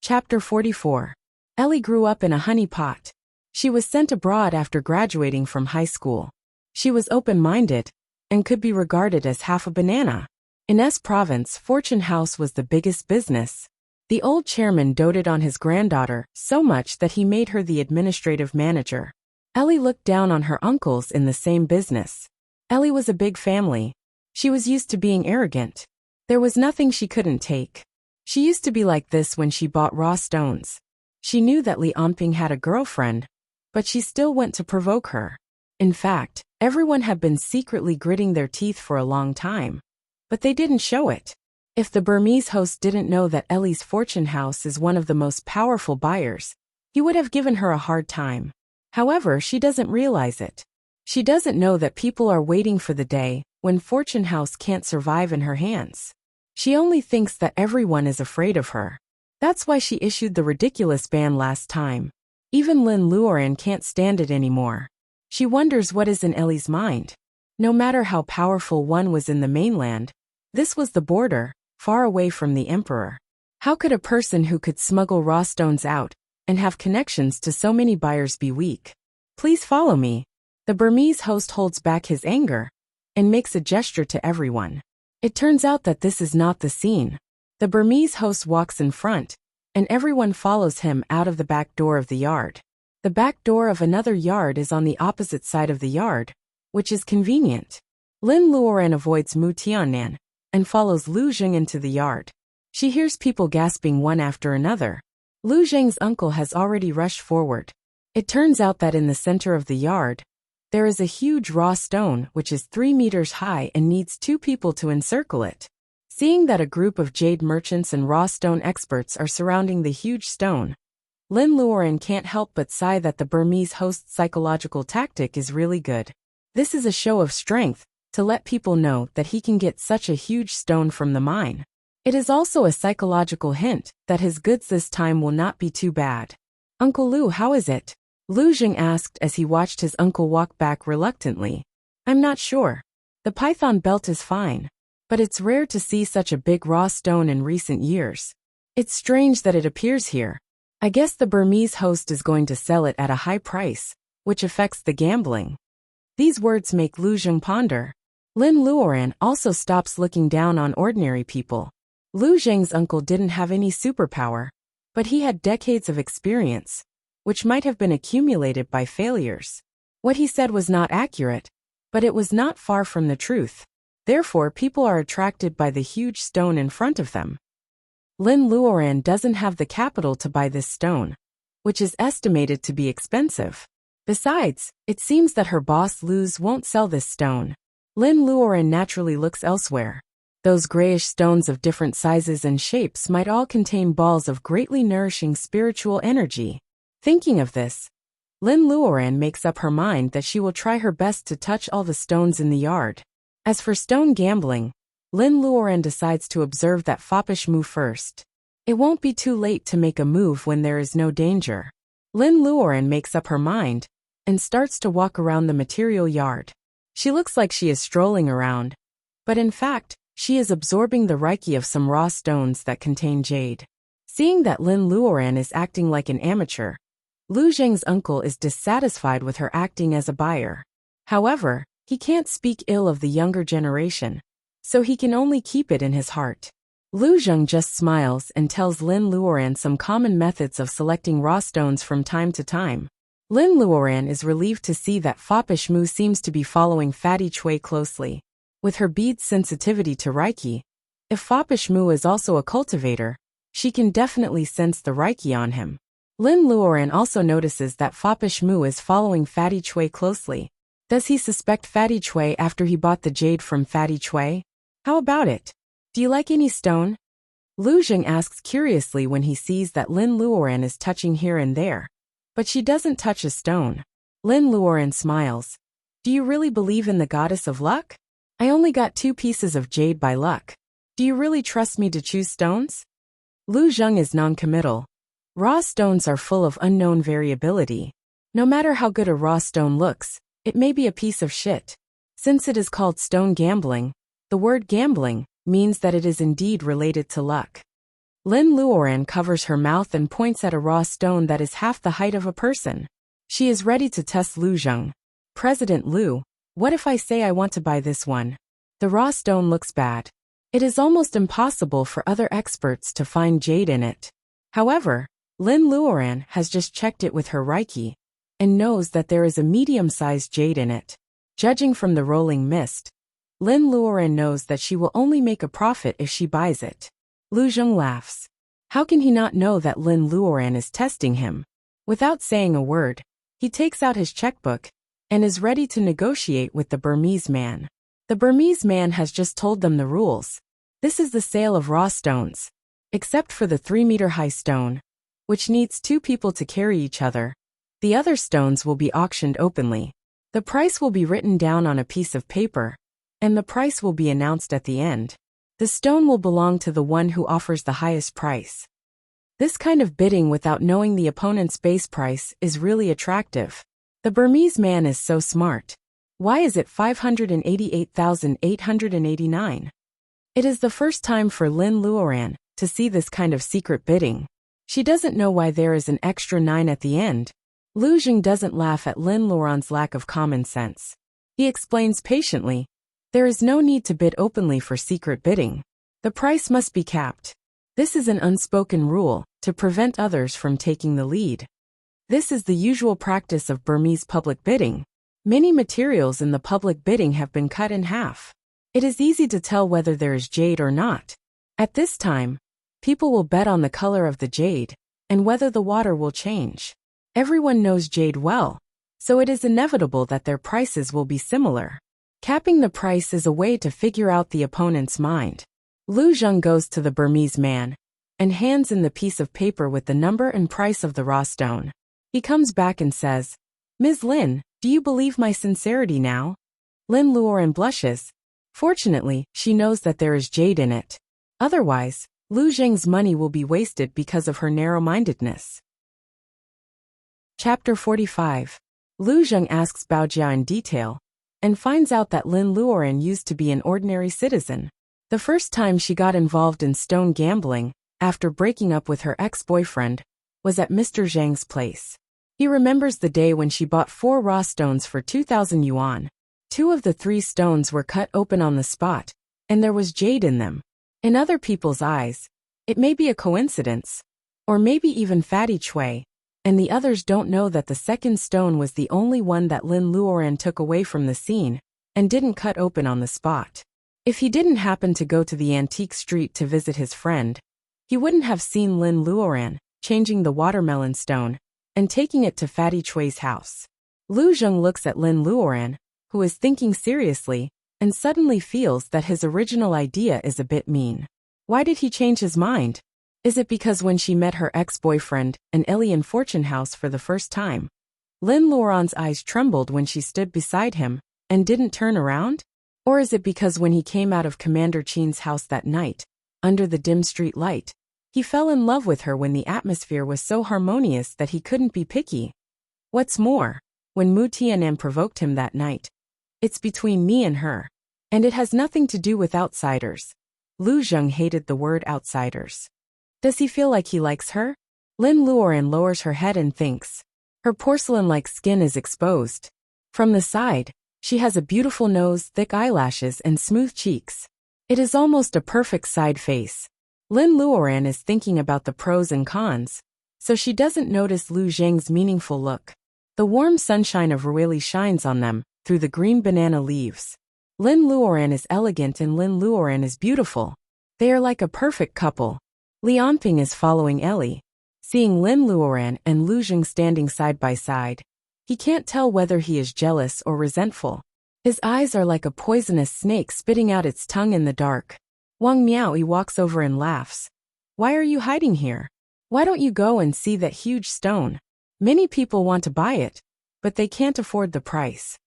Chapter 44. Ellie grew up in a honey pot. She was sent abroad after graduating from high school. She was open-minded and could be regarded as half a banana. In S Province, Fortune House was the biggest business. The old chairman doted on his granddaughter so much that he made her the administrative manager. Ellie looked down on her uncles in the same business. Ellie was a big family. She was used to being arrogant. There was nothing she couldn't take. She used to be like this when she bought raw stones. She knew that Li Anping had a girlfriend, but she still went to provoke her. In fact, everyone had been secretly gritting their teeth for a long time, but they didn't show it. If the Burmese host didn't know that Ellie's Fortune House is one of the most powerful buyers, he would have given her a hard time. However, she doesn't realize it. She doesn't know that people are waiting for the day when Fortune House can't survive in her hands. She only thinks that everyone is afraid of her. That's why she issued the ridiculous ban last time. Even Lin Luoran can't stand it anymore. She wonders what is in Ellie's mind. No matter how powerful one was in the mainland, this was the border, far away from the emperor. How could a person who could smuggle raw stones out and have connections to so many buyers be weak? Please follow me. The Burmese host holds back his anger and makes a gesture to everyone. It turns out that this is not the scene. The Burmese host walks in front, and everyone follows him out of the back door of the yard. The back door of another yard is on the opposite side of the yard, which is convenient. Lin Luoran avoids Mu Tiannan and follows Lu Zheng into the yard. She hears people gasping one after another. Lu Zheng's uncle has already rushed forward. It turns out that in the center of the yard, there is a huge raw stone which is 3 meters high and needs 2 people to encircle it. Seeing that a group of jade merchants and raw stone experts are surrounding the huge stone, Lin Luoran can't help but sigh that the Burmese host's psychological tactic is really good. This is a show of strength, to let people know that he can get such a huge stone from the mine. It is also a psychological hint that his goods this time will not be too bad. Uncle Lu, how is it? Lu Zheng asked as he watched his uncle walk back reluctantly. I'm not sure. The python belt is fine, but it's rare to see such a big raw stone in recent years. It's strange that it appears here. I guess the Burmese host is going to sell it at a high price, which affects the gambling. These words make Lu Zheng ponder. Lin Luoran also stops looking down on ordinary people. Lu Zheng's uncle didn't have any superpower, but he had decades of experience, which might have been accumulated by failures. What he said was not accurate, but it was not far from the truth. Therefore, people are attracted by the huge stone in front of them. Lin Luoran doesn't have the capital to buy this stone, which is estimated to be expensive. Besides, it seems that her boss Luz won't sell this stone. Lin Luoran naturally looks elsewhere. Those grayish stones of different sizes and shapes might all contain balls of greatly nourishing spiritual energy. Thinking of this, Lin Luoran makes up her mind that she will try her best to touch all the stones in the yard. As for stone gambling, Lin Luoran decides to observe that foppish move first. It won't be too late to make a move when there is no danger. Lin Luoran makes up her mind and starts to walk around the material yard. She looks like she is strolling around, but in fact, she is absorbing the reiki of some raw stones that contain jade. Seeing that Lin Luoran is acting like an amateur, Lu Zheng's uncle is dissatisfied with her acting as a buyer. However, he can't speak ill of the younger generation, so he can only keep it in his heart. Lu Zheng just smiles and tells Lin Luoran some common methods of selecting raw stones from time to time. Lin Luoran is relieved to see that foppish Mu seems to be following Fatty Chui closely. With her bead's sensitivity to Reiki, if foppish Mu is also a cultivator, she can definitely sense the Reiki on him. Lin Luoran also notices that foppish Mu is following Fatty Chui closely. Does he suspect Fatty Chui after he bought the jade from Fatty Chui? How about it? Do you like any stone? Lu Zheng asks curiously when he sees that Lin Luoran is touching here and there, but she doesn't touch a stone. Lin Luoran smiles. Do you really believe in the goddess of luck? I only got 2 pieces of jade by luck. Do you really trust me to choose stones? Lu Zheng is non-committal. Raw stones are full of unknown variability. No matter how good a raw stone looks, it may be a piece of shit. Since it is called stone gambling, the word gambling means that it is indeed related to luck. Lin Luoran covers her mouth and points at a raw stone that is half the height of a person. She is ready to test Lu Zheng. President Lu, what if I say I want to buy this one? The raw stone looks bad. It is almost impossible for other experts to find jade in it. However, Lin Luoran has just checked it with her Reiki and knows that there is a medium-sized jade in it. Judging from the rolling mist, Lin Luoran knows that she will only make a profit if she buys it. Lu Zheng laughs. How can he not know that Lin Luoran is testing him? Without saying a word, he takes out his checkbook and is ready to negotiate with the Burmese man. The Burmese man has just told them the rules. This is the sale of raw stones. Except for the 3-meter-high stone, which needs 2 people to carry each other. The other stones will be auctioned openly. The price will be written down on a piece of paper, and the price will be announced at the end. The stone will belong to the one who offers the highest price. This kind of bidding without knowing the opponent's base price is really attractive. The Burmese man is so smart. Why is it 588,889? It is the first time for Lin Luoran to see this kind of secret bidding. She doesn't know why there is an extra 9 at the end. Lu Zheng doesn't laugh at Lin Luoran's lack of common sense. He explains patiently, there is no need to bid openly for secret bidding. The price must be capped. This is an unspoken rule to prevent others from taking the lead. This is the usual practice of Burmese public bidding. Many materials in the public bidding have been cut in half. It is easy to tell whether there is jade or not. At this time, people will bet on the color of the jade and whether the water will change. Everyone knows jade well, so it is inevitable that their prices will be similar. Capping the price is a way to figure out the opponent's mind. Lu Zheng goes to the Burmese man and hands in the piece of paper with the number and price of the raw stone. He comes back and says, Ms. Lin, do you believe my sincerity now? Lin Luoran blushes. Fortunately, she knows that there is jade in it. Otherwise, Lu Zheng's money will be wasted because of her narrow-mindedness. Chapter 45. Lu Zheng asks Bao Jia in detail and finds out that Lin Luoran used to be an ordinary citizen. The first time she got involved in stone gambling, after breaking up with her ex-boyfriend, was at Mr. Zhang's place. He remembers the day when she bought 4 raw stones for 2,000 yuan. 2 of the 3 stones were cut open on the spot, and there was jade in them. In other people's eyes, it may be a coincidence, or maybe even fatty chui, and the others don't know that the second stone was the only one that Lin Luoran took away from the scene and didn't cut open on the spot. If he didn't happen to go to the antique street to visit his friend, he wouldn't have seen Lin Luoran changing the watermelon stone and taking it to Fatty Chui's house. Lu Zheng looks at Lin Luoran, who is thinking seriously, and suddenly feels that his original idea is a bit mean. Why did he change his mind? Is it because when she met her ex-boyfriend, an alien fortune house for the first time, Lin Luoran's eyes trembled when she stood beside him and didn't turn around? Or is it because when he came out of Commander Qin's house that night, under the dim street light, he fell in love with her when the atmosphere was so harmonious that he couldn't be picky? What's more, when Mu Tianan provoked him that night, it's between me and her, and it has nothing to do with outsiders. Lu Zheng hated the word outsiders. Does he feel like he likes her? Lin Luoran lowers her head and thinks. Her porcelain-like skin is exposed. From the side, she has a beautiful nose, thick eyelashes, and smooth cheeks. It is almost a perfect side face. Lin Luoran is thinking about the pros and cons, so she doesn't notice Lu Zheng's meaningful look. The warm sunshine of Ruili shines on them through the green banana leaves. Lin Luoran is elegant and Lin Luoran is beautiful. They are like a perfect couple. Lianping is following Ellie. Seeing Lin Luoran and Lu Zheng standing side by side, he can't tell whether he is jealous or resentful. His eyes are like a poisonous snake spitting out its tongue in the dark. Wang Miaoyi walks over and laughs. Why are you hiding here? Why don't you go and see that huge stone? Many people want to buy it, but they can't afford the price.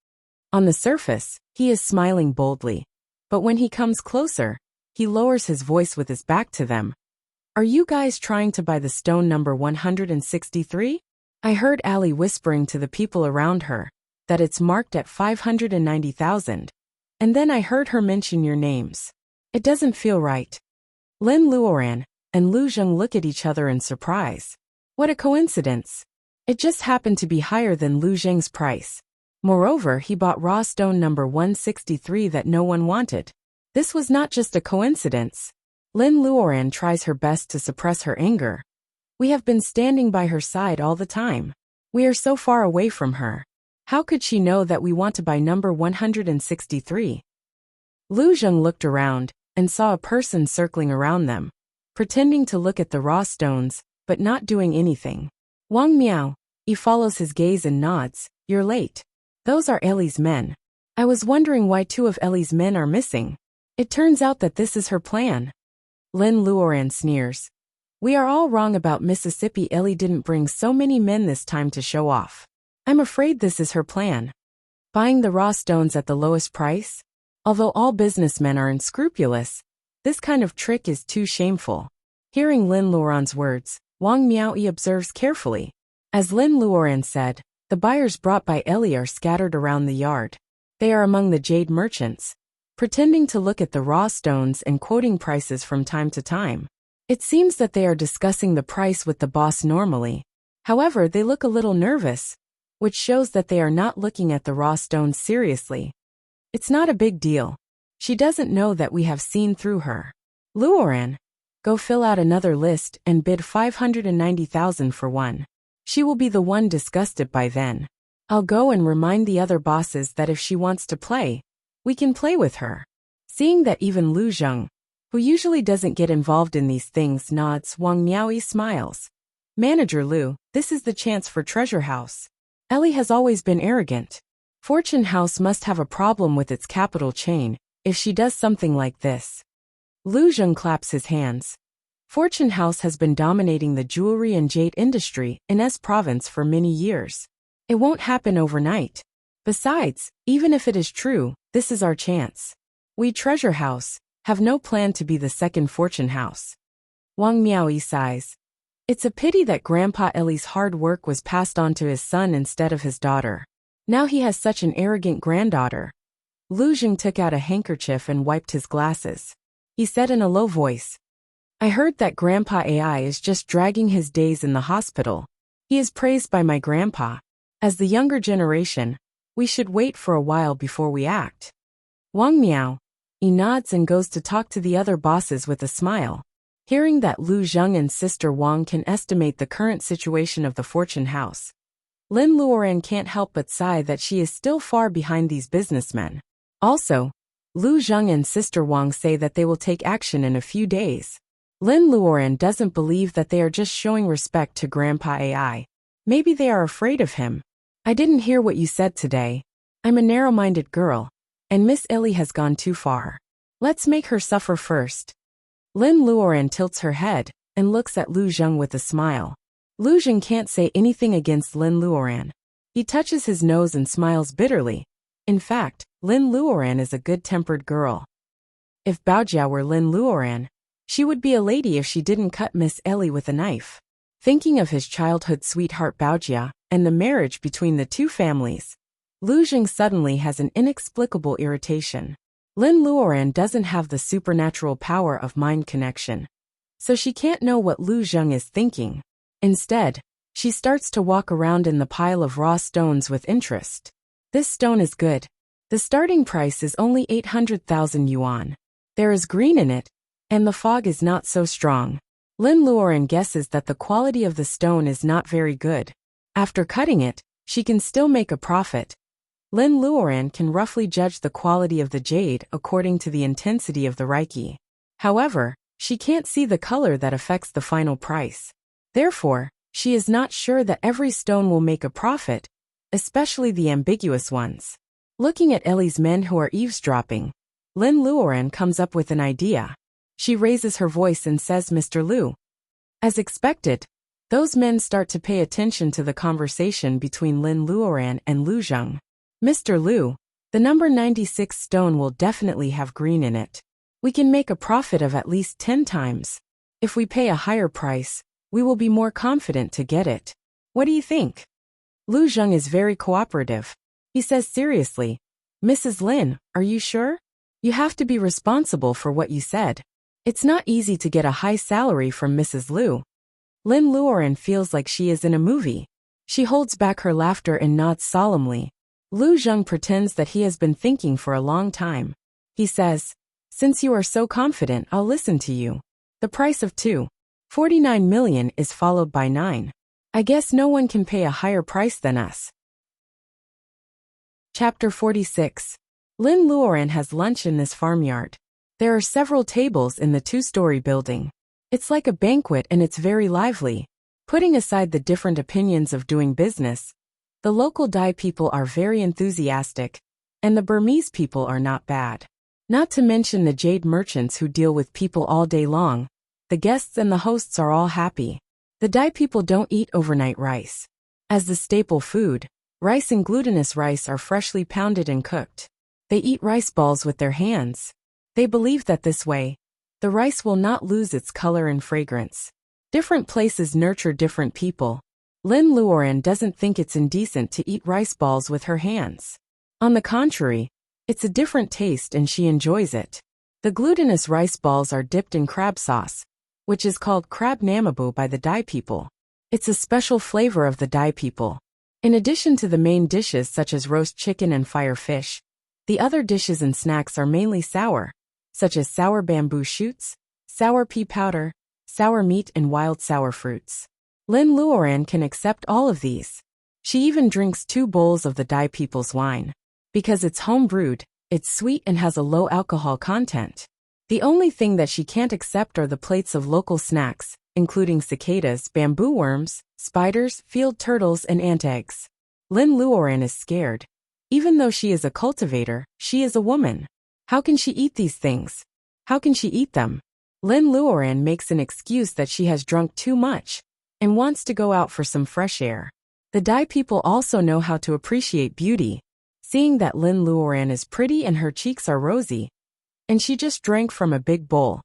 On the surface, he is smiling boldly, but when he comes closer, he lowers his voice with his back to them. Are you guys trying to buy the stone number 163? I heard Ali whispering to the people around her that it's marked at 590,000, and then I heard her mention your names. It doesn't feel right. Lin Luoran, and Lu Zheng look at each other in surprise. What a coincidence. It just happened to be higher than Lu Zheng's price. Moreover, he bought raw stone number 163 that no one wanted. This was not just a coincidence. Lin Luoran tries her best to suppress her anger. We have been standing by her side all the time. We are so far away from her. How could she know that we want to buy number 163? Lu Zheng looked around and saw a person circling around them, pretending to look at the raw stones, but not doing anything. Wang Miao, he follows his gaze and nods. You're late. Those are Ellie's men. I was wondering why 2 of Ellie's men are missing. It turns out that this is her plan. Lin Luoran sneers. We are all wrong about Mississippi. Ellie didn't bring so many men this time to show off. I'm afraid this is her plan. Buying the raw stones at the lowest price? Although all businessmen are unscrupulous, this kind of trick is too shameful. Hearing Lin Luoran's words, Wang Miaoyi observes carefully. As Lin Luoran said, the buyers brought by Ellie are scattered around the yard. They are among the jade merchants, pretending to look at the raw stones and quoting prices from time to time. It seems that they are discussing the price with the boss normally. However, they look a little nervous, which shows that they are not looking at the raw stones seriously. It's not a big deal. She doesn't know that we have seen through her. Luoran, go fill out another list and bid 590,000 for one. She will be the one disgusted by then. I'll go and remind the other bosses that if she wants to play, we can play with her. Seeing that even Lu Zheng, who usually doesn't get involved in these things, nods, Wang Miaoyi smiles. Manager Lu, this is the chance for Treasure House. Ellie has always been arrogant. Fortune House must have a problem with its capital chain if she does something like this. Lu Zheng claps his hands. Fortune House has been dominating the jewelry and jade industry in S province for many years. It won't happen overnight. Besides, even if it is true, this is our chance. We Treasure House have no plan to be the second Fortune House. Wang Miaoyi sighs. It's a pity that Grandpa Ellie's hard work was passed on to his son instead of his daughter. Now he has such an arrogant granddaughter. Lu Zheng took out a handkerchief and wiped his glasses. He said in a low voice, I heard that Grandpa AI is just dragging his days in the hospital. He is praised by my grandpa. As the younger generation, we should wait for a while before we act. Wang Miao, he nods and goes to talk to the other bosses with a smile. Hearing that Lu Zheng and Sister Wang can estimate the current situation of the Fortune House, Lin Luoran can't help but sigh that she is still far behind these businessmen. Also, Lu Zheng and Sister Wang say that they will take action in a few days. Lin Luoran doesn't believe that they are just showing respect to Grandpa AI. Maybe they are afraid of him. I didn't hear what you said today. I'm a narrow-minded girl, and Miss Ellie has gone too far. Let's make her suffer first. Lin Luoran tilts her head and looks at Lu Zheng with a smile. Lu Zheng can't say anything against Lin Luoran. He touches his nose and smiles bitterly. In fact, Lin Luoran is a good-tempered girl. If Baojia were Lin Luoran, she would be a lady if she didn't cut Miss Ellie with a knife. Thinking of his childhood sweetheart Baojia and the marriage between the two families, Lu Zheng suddenly has an inexplicable irritation. Lin Luoran doesn't have the supernatural power of mind connection, so she can't know what Lu Zheng is thinking. Instead, she starts to walk around in the pile of raw stones with interest. This stone is good. The starting price is only 800,000 yuan. There is green in it, and the fog is not so strong. Lin Luoran guesses that the quality of the stone is not very good. After cutting it, she can still make a profit. Lin Luoran can roughly judge the quality of the jade according to the intensity of the reiki. However, she can't see the color that affects the final price. Therefore, she is not sure that every stone will make a profit, especially the ambiguous ones. Looking at Ellie's men who are eavesdropping, Lin Luoran comes up with an idea. She raises her voice and says, Mr. Lu. As expected, those men start to pay attention to the conversation between Lin Luoran and Lu Zheng. Mr. Lu, the number 96 stone will definitely have green in it. We can make a profit of at least 10 times. If we pay a higher price, we will be more confident to get it. What do you think? Lu Zheng is very cooperative. He says seriously, Mrs. Lin, are you sure? You have to be responsible for what you said. It's not easy to get a high salary from Mrs. Liu. Lin Luoren feels like she is in a movie. She holds back her laughter and nods solemnly. Lu Zheng pretends that he has been thinking for a long time. He says, "Since you are so confident, I'll listen to you. The price of 2.49 million is followed by 9. I guess no one can pay a higher price than us." Chapter 46. Lin Luoren has lunch in this farmyard. There are several tables in the two-story building. It's like a banquet and it's very lively. Putting aside the different opinions of doing business, the local Dai people are very enthusiastic, and the Burmese people are not bad. Not to mention the jade merchants who deal with people all day long. The guests and the hosts are all happy. The Dai people don't eat overnight rice. As the staple food, rice and glutinous rice are freshly pounded and cooked. They eat rice balls with their hands. They believe that this way, the rice will not lose its color and fragrance. Different places nurture different people. Lin Luoren doesn't think it's indecent to eat rice balls with her hands. On the contrary, it's a different taste and she enjoys it. The glutinous rice balls are dipped in crab sauce, which is called crab namabu by the Dai people. It's a special flavor of the Dai people. In addition to the main dishes such as roast chicken and fire fish, the other dishes and snacks are mainly sour, such as sour bamboo shoots, sour pea powder, sour meat and wild sour fruits. Lin Luoren can accept all of these. She even drinks 2 bowls of the Dai people's wine. Because it's home brewed, it's sweet and has a low alcohol content. The only thing that she can't accept are the plates of local snacks, including cicadas, bamboo worms, spiders, field turtles and ant eggs. Lin Luoren is scared. Even though she is a cultivator, she is a woman. How can she eat these things? How can she eat them? Lin Luoren makes an excuse that she has drunk too much and wants to go out for some fresh air. The Dai people also know how to appreciate beauty. Seeing that Lin Luoren is pretty and her cheeks are rosy, and she just drank from a big bowl,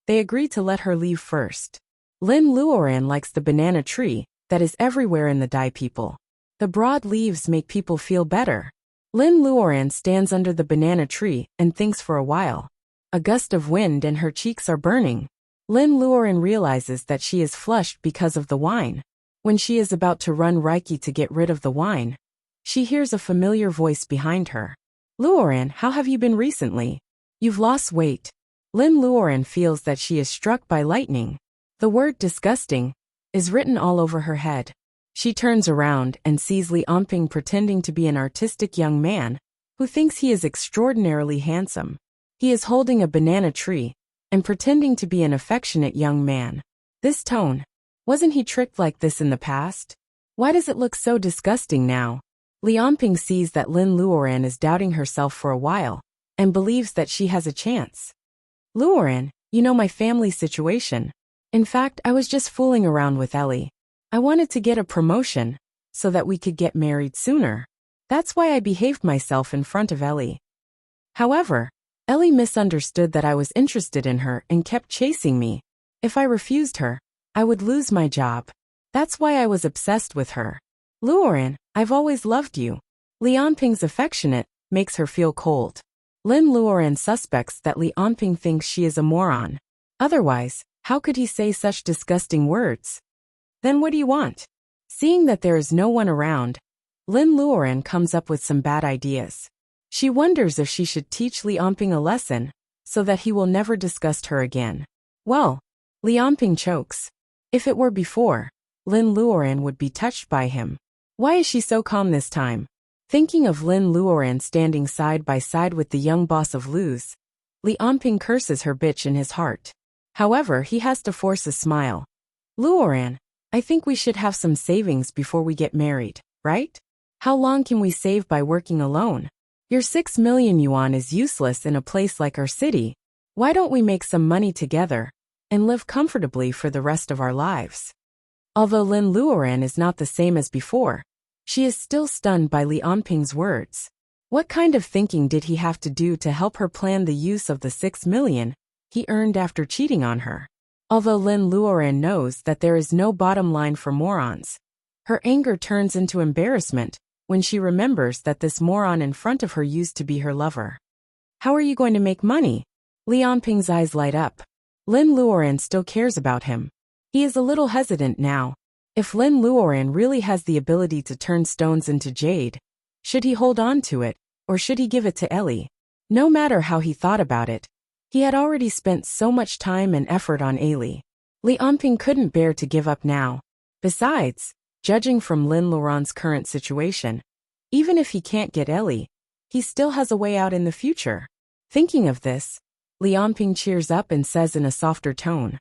they agree to let her leave first. Lin Luoren likes the banana tree that is everywhere in the Dai people. The broad leaves make people feel better. Lin Luoren stands under the banana tree and thinks for a while. A gust of wind and her cheeks are burning. Lin Luoren realizes that she is flushed because of the wine. When she is about to run Reiki to get rid of the wine, she hears a familiar voice behind her. "Luoren, how have you been recently? You've lost weight." Lin Luoren feels that she is struck by lightning. The word disgusting is written all over her head. She turns around and sees Li Onping pretending to be an artistic young man who thinks he is extraordinarily handsome. He is holding a banana tree and pretending to be an affectionate young man. This tone, wasn't he tricked like this in the past? Why does it look so disgusting now? Li Onping sees that Lin Luoren is doubting herself for a while and believes that she has a chance. "Luoren, you know my family situation. In fact, I was just fooling around with Ellie. I wanted to get a promotion so that we could get married sooner. That's why I behaved myself in front of Ellie. However, Ellie misunderstood that I was interested in her and kept chasing me. If I refused her, I would lose my job. That's why I was obsessed with her. Luoren, I've always loved you." Li Onping's affectionate makes her feel cold. Lin Luoren suspects that Li Onping thinks she is a moron. Otherwise, how could he say such disgusting words? Then what do you want? Seeing that there is no one around, Lin Luoren comes up with some bad ideas. She wonders if she should teach Li Onping a lesson, so that he will never disgust her again. Well, Li Onping chokes. If it were before, Lin Luoren would be touched by him. Why is she so calm this time? Thinking of Lin Luoren standing side by side with the young boss of Luz, Li Onping curses her bitch in his heart. However, he has to force a smile. "Luoren, I think we should have some savings before we get married, right? How long can we save by working alone? Your 6 million yuan is useless in a place like our city. Why don't we make some money together and live comfortably for the rest of our lives?" Although Lin Luoren is not the same as before, she is still stunned by Li Onping's words. What kind of thinking did he have to do to help her plan the use of the 6 million he earned after cheating on her? Although Lin Luoren knows that there is no bottom line for morons, her anger turns into embarrassment when she remembers that this moron in front of her used to be her lover. "How are you going to make money?" Li Onping's eyes light up. Lin Luoran still cares about him. He is a little hesitant now. If Lin Luoran really has the ability to turn stones into jade, should he hold on to it, or should he give it to Ellie? No matter how he thought about it, he had already spent so much time and effort on Ellie. Li Anping couldn't bear to give up now. Besides, judging from Lin Luoran's current situation, even if he can't get Ellie, he still has a way out in the future. Thinking of this, Li Anping cheers up and says in a softer tone,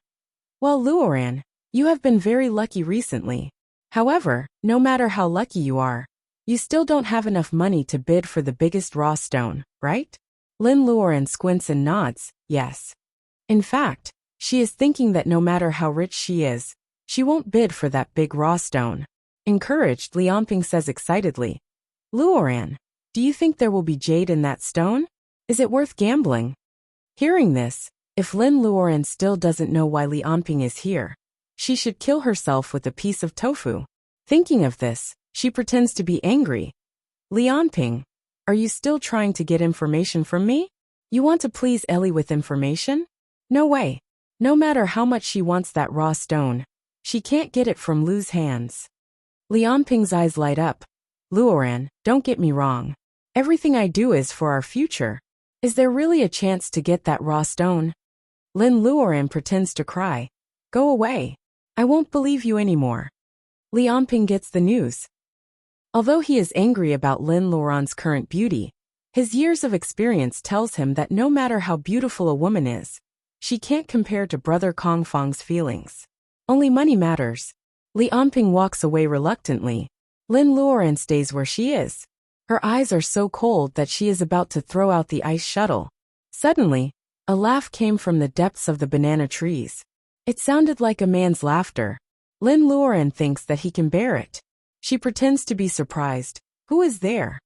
"Well, Luoran, you have been very lucky recently. However, no matter how lucky you are, you still don't have enough money to bid for the biggest raw stone, right?" Lin Luoran squints and nods, yes. In fact, she is thinking that no matter how rich she is, she won't bid for that big raw stone. Encouraged, Li Anping says excitedly, "Luoran, do you think there will be jade in that stone? Is it worth gambling?" Hearing this, if Lin Luoran still doesn't know why Li Anping is here, she should kill herself with a piece of tofu. Thinking of this, she pretends to be angry. "Li Anping, are you still trying to get information from me? You want to please Ellie with information? No way. No matter how much she wants that raw stone, she can't get it from Lu's hands." Li Anping's eyes light up. "Luoran, don't get me wrong. Everything I do is for our future. Is there really a chance to get that raw stone?" Lin Luoran pretends to cry. "Go away. I won't believe you anymore." Li Anping gets the news. Although he is angry about Lin Luoran's current beauty, his years of experience tells him that no matter how beautiful a woman is, she can't compare to Brother Kong Feng's feelings. Only money matters. Li Anping walks away reluctantly. Lin Luoran stays where she is. Her eyes are so cold that she is about to throw out the ice shuttle. Suddenly, a laugh came from the depths of the banana trees. It sounded like a man's laughter. Lin Luoran thinks that he can bear it. She pretends to be surprised. "Who is there?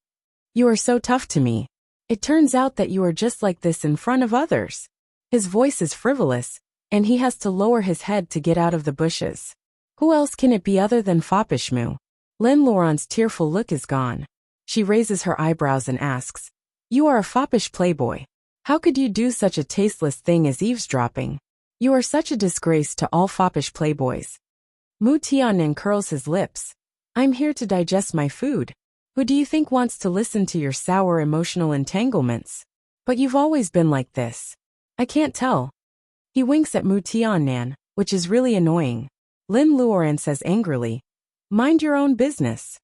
You are so tough to me. It turns out that you are just like this in front of others." His voice is frivolous, and he has to lower his head to get out of the bushes. Who else can it be other than Fopishmu? Lin Luoran's tearful look is gone. She raises her eyebrows and asks, "You are a foppish playboy. How could you do such a tasteless thing as eavesdropping? You are such a disgrace to all foppish playboys." Mu Tianen curls his lips. "I'm here to digest my food. Who do you think wants to listen to your sour emotional entanglements? But you've always been like this. I can't tell." He winks at Mu Tianen, which is really annoying. Lin Luoran says angrily, "Mind your own business."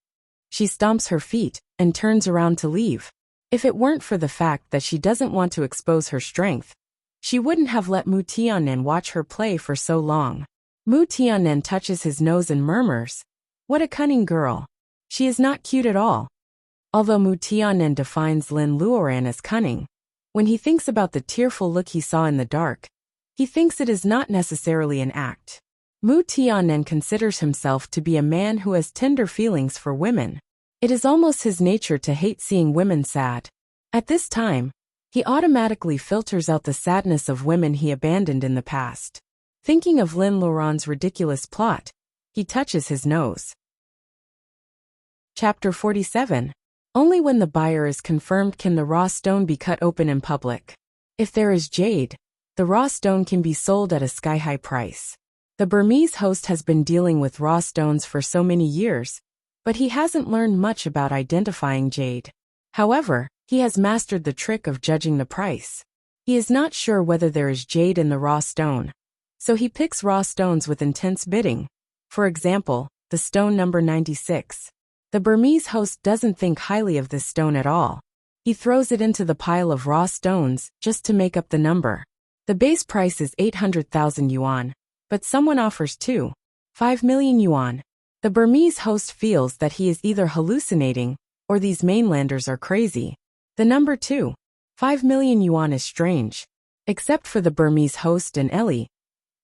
She stomps her feet and turns around to leave. If it weren't for the fact that she doesn't want to expose her strength, she wouldn't have let Mu Tianen watch her play for so long. Mu Tianen touches his nose and murmurs, "What a cunning girl. She is not cute at all." Although Mu Tianen defines Lin Luoran as cunning, when he thinks about the tearful look he saw in the dark, he thinks it is not necessarily an act. Mu Tianen considers himself to be a man who has tender feelings for women. It is almost his nature to hate seeing women sad. At this time, he automatically filters out the sadness of women he abandoned in the past. Thinking of Lin Luoran's ridiculous plot, he touches his nose. Chapter 47. Only when the buyer is confirmed can the raw stone be cut open in public. If there is jade, the raw stone can be sold at a sky-high price. The Burmese host has been dealing with raw stones for so many years, but he hasn't learned much about identifying jade. However, he has mastered the trick of judging the price. He is not sure whether there is jade in the raw stone, so he picks raw stones with intense bidding. For example, the stone number 96. The Burmese host doesn't think highly of this stone at all. He throws it into the pile of raw stones just to make up the number. The base price is 800,000 yuan, but someone offers 5 million yuan. The Burmese host feels that he is either hallucinating or these mainlanders are crazy. The number 5 million yuan is strange. Except for the Burmese host and Ellie.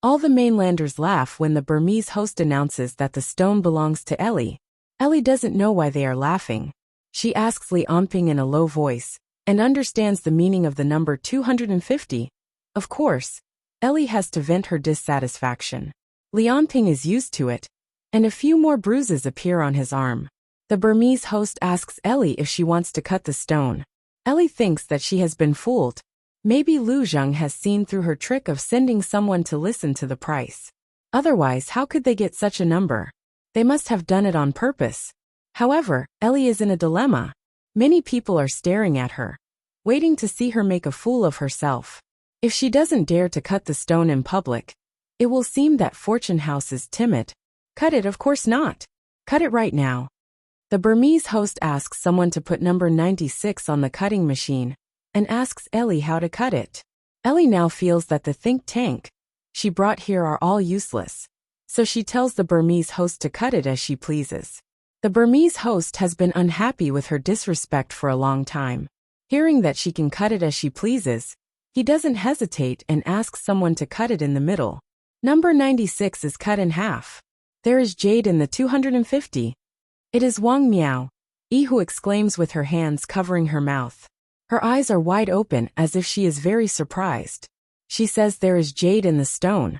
All the mainlanders laugh when the Burmese host announces that the stone belongs to Ellie. Ellie doesn't know why they are laughing. She asks Li Anping in a low voice, and understands the meaning of the number 250. Of course, Ellie has to vent her dissatisfaction. Li Anping is used to it, and a few more bruises appear on his arm. The Burmese host asks Ellie if she wants to cut the stone. Ellie thinks that she has been fooled, Maybe Lu Zheng has seen through her trick of sending someone to listen to the price. Otherwise, how could they get such a number? They must have done it on purpose. However, Ellie is in a dilemma. Many people are staring at her, waiting to see her make a fool of herself. If she doesn't dare to cut the stone in public, it will seem that Fortune House is timid. Cut it, of course not. Cut it right now. The Burmese host asks someone to put number 96 on the cutting machine, and asks Ellie how to cut it. Ellie now feels that the think tank she brought here are all useless, so she tells the Burmese host to cut it as she pleases. The Burmese host has been unhappy with her disrespect for a long time. Hearing that she can cut it as she pleases, he doesn't hesitate and asks someone to cut it in the middle. Number 96 is cut in half. There is jade in the 250. It is Wang Miao, who exclaims with her hands covering her mouth. Her eyes are wide open as if she is very surprised. She says there is jade in the stone,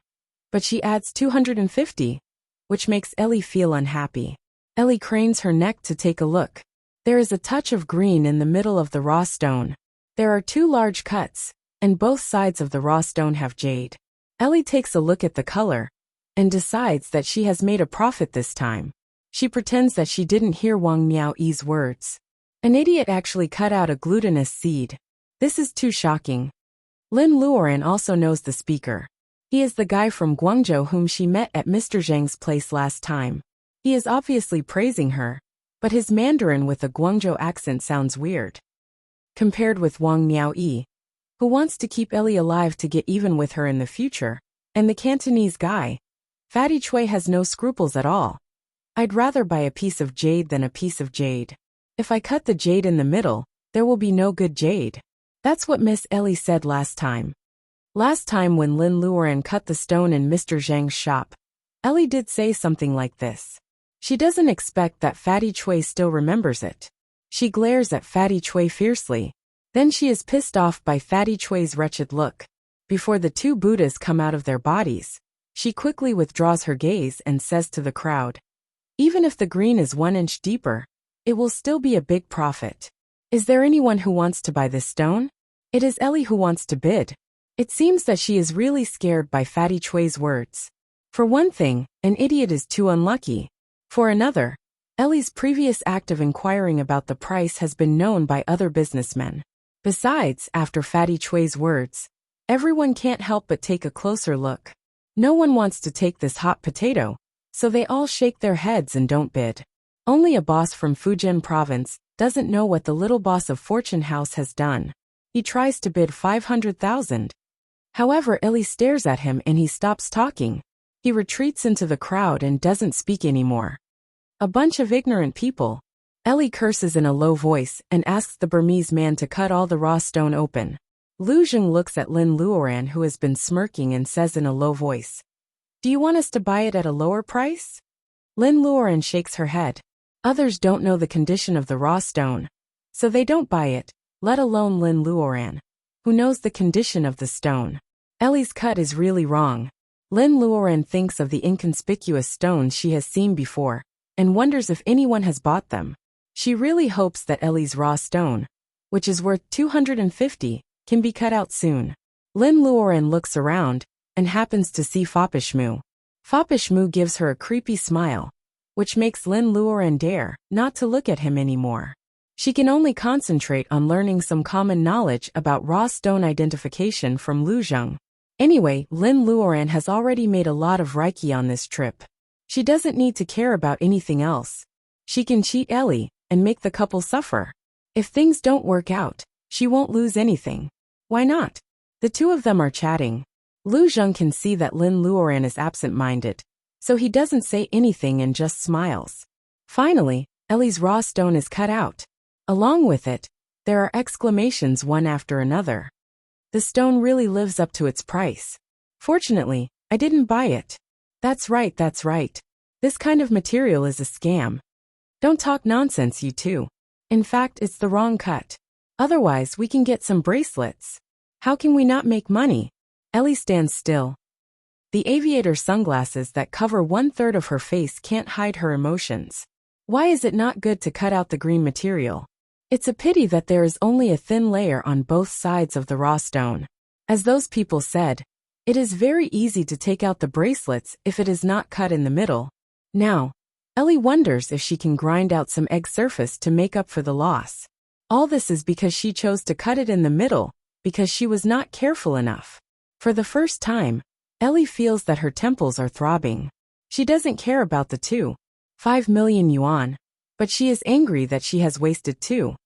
but she adds 250, which makes Ellie feel unhappy. Ellie cranes her neck to take a look. There is a touch of green in the middle of the raw stone. There are 2 large cuts, and both sides of the raw stone have jade. Ellie takes a look at the color, and decides that she has made a profit this time. She pretends that she didn't hear Wang Miao's words. An idiot actually cut out a glutinous seed. This is too shocking. Lin Luoran also knows the speaker. He is the guy from Guangzhou whom she met at Mr. Zhang's place last time. He is obviously praising her, but his Mandarin with a Guangzhou accent sounds weird. Compared with Wang Miao, who wants to keep Ellie alive to get even with her in the future, and the Cantonese guy, Fatty Chui has no scruples at all. I'd rather buy a piece of jade than a piece of jade. If I cut the jade in the middle, there will be no good jade. That's what Miss Ellie said last time. Last time when Lin Luoran cut the stone in Mr. Zhang's shop, Ellie did say something like this. She doesn't expect that Fatty Chui still remembers it. She glares at Fatty Chui fiercely. Then she is pissed off by Fatty Chui's wretched look. Before the 2 Buddhas come out of their bodies, she quickly withdraws her gaze and says to the crowd, even if the green is 1 inch deeper, it will still be a big profit. Is there anyone who wants to buy this stone? It is Ellie who wants to bid. It seems that she is really scared by Fatty Chui's words. For one thing, an idiot is too unlucky. For another, Ellie's previous act of inquiring about the price has been known by other businessmen. Besides, after Fatty Chui's words, everyone can't help but take a closer look. No one wants to take this hot potato, so they all shake their heads and don't bid. Only a boss from Fujian province doesn't know what the little boss of Fortune House has done. He tries to bid 500,000. However, Ellie stares at him and he stops talking. He retreats into the crowd and doesn't speak anymore. A bunch of ignorant people. Ellie curses in a low voice and asks the Burmese man to cut all the raw stone open. Lu Zheng looks at Lin Luoran, who has been smirking, and says in a low voice, "Do you want us to buy it at a lower price?" Lin Luoran shakes her head. Others don't know the condition of the raw stone, so they don't buy it, let alone Lin Luoran, who knows the condition of the stone. Ellie's cut is really wrong. Lin Luoran thinks of the inconspicuous stones she has seen before, and wonders if anyone has bought them. She really hopes that Ellie's raw stone, which is worth 250, can be cut out soon. Lin Luoran looks around, and happens to see Fopishmu. Fopishmu gives her a creepy smile, which makes Lin Luoran dare not to look at him anymore. She can only concentrate on learning some common knowledge about raw stone identification from Lu Zheng. Anyway, Lin Luoran has already made a lot of Reiki on this trip. She doesn't need to care about anything else. She can cheat Ellie and make the couple suffer. If things don't work out, she won't lose anything. Why not? The 2 of them are chatting. Lu Zheng can see that Lin Luoran is absent-minded, so he doesn't say anything and just smiles. Finally, Ellie's raw stone is cut out. Along with it, there are exclamations one after another. The stone really lives up to its price. Fortunately, I didn't buy it. That's right, that's right. This kind of material is a scam. Don't talk nonsense, you two. In fact, it's the wrong cut. Otherwise, we can get some bracelets. How can we not make money? Ellie stands still. The aviator sunglasses that cover 1/3 of her face can't hide her emotions. Why is it not good to cut out the green material? It's a pity that there is only a thin layer on both sides of the raw stone. As those people said, it is very easy to take out the bracelets if it is not cut in the middle. Now, Ellie wonders if she can grind out some egg surface to make up for the loss. All this is because she chose to cut it in the middle, because she was not careful enough. For the first time, Ellie feels that her temples are throbbing. She doesn't care about the 2.5 million yuan, but she is angry that she has wasted 2.5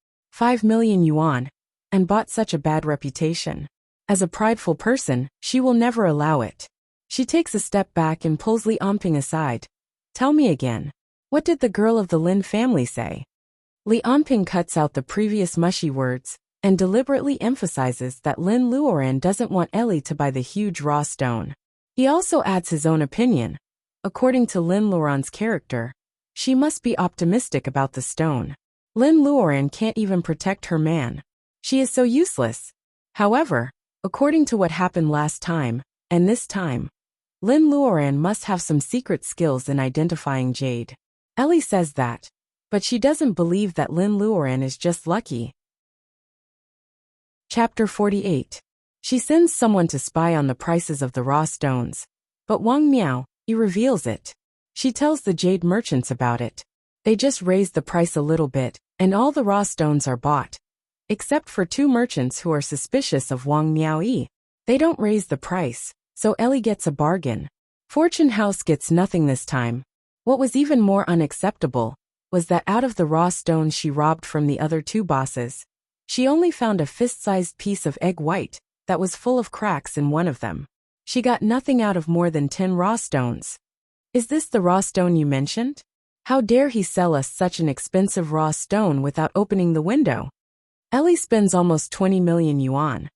million yuan and bought such a bad reputation. As a prideful person, she will never allow it. She takes a step back and pulls Li Anping aside. Tell me again. What did the girl of the Lin family say? Li Anping cuts out the previous mushy words and deliberately emphasizes that Lin Luoran doesn't want Ellie to buy the huge raw stone. He also adds his own opinion. According to Lin Luoran's character, she must be optimistic about the stone. Lin Luoran can't even protect her man. She is so useless. However, according to what happened last time, and this time, Lin Luoran must have some secret skills in identifying jade. Ellie says that, but she doesn't believe that Lin Luoran is just lucky. Chapter 48. She sends someone to spy on the prices of the raw stones, but Wang Miao, he reveals it. She tells the jade merchants about it. They just raise the price a little bit, and all the raw stones are bought. Except for 2 merchants who are suspicious of Wang Miao. They don't raise the price, so Ellie gets a bargain. Fortune House gets nothing this time. What was even more unacceptable was that out of the raw stones she robbed from the other 2 bosses, she only found a fist-sized piece of egg white that was full of cracks in one of them. She got nothing out of more than 10 raw stones. Is this the raw stone you mentioned? How dare he sell us such an expensive raw stone without opening the window? Ellie spends almost 20 million yuan,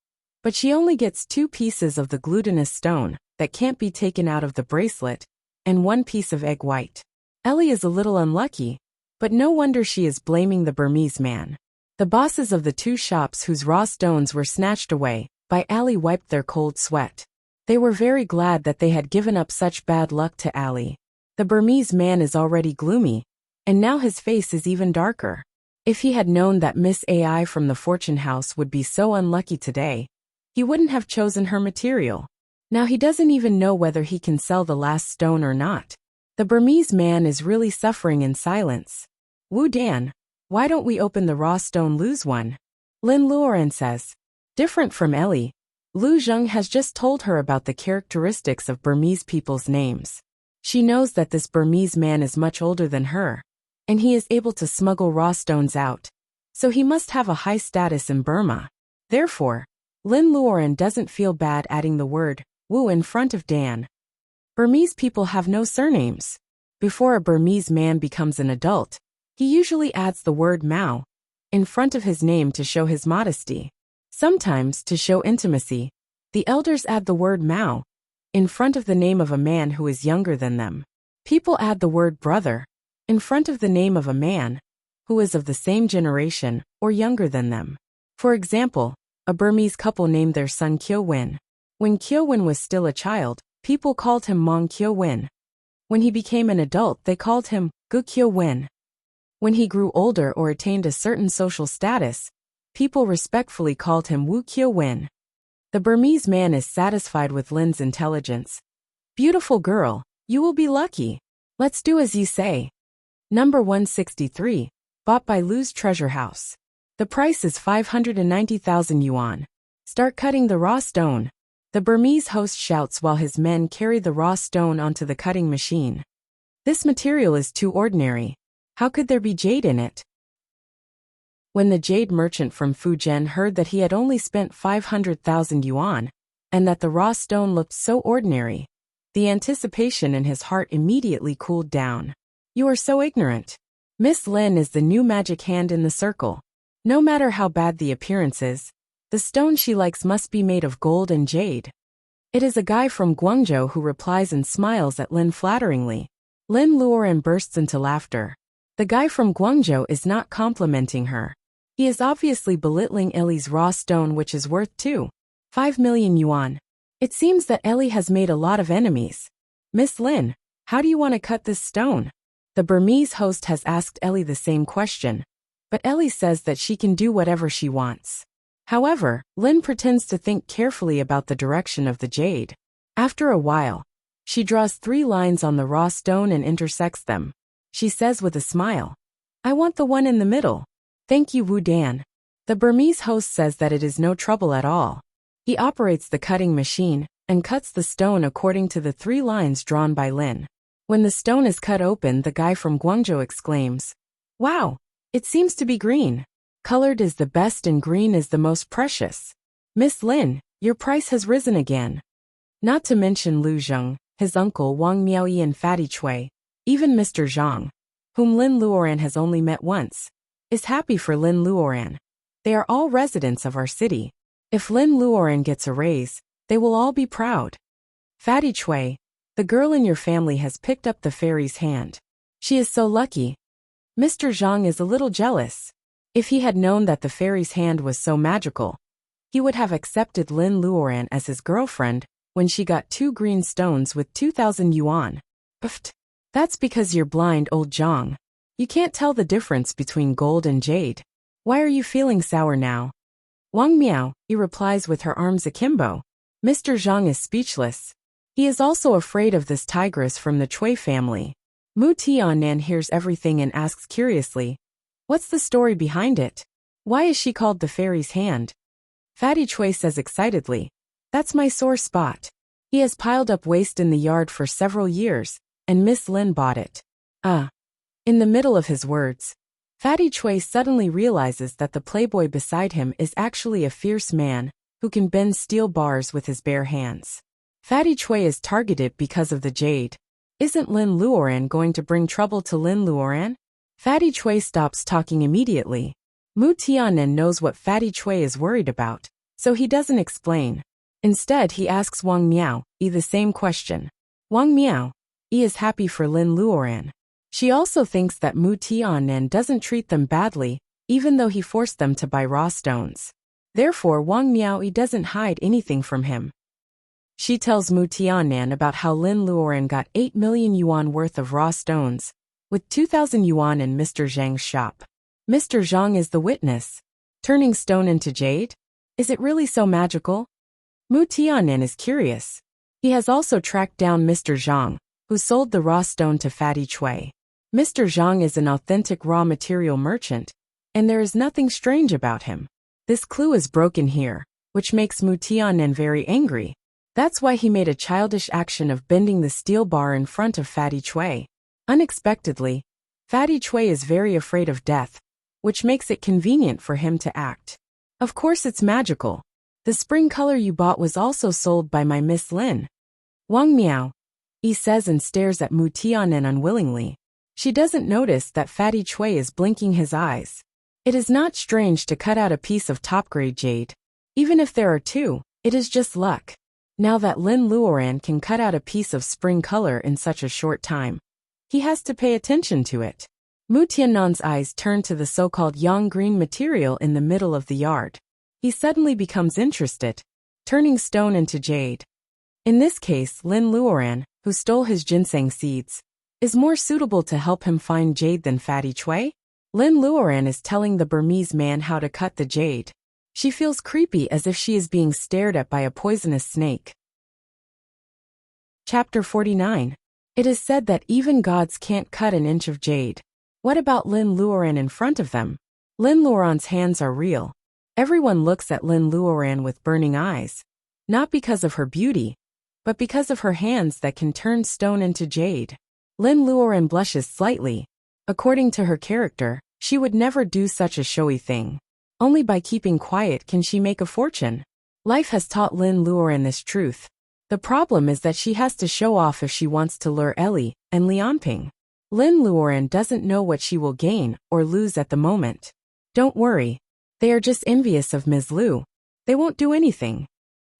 but she only gets 2 pieces of the glutinous stone that can't be taken out of the bracelet, and 1 piece of egg white. Ellie is a little unlucky, but no wonder she is blaming the Burmese man. The bosses of the 2 shops whose raw stones were snatched away by Ellie wiped their cold sweat. They were very glad that they had given up such bad luck to Ellie. The Burmese man is already gloomy, and now his face is even darker. If he had known that Miss AI from the Fortune House would be so unlucky today, he wouldn't have chosen her material. Now he doesn't even know whether he can sell the last stone or not. The Burmese man is really suffering in silence. Wu Dan, why don't we open the raw stone? Lose one. Lin Luoran says. Different from Ellie, Lu Zheng has just told her about the characteristics of Burmese people's names. She knows that this Burmese man is much older than her, and he is able to smuggle raw stones out, so he must have a high status in Burma. Therefore, Lin Luoran doesn't feel bad adding the word Wu in front of Dan. Burmese people have no surnames. Before a Burmese man becomes an adult, he usually adds the word Mao in front of his name to show his modesty. Sometimes, to show intimacy, the elders add the word Mao in front of the name of a man who is younger than them. People add the word brother in front of the name of a man who is of the same generation or younger than them. For example, a Burmese couple named their son Kyo Win. When Kyo Win was still a child, people called him Mong Kyo Win. When he became an adult, they called him Gu Kyo Win. When he grew older or attained a certain social status, people respectfully called him Wu Kyo Win. The Burmese man is satisfied with Lin's intelligence. Beautiful girl, you will be lucky. Let's do as you say. Number 163, bought by Lu's treasure house. The price is 590,000 yuan. Start cutting the raw stone. The Burmese host shouts while his men carry the raw stone onto the cutting machine. This material is too ordinary. How could there be jade in it? When the jade merchant from Fujian heard that he had only spent 500,000 yuan, and that the raw stone looked so ordinary, the anticipation in his heart immediately cooled down. You are so ignorant. Miss Lin is the new magic hand in the circle. No matter how bad the appearance is, the stone she likes must be made of gold and jade. It is a guy from Guangzhou who replies and smiles at Lin flatteringly. Lin Luoran bursts into laughter. The guy from Guangzhou is not complimenting her. He is obviously belittling Ellie's raw stone, which is worth 2.5 million yuan. It seems that Ellie has made a lot of enemies. Miss Lin, how do you want to cut this stone? The Burmese host has asked Ellie the same question. but Ellie says that she can do whatever she wants. However, Lin pretends to think carefully about the direction of the jade. After a while, she draws 3 lines on the raw stone and intersects them. She says with a smile, "I want the one in the middle." "Thank you, Wu Dan." The Burmese host says that it is no trouble at all. He operates the cutting machine and cuts the stone according to the 3 lines drawn by Lin. When the stone is cut open, the guy from Guangzhou exclaims, "Wow, it seems to be green. Colored is the best and green is the most precious. Miss Lin, your price has risen again." Not to mention Lu Zheng, his uncle Wang Miaoyi and Fatty Chui, even Mr. Zhang, whom Lin Luoran has only met once, is happy for Lin Luoran. They are all residents of our city. If Lin Luoran gets a raise, they will all be proud. Fatty Chui, the girl in your family has picked up the fairy's hand. She is so lucky. Mr. Zhang is a little jealous. If he had known that the fairy's hand was so magical, he would have accepted Lin Luoran as his girlfriend when she got 2 green stones with 2,000 yuan. Pfft. That's because you're blind, old Zhang. You can't tell the difference between gold and jade. Why are you feeling sour now? Wang Miao, he replies with her arms akimbo. Mr. Zhang is speechless. He is also afraid of this tigress from the Chui family. Mu Tianan hears everything and asks curiously, "What's the story behind it? Why is she called the fairy's hand?" Fatty Chui says excitedly, "That's my sore spot. He has piled up waste in the yard for several years, and Miss Lin bought it." In the middle of his words, Fatty Chui suddenly realizes that the playboy beside him is actually a fierce man who can bend steel bars with his bare hands. Fatty Chui is targeted because of the jade. Isn't Lin Luoran going to bring trouble to Lin Luoran? Fatty Chui stops talking immediately. Mu Tianan knows what Fatty Chui is worried about, so he doesn't explain. Instead, he asks Wang Miao the same question. Wang Miao is happy for Lin Luoran. She also thinks that Mu Tianan doesn't treat them badly, even though he forced them to buy raw stones. Therefore, Wang Miao doesn't hide anything from him. She tells Mu Tianan about how Lin Luoran got 8 million yuan worth of raw stones, with 2,000 yuan in Mr. Zhang's shop. Mr. Zhang is the witness. Turning stone into jade? Is it really so magical? Mu Tianan is curious. He has also tracked down Mr. Zhang, who sold the raw stone to Fatty Chui. Mr. Zhang is an authentic raw material merchant, and there is nothing strange about him. This clue is broken here, which makes Mu Tianan very angry. That's why he made a childish action of bending the steel bar in front of Fatty Chui. Unexpectedly, Fatty Chui is very afraid of death, which makes it convenient for him to act. Of course it's magical. The spring color you bought was also sold by my Miss Lin. Wang Miao, he says and stares at Mu Tianan unwillingly. She doesn't notice that Fatty Chui is blinking his eyes. It is not strange to cut out a piece of top-grade jade. Even if there are 2, it is just luck. Now that Lin Luoran can cut out a piece of spring color in such a short time, he has to pay attention to it. Mu Tianan's eyes turn to the so-called yang green material in the middle of the yard. He suddenly becomes interested, turning stone into jade. In this case, Lin Luoran, who stole his ginseng seeds, is more suitable to help him find jade than Fatty Chui. Lin Luoran is telling the Burmese man how to cut the jade. She feels creepy as if she is being stared at by a poisonous snake. Chapter 49. It is said that even gods can't cut an inch of jade. What about Lin Luoran in front of them? Lin Luoran's hands are real. Everyone looks at Lin Luoran with burning eyes, not because of her beauty, but because of her hands that can turn stone into jade. Lin Luoran blushes slightly. According to her character, she would never do such a showy thing. Only by keeping quiet can she make a fortune. Life has taught Lin Luoran this truth. The problem is that she has to show off if she wants to lure Ellie and Lianping. Lin Luoran doesn't know what she will gain or lose at the moment. Don't worry. They are just envious of Ms. Lu. They won't do anything.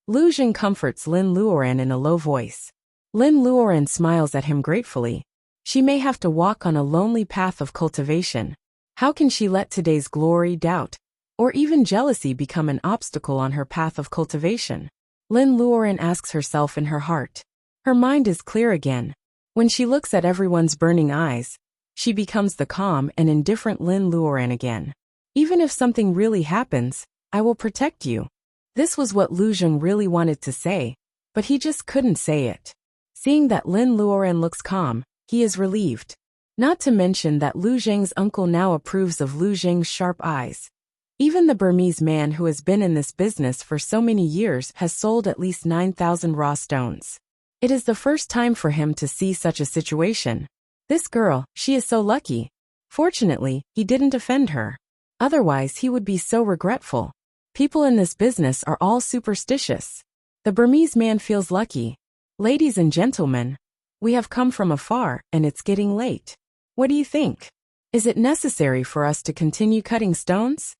Lu Jing comforts Lin Luoran in a low voice. Lin Luoran smiles at him gratefully. She may have to walk on a lonely path of cultivation. How can she let today's glory, doubt, or even jealousy become an obstacle on her path of cultivation? Lin Luoran asks herself in her heart. Her mind is clear again. When she looks at everyone's burning eyes, she becomes the calm and indifferent Lin Luoran again. Even if something really happens, I will protect you. This was what Lu Zheng really wanted to say, but he just couldn't say it. Seeing that Lin Luoren looks calm, he is relieved. Not to mention that Lu Zheng's uncle now approves of Lu Zheng's sharp eyes. Even the Burmese man who has been in this business for so many years has sold at least 9,000 raw stones. It is the first time for him to see such a situation. This girl, she is so lucky. Fortunately, he didn't offend her. Otherwise, he would be so regretful. People in this business are all superstitious. The Burmese man feels lucky. Ladies and gentlemen, we have come from afar, and it's getting late. What do you think? Is it necessary for us to continue cutting stones?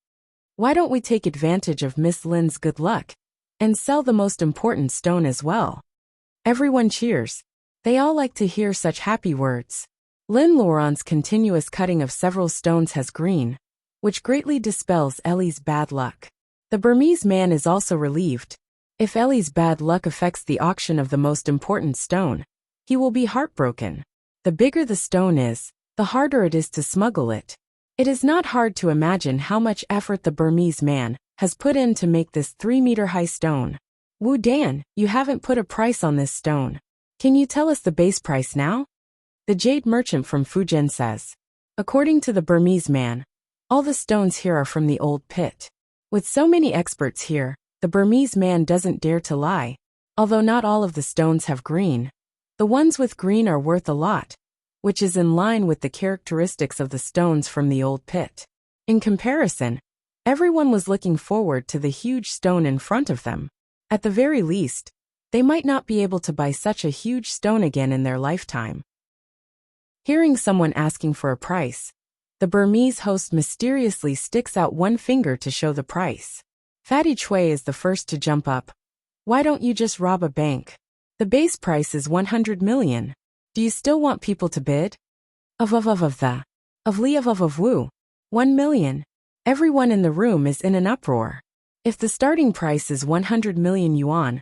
Why don't we take advantage of Miss Lin's good luck and sell the most important stone as well? Everyone cheers. They all like to hear such happy words. Lin Luoren's continuous cutting of several stones has green, which greatly dispels Ellie's bad luck. The Burmese man is also relieved. If Ellie's bad luck affects the auction of the most important stone, he will be heartbroken. The bigger the stone is, the harder it is to smuggle it. It is not hard to imagine how much effort the Burmese man has put in to make this 3-meter-high stone. Wu Dan, you haven't put a price on this stone. Can you tell us the base price now? The jade merchant from Fujian says. According to the Burmese man, all the stones here are from the old pit. With so many experts here, the Burmese man doesn't dare to lie. Although not all of the stones have green, the ones with green are worth a lot, which is in line with the characteristics of the stones from the old pit. In comparison, everyone was looking forward to the huge stone in front of them. At the very least, they might not be able to buy such a huge stone again in their lifetime. Hearing someone asking for a price, the Burmese host mysteriously sticks out one finger to show the price. Fatty Chui is the first to jump up. Why don't you just rob a bank? The base price is 100 million. Do you still want people to bid? Of Wu. 1 million. Everyone in the room is in an uproar. If the starting price is 100 million yuan,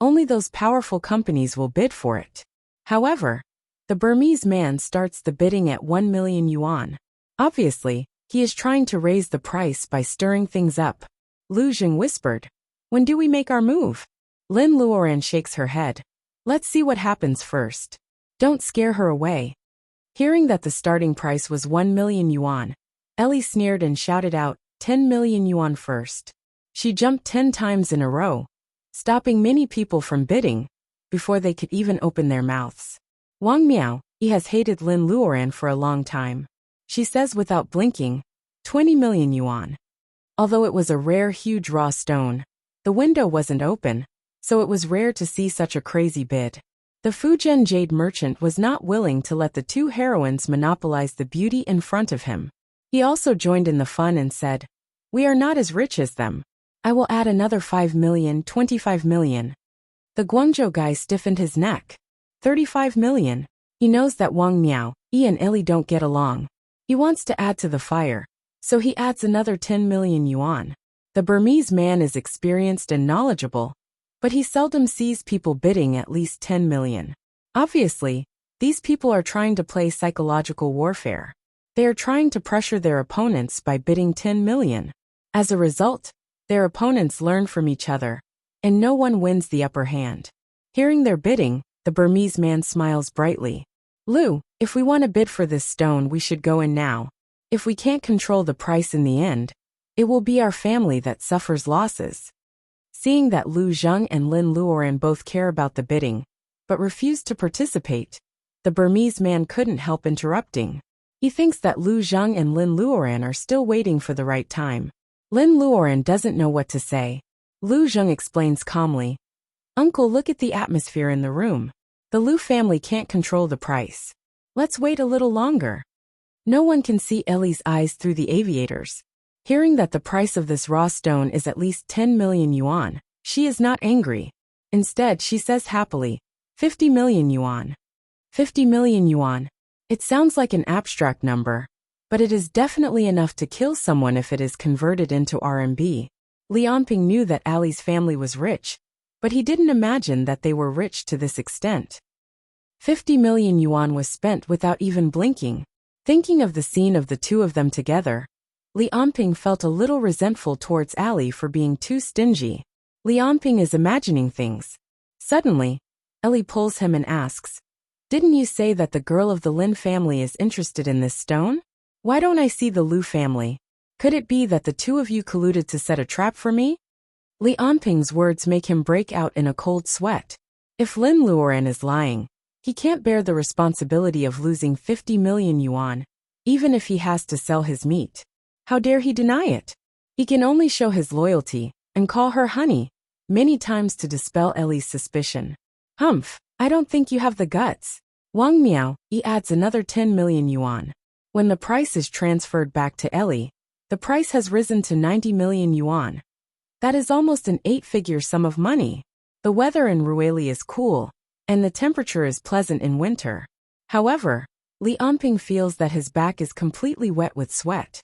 only those powerful companies will bid for it. However, the Burmese man starts the bidding at 1 million yuan. Obviously, he is trying to raise the price by stirring things up. Lu Zheng whispered, "When do we make our move?" Lin Luoren shakes her head. "Let's see what happens first. Don't scare her away." Hearing that the starting price was 1 million yuan, Ellie sneered and shouted out, 10 million yuan first. She jumped 10 times in a row, stopping many people from bidding before they could even open their mouths. Wang Miao, he has hated Lin Luoren for a long time. She says without blinking, 20 million yuan. Although it was a rare huge raw stone, the window wasn't open, so it was rare to see such a crazy bid. The Fujian jade merchant was not willing to let the two heroines monopolize the beauty in front of him. He also joined in the fun and said, "We are not as rich as them. I will add another 5 million, 25 million. The Guangzhou guy stiffened his neck. 35 million. He knows that Wang Miao, he and Illy don't get along. He wants to add to the fire, so he adds another 10 million yuan. The Burmese man is experienced and knowledgeable, but he seldom sees people bidding at least 10 million. Obviously, these people are trying to play psychological warfare. They are trying to pressure their opponents by bidding 10 million. As a result, their opponents learn from each other, and no one wins the upper hand. Hearing their bidding, the Burmese man smiles brightly. "Lu, if we want to bid for this stone, we should go in now. If we can't control the price in the end, it will be our family that suffers losses." Seeing that Lu Zheng and Lin Luoren both care about the bidding, but refuse to participate, the Burmese man couldn't help interrupting. He thinks that Lu Zheng and Lin Luoren are still waiting for the right time. Lin Luoren doesn't know what to say. Lu Zheng explains calmly, "Uncle, look at the atmosphere in the room. The Lu family can't control the price. Let's wait a little longer." No one can see Ellie's eyes through the aviators. Hearing that the price of this raw stone is at least 10 million yuan, she is not angry. Instead, she says happily, 50 million yuan. 50 million yuan. It sounds like an abstract number, but it is definitely enough to kill someone if it is converted into RMB. Li Anping knew that Ali's family was rich, but he didn't imagine that they were rich to this extent. 50 million yuan was spent without even blinking. Thinking of the scene of the two of them together, Li Onping felt a little resentful towards Ali for being too stingy. Li Onping is imagining things. Suddenly, Ellie pulls him and asks, "Didn't you say that the girl of the Lin family is interested in this stone? Why don't I see the Lu family? Could it be that the two of you colluded to set a trap for me?" Li Onping's words make him break out in a cold sweat. If Lin Luoran is lying, he can't bear the responsibility of losing 50 million yuan, even if he has to sell his meat. How dare he deny it? He can only show his loyalty and call her honey many times to dispel Ellie's suspicion. "Humph, I don't think you have the guts." Wang Miao, he adds another 10 million yuan. When the price is transferred back to Ellie, the price has risen to 90 million yuan. That is almost an 8-figure sum of money. The weather in Ruili is cool, and the temperature is pleasant in winter. However, Li Onping feels that his back is completely wet with sweat.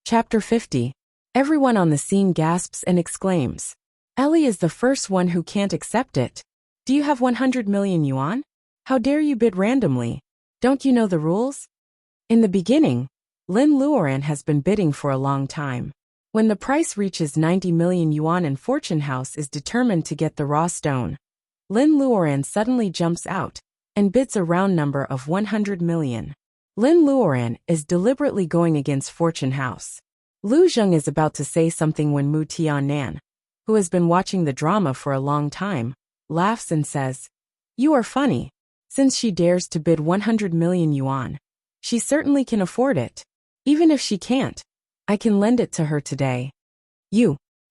Chapter 50. Everyone on the scene gasps and exclaims. Ellie is the first one who can't accept it. "Do you have 100 million yuan? How dare you bid randomly? Don't you know the rules?" In the beginning, Lin Luoran has been bidding for a long time. When the price reaches 90 million yuan and Fortune House is determined to get the raw stone, Lin Luoran suddenly jumps out and bids a round number of 100 million. Lin Luoran is deliberately going against Fortune House. Lu Zheng is about to say something when Mu Tiannan, who has been watching the drama for a long time, laughs and says, "You are funny. Since she dares to bid 100 million yuan, she certainly can afford it. Even if she can't, I can lend it to her today."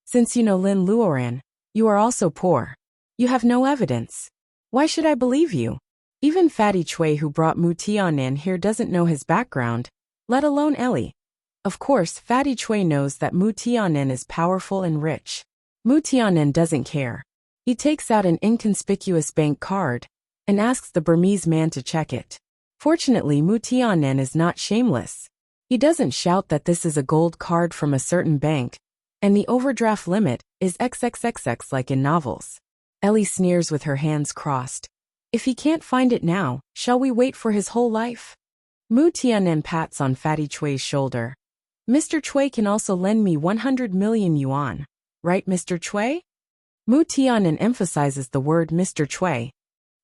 Since you know Lin Luoran, you are also poor. You have no evidence. Why should I believe you? Even Fatty Chui who brought Mu Tiannan here doesn't know his background, let alone Ellie. Of course, Fatty Chui knows that Mu Tiannan is powerful and rich. Mu Tiannan doesn't care. He takes out an inconspicuous bank card and asks the Burmese man to check it. Fortunately, Mu Tiannan is not shameless. He doesn't shout that this is a gold card from a certain bank, and the overdraft limit is XXXX like in novels. Ellie sneers with her hands crossed. If he can't find it now, shall we wait for his whole life? Mu Tiannan pats on Fatty Chui's shoulder. "Mr. Chui can also lend me 100 million yuan. Right, Mr. Chui?" Mu Tiannan emphasizes the word Mr. Chui.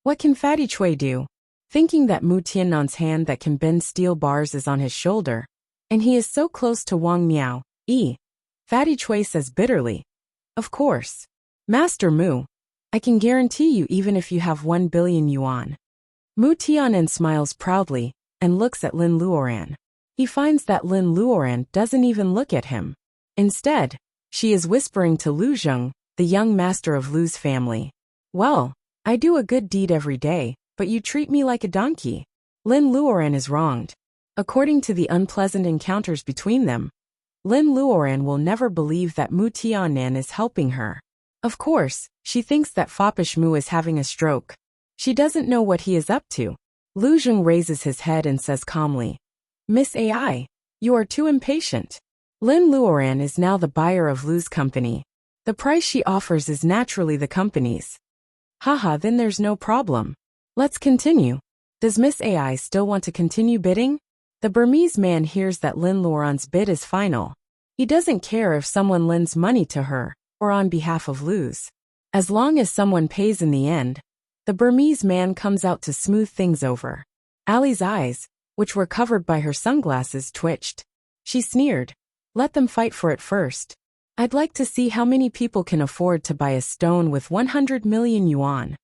What can Fatty Chui do? Thinking that Mu Tiannan's hand that can bend steel bars is on his shoulder, and he is so close to Wang Miao, Fatty Chui says bitterly, "Of course. Master Mu, I can guarantee you even if you have 1 billion yuan." Mu Tiannan smiles proudly and looks at Lin Luoran. He finds that Lin Luoran doesn't even look at him. Instead, she is whispering to Lu Zheng, the young master of Lu's family. "Well, I do a good deed every day, but you treat me like a donkey." Lin Luoran is wronged. According to the unpleasant encounters between them, Lin Luoran will never believe that Mu Tiannan is helping her. Of course, she thinks that foppish Mu is having a stroke. She doesn't know what he is up to. Lu Zheng raises his head and says calmly, "Miss AI, you are too impatient. Lin Luoran is now the buyer of Lu's company. The price she offers is naturally the company's." "Haha, then there's no problem. Let's continue. Does Miss AI still want to continue bidding?" The Burmese man hears that Lin Luoran's bid is final. He doesn't care if someone lends money to her or on behalf of Lu's. As long as someone pays in the end, the Burmese man comes out to smooth things over. Ali's eyes, which were covered by her sunglasses, twitched. She sneered, "Let them fight for it first. I'd like to see how many people can afford to buy a stone with 100 million yuan."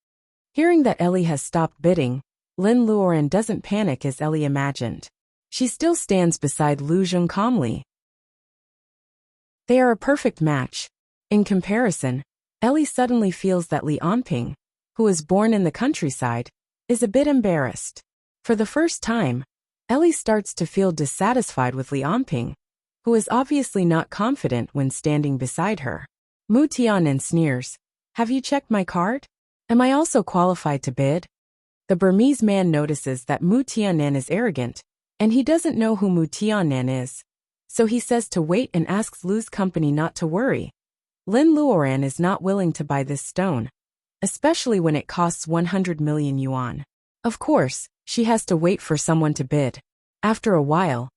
Hearing that Ellie has stopped bidding, Lin Luoran doesn't panic as Ellie imagined. She still stands beside Lu Zheng calmly. They are a perfect match. In comparison, Ellie suddenly feels that Li Onping, who was born in the countryside, is a bit embarrassed. For the first time, Ellie starts to feel dissatisfied with Li Onping, who is obviously not confident when standing beside her. Mu Tiannan sneers, "Have you checked my card? Am I also qualified to bid?" The Burmese man notices that Mu Tiannan is arrogant, and he doesn't know who Mu Tiannan is. So he says to wait and asks Lu's company not to worry. Lin Luoran is not willing to buy this stone, especially when it costs 100 million yuan. Of course, she has to wait for someone to bid. After a while,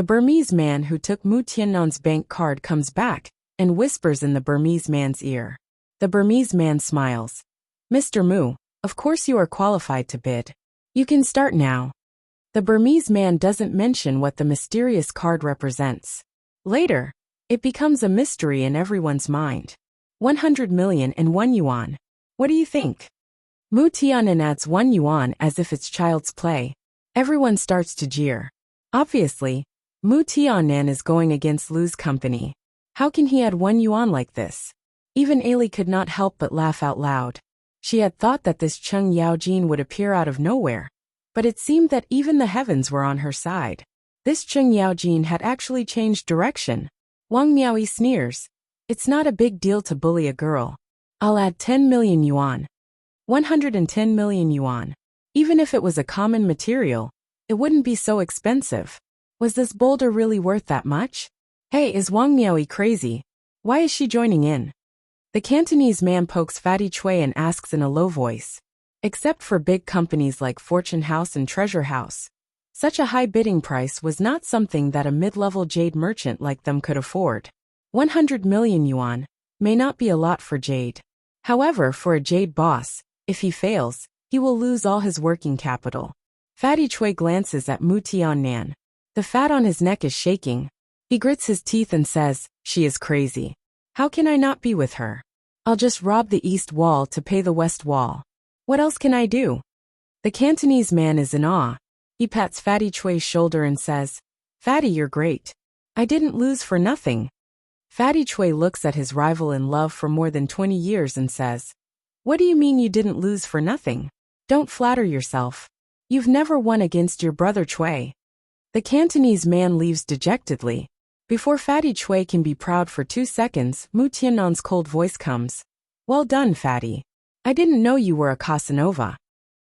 The Burmese man who took Mu Tiannan's bank card comes back and whispers in the Burmese man's ear. The Burmese man smiles. Mr. Mu, of course you are qualified to bid. You can start now. The Burmese man doesn't mention what the mysterious card represents. Later, it becomes a mystery in everyone's mind. 100 million and 1 yuan. What do you think? Mu Tianan adds 1 yuan as if it's child's play. Everyone starts to jeer. Obviously, Mu Tianan is going against Lu's company. How can he add 1 yuan like this? Even Ali could not help but laugh out loud. She had thought that this Cheng Yaojin would appear out of nowhere, but it seemed that even the heavens were on her side. This Cheng Yaojin had actually changed direction. Wang Miaoyi sneers. It's not a big deal to bully a girl. I'll add 10 million yuan. 110 million yuan. Even if it was a common material, it wouldn't be so expensive. Was this boulder really worth that much? Hey, is Wang Miaoyi crazy? Why is she joining in? The Cantonese man pokes Fatty Chui and asks in a low voice. Except for big companies like Fortune House and Treasure House, such a high bidding price was not something that a mid-level jade merchant like them could afford. 100 million yuan may not be a lot for jade. However, for a jade boss, if he fails, he will lose all his working capital. Fatty Chui glances at Mu Tiannan. The fat on his neck is shaking. He grits his teeth and says, she is crazy. How can I not be with her? I'll just rob the east wall to pay the west wall. What else can I do? The Cantonese man is in awe. He pats Fatty Chui's shoulder and says, Fatty, you're great. I didn't lose for nothing. Fatty Chui looks at his rival in love for more than 20 years and says, what do you mean you didn't lose for nothing? Don't flatter yourself. You've never won against your brother Chui. The Cantonese man leaves dejectedly. Before Fatty Chui can be proud for 2 seconds, Mu Tiannan's cold voice comes. Well done, Fatty. I didn't know you were a Casanova.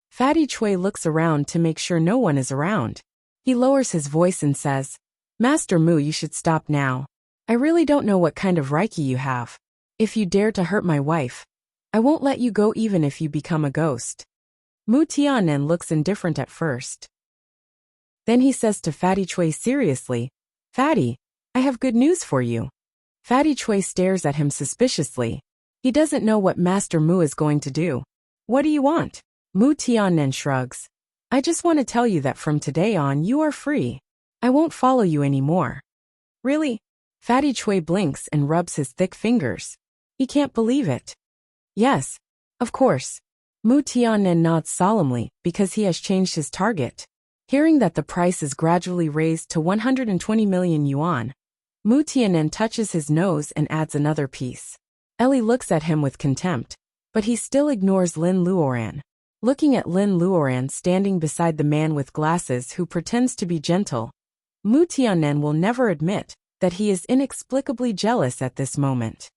Fatty Chui looks around to make sure no one is around. He lowers his voice and says, Master Mu, you should stop now. I really don't know what kind of Reiki you have. If you dare to hurt my wife, I won't let you go even if you become a ghost. Mu Tianan looks indifferent at first. Then he says to Fatty Chui seriously, Fatty, I have good news for you. Fatty Chui stares at him suspiciously. He doesn't know what Master Mu is going to do. What do you want? Mu Tianan shrugs. I just want to tell you that from today on you are free. I won't follow you anymore. Really? Fatty Chui blinks and rubs his thick fingers. He can't believe it. Yes, of course. Mu Tianan nods solemnly because he has changed his target. Hearing that the price is gradually raised to 120 million yuan, Mu Tianan touches his nose and adds another piece. Ellie looks at him with contempt, but he still ignores Lin Luoran. Looking at Lin Luoran standing beside the man with glasses who pretends to be gentle, Mu Tianan will never admit that he is inexplicably jealous at this moment.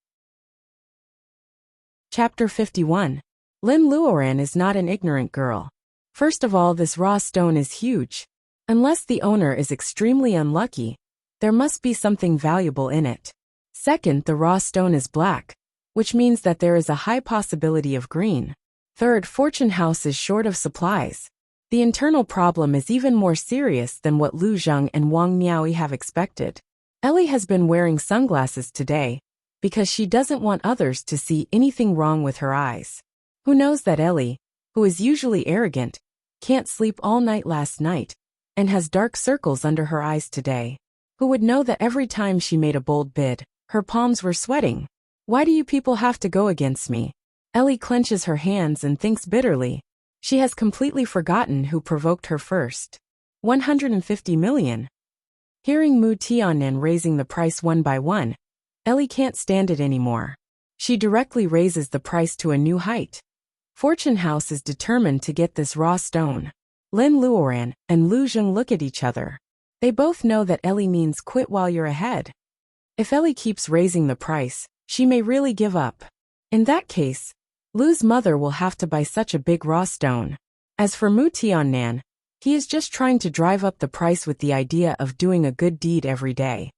Chapter 51. Lin Luoran is not an ignorant girl. First of all, this raw stone is huge. Unless the owner is extremely unlucky, there must be something valuable in it. Second, the raw stone is black, which means that there is a high possibility of green. Third, Fortune House is short of supplies. The internal problem is even more serious than what Lu Zheng and Wang Miaoyi have expected. Ellie has been wearing sunglasses today because she doesn't want others to see anything wrong with her eyes. Who knows that Ellie, who is usually arrogant, can't sleep all night last night and has dark circles under her eyes today? Who would know that every time she made a bold bid, her palms were sweating? Why do you people have to go against me? Ellie clenches her hands and thinks bitterly. She has completely forgotten who provoked her first. 150 million. Hearing Mu Tianan raising the price one by one, Ellie can't stand it anymore. She directly raises the price to a new height. Fortune House is determined to get this raw stone. Lin Luoran and Lu Zheng look at each other. They both know that Ellie means quit while you're ahead. If Ellie keeps raising the price, she may really give up. In that case, Lu's mother will have to buy such a big raw stone. As for Mu Tianan, he is just trying to drive up the price with the idea of doing a good deed every day.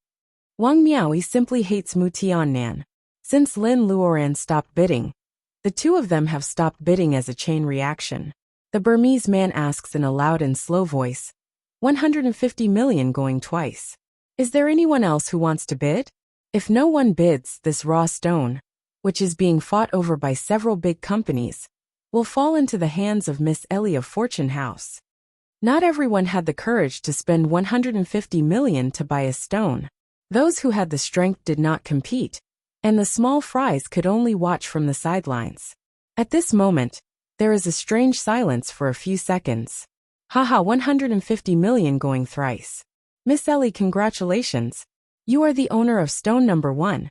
Wang Miaoyi simply hates Mu Tianan. Since Lin Luoran stopped bidding, the two of them have stopped bidding as a chain reaction. The Burmese man asks in a loud and slow voice, 150 million going twice. Is there anyone else who wants to bid? If no one bids, this raw stone, which is being fought over by several big companies, will fall into the hands of Miss Ellie of Fortune House. Not everyone had the courage to spend 150 million to buy a stone. Those who had the strength did not compete, and the small fries could only watch from the sidelines. At this moment, there is a strange silence for a few seconds. Haha, 150 million going thrice. Miss Ellie, congratulations. You are the owner of stone number 1.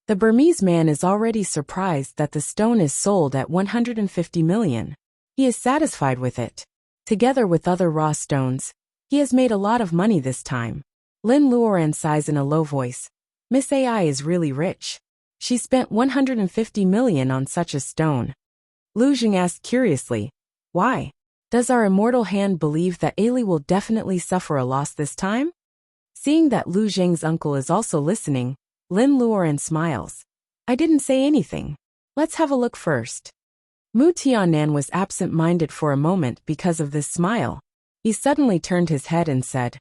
The Burmese man is already surprised that the stone is sold at 150 million. He is satisfied with it. Together with other raw stones, he has made a lot of money this time. Lin Luoran sighs in a low voice. Miss AI is really rich. She spent 150 million on such a stone. Lu Jing asked curiously, why? Does our immortal hand believe that Ali will definitely suffer a loss this time? Seeing that Lu Jing's uncle is also listening, Lin Luoran smiles. I didn't say anything. Let's have a look first. Mu Tianan was absent-minded for a moment because of this smile. He suddenly turned his head and said,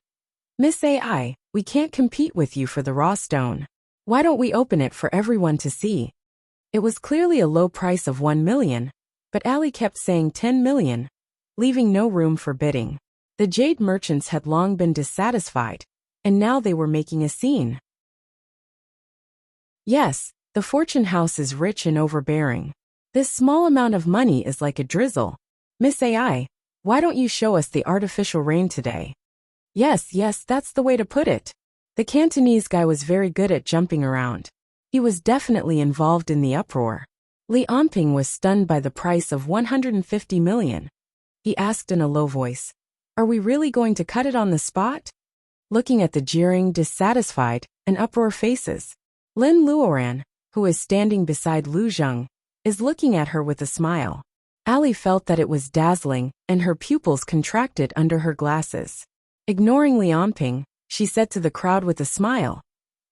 Miss AI, we can't compete with you for the raw stone. Why don't we open it for everyone to see? It was clearly a low price of 1 million, but Ali kept saying 10 million, leaving no room for bidding. The jade merchants had long been dissatisfied, and now they were making a scene. Yes, the Fortune House is rich and overbearing. This small amount of money is like a drizzle. Miss AI, why don't you show us the artificial rain today? Yes, that's the way to put it. The Cantonese guy was very good at jumping around. He was definitely involved in the uproar. Li Onping was stunned by the price of 150 million. He asked in a low voice, are we really going to cut it on the spot? Looking at the jeering, dissatisfied, and uproar faces, Lin Luoran, who is standing beside Lu Zheng, is looking at her with a smile. Ali felt that it was dazzling, and her pupils contracted under her glasses. Ignoring Li Onping, she said to the crowd with a smile,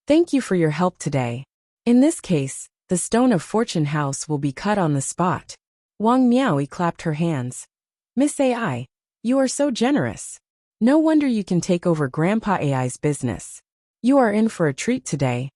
thank you for your help today. In this case, the stone of Fortune House will be cut on the spot. Wang Miaoi clapped her hands. Miss AI, you are so generous. No wonder you can take over Grandpa AI's business. You are in for a treat today.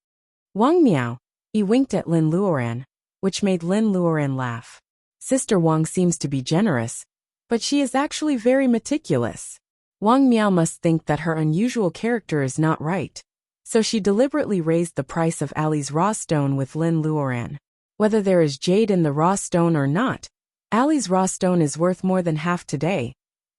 Wang Miao, he winked at Lin Luoran, which made Lin Luoran laugh. Sister Wang seems to be generous, but she is actually very meticulous. Wang Miao must think that her unusual character is not right, so she deliberately raised the price of Ali's raw stone with Lin Luoran. Whether there is jade in the raw stone or not, Ali's raw stone is worth more than half today.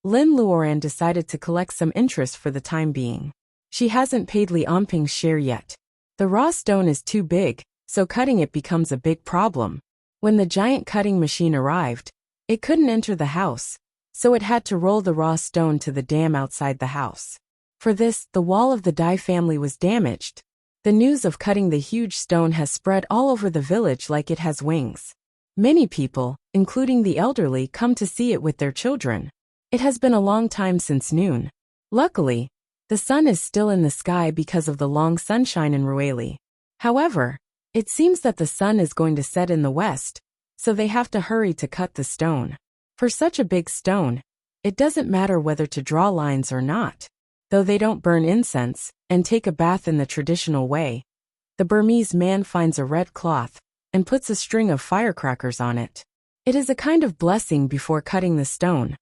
Lin Luoran decided to collect some interest for the time being. She hasn't paid Li Onping's share yet. The raw stone is too big, so cutting it becomes a big problem. When the giant cutting machine arrived, it couldn't enter the house, so it had to roll the raw stone to the dam outside the house. For this, the wall of the Dai family was damaged. The news of cutting the huge stone has spread all over the village like it has wings. Many people, including the elderly, come to see it with their children. It has been a long time since noon. Luckily, the sun is still in the sky because of the long sunshine in Rueli. However, it seems that the sun is going to set in the west, so they have to hurry to cut the stone. For such a big stone, it doesn't matter whether to draw lines or not. Though they don't burn incense and take a bath in the traditional way, the Burmese man finds a red cloth and puts a string of firecrackers on it. It is a kind of blessing before cutting the stone.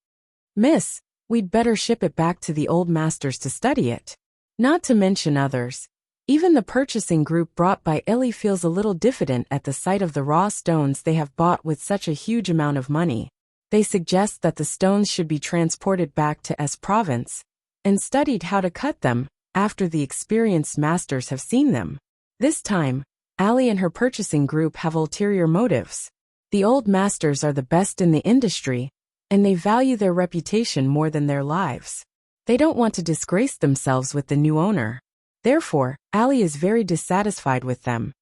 Miss, we'd better ship it back to the old masters to study it. Not to mention others. Even the purchasing group brought by Ellie feels a little diffident at the sight of the raw stones they have bought with such a huge amount of money. They suggest that the stones should be transported back to S province and studied how to cut them after the experienced masters have seen them. This time, Ali and her purchasing group have ulterior motives. The old masters are the best in the industry, and they value their reputation more than their lives. They don't want to disgrace themselves with the new owner. Therefore, Ali is very dissatisfied with them.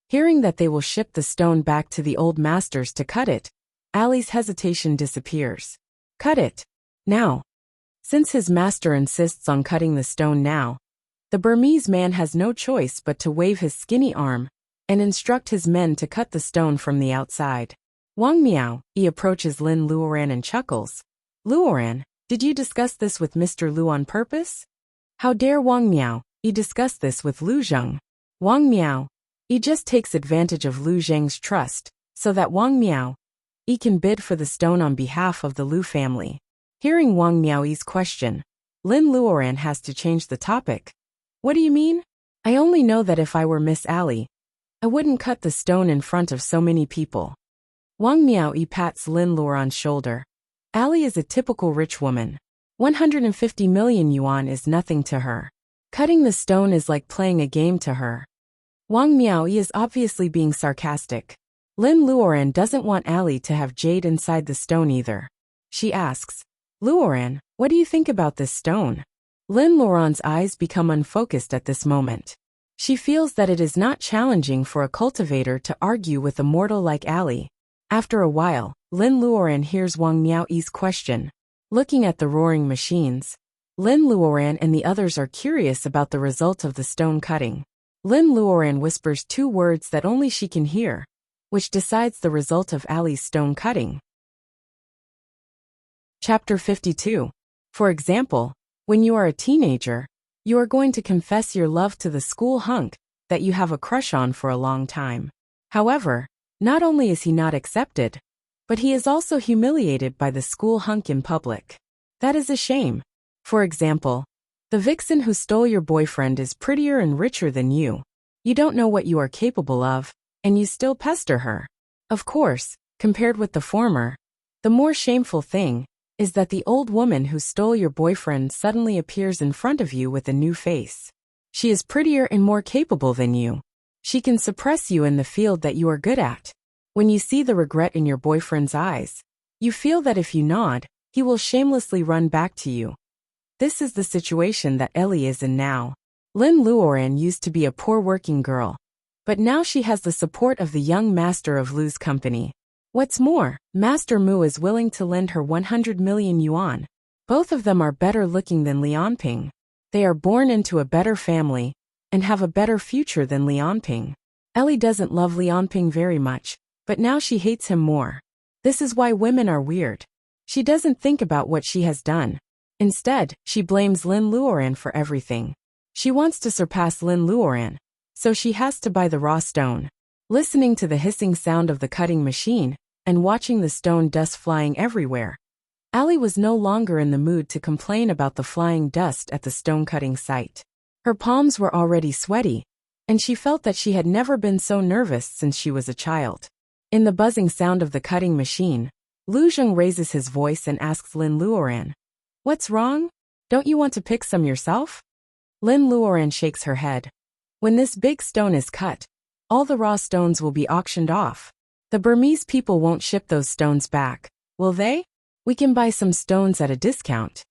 Hearing that they will ship the stone back to the old masters to cut it, Ali's hesitation disappears. Cut it. Now. Since his master insists on cutting the stone now, the Burmese man has no choice but to wave his skinny arm and instruct his men to cut the stone from the outside. Wang Miao, he approaches Lin Luoran and chuckles. Luoran, did you discuss this with Mr. Lu on purpose? How dare Wang Miao, Yi discussed this with Lu Zheng. Wang Miao. Yi just takes advantage of Lu Zheng's trust, so that Wang Miao Yi can bid for the stone on behalf of the Lu family. Hearing Wang Miao's question, Lin Luoran has to change the topic. What do you mean? I only know that if I were Miss Ally, I wouldn't cut the stone in front of so many people. Wang Miaoyi pats Lin Luoran's shoulder. Ally is a typical rich woman. 150 million yuan is nothing to her. Cutting the stone is like playing a game to her. Wang Miaoyi is obviously being sarcastic. Lin Luoran doesn't want Ally to have jade inside the stone either. She asks, Luoran, what do you think about this stone? Lin Luoran's eyes become unfocused at this moment. She feels that it is not challenging for a cultivator to argue with a mortal like Ally. After a while, Lin Luoran hears Wang Miaoyi's question. Looking at the roaring machines, Lin Luoran and the others are curious about the result of the stone cutting. Lin Luoran whispers 2 words that only she can hear, which decides the result of Ally's stone cutting. Chapter 52. For example, when you are a teenager, you are going to confess your love to the school hunk that you have a crush on for a long time. However, not only is he not accepted, but he is also humiliated by the school hunk in public. That is a shame. For example, the vixen who stole your boyfriend is prettier and richer than you. You don't know what you are capable of, and you still pester her. Of course, compared with the former, the more shameful thing is that the old woman who stole your boyfriend suddenly appears in front of you with a new face. She is prettier and more capable than you. She can suppress you in the field that you are good at. When you see the regret in your boyfriend's eyes, you feel that if you nod, he will shamelessly run back to you. This is the situation that Ellie is in now. Lin Luoran used to be a poor working girl, but now she has the support of the young master of Lu's company. What's more, Master Mu is willing to lend her 100 million yuan. Both of them are better looking than Lianping. They are born into a better family and have a better future than Lianping. Ellie doesn't love Lianping very much, but now she hates him more. This is why women are weird. She doesn't think about what she has done. Instead, she blames Lin Luoran for everything. She wants to surpass Lin Luoran, so she has to buy the raw stone. Listening to the hissing sound of the cutting machine and watching the stone dust flying everywhere, Ally was no longer in the mood to complain about the flying dust at the stone cutting site. Her palms were already sweaty, and she felt that she had never been so nervous since she was a child. In the buzzing sound of the cutting machine, Lu Zheng raises his voice and asks Lin Luoran, "What's wrong? Don't you want to pick some yourself?" Lin Luoran shakes her head. When this big stone is cut, all the raw stones will be auctioned off. The Burmese people won't ship those stones back, will they? We can buy some stones at a discount.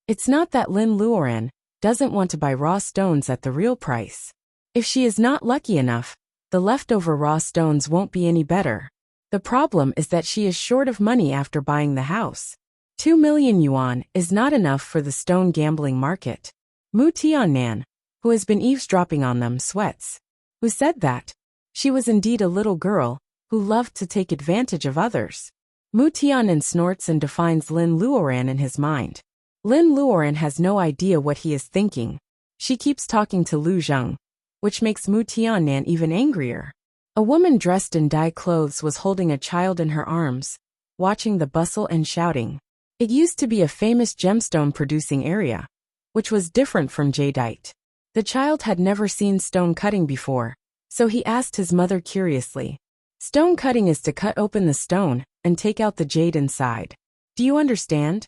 It's not that Lin Luoran doesn't want to buy raw stones at the real price. If she is not lucky enough, the leftover raw stones won't be any better. The problem is that she is short of money after buying the house. 2 million yuan is not enough for the stone gambling market. Mu Tiannan, who has been eavesdropping on them, sweats. Who said that? She was indeed a little girl who loved to take advantage of others. Mu Tiannan snorts and defines Lin Luoran in his mind. Lin Luoran has no idea what he is thinking. She keeps talking to Lu Zheng, which makes Mu Tiannan even angrier. A woman dressed in dye clothes was holding a child in her arms, watching the bustle and shouting. It used to be a famous gemstone-producing area, which was different from jadeite. The child had never seen stone cutting before, so he asked his mother curiously, "Stone cutting is to cut open the stone and take out the jade inside. Do you understand?"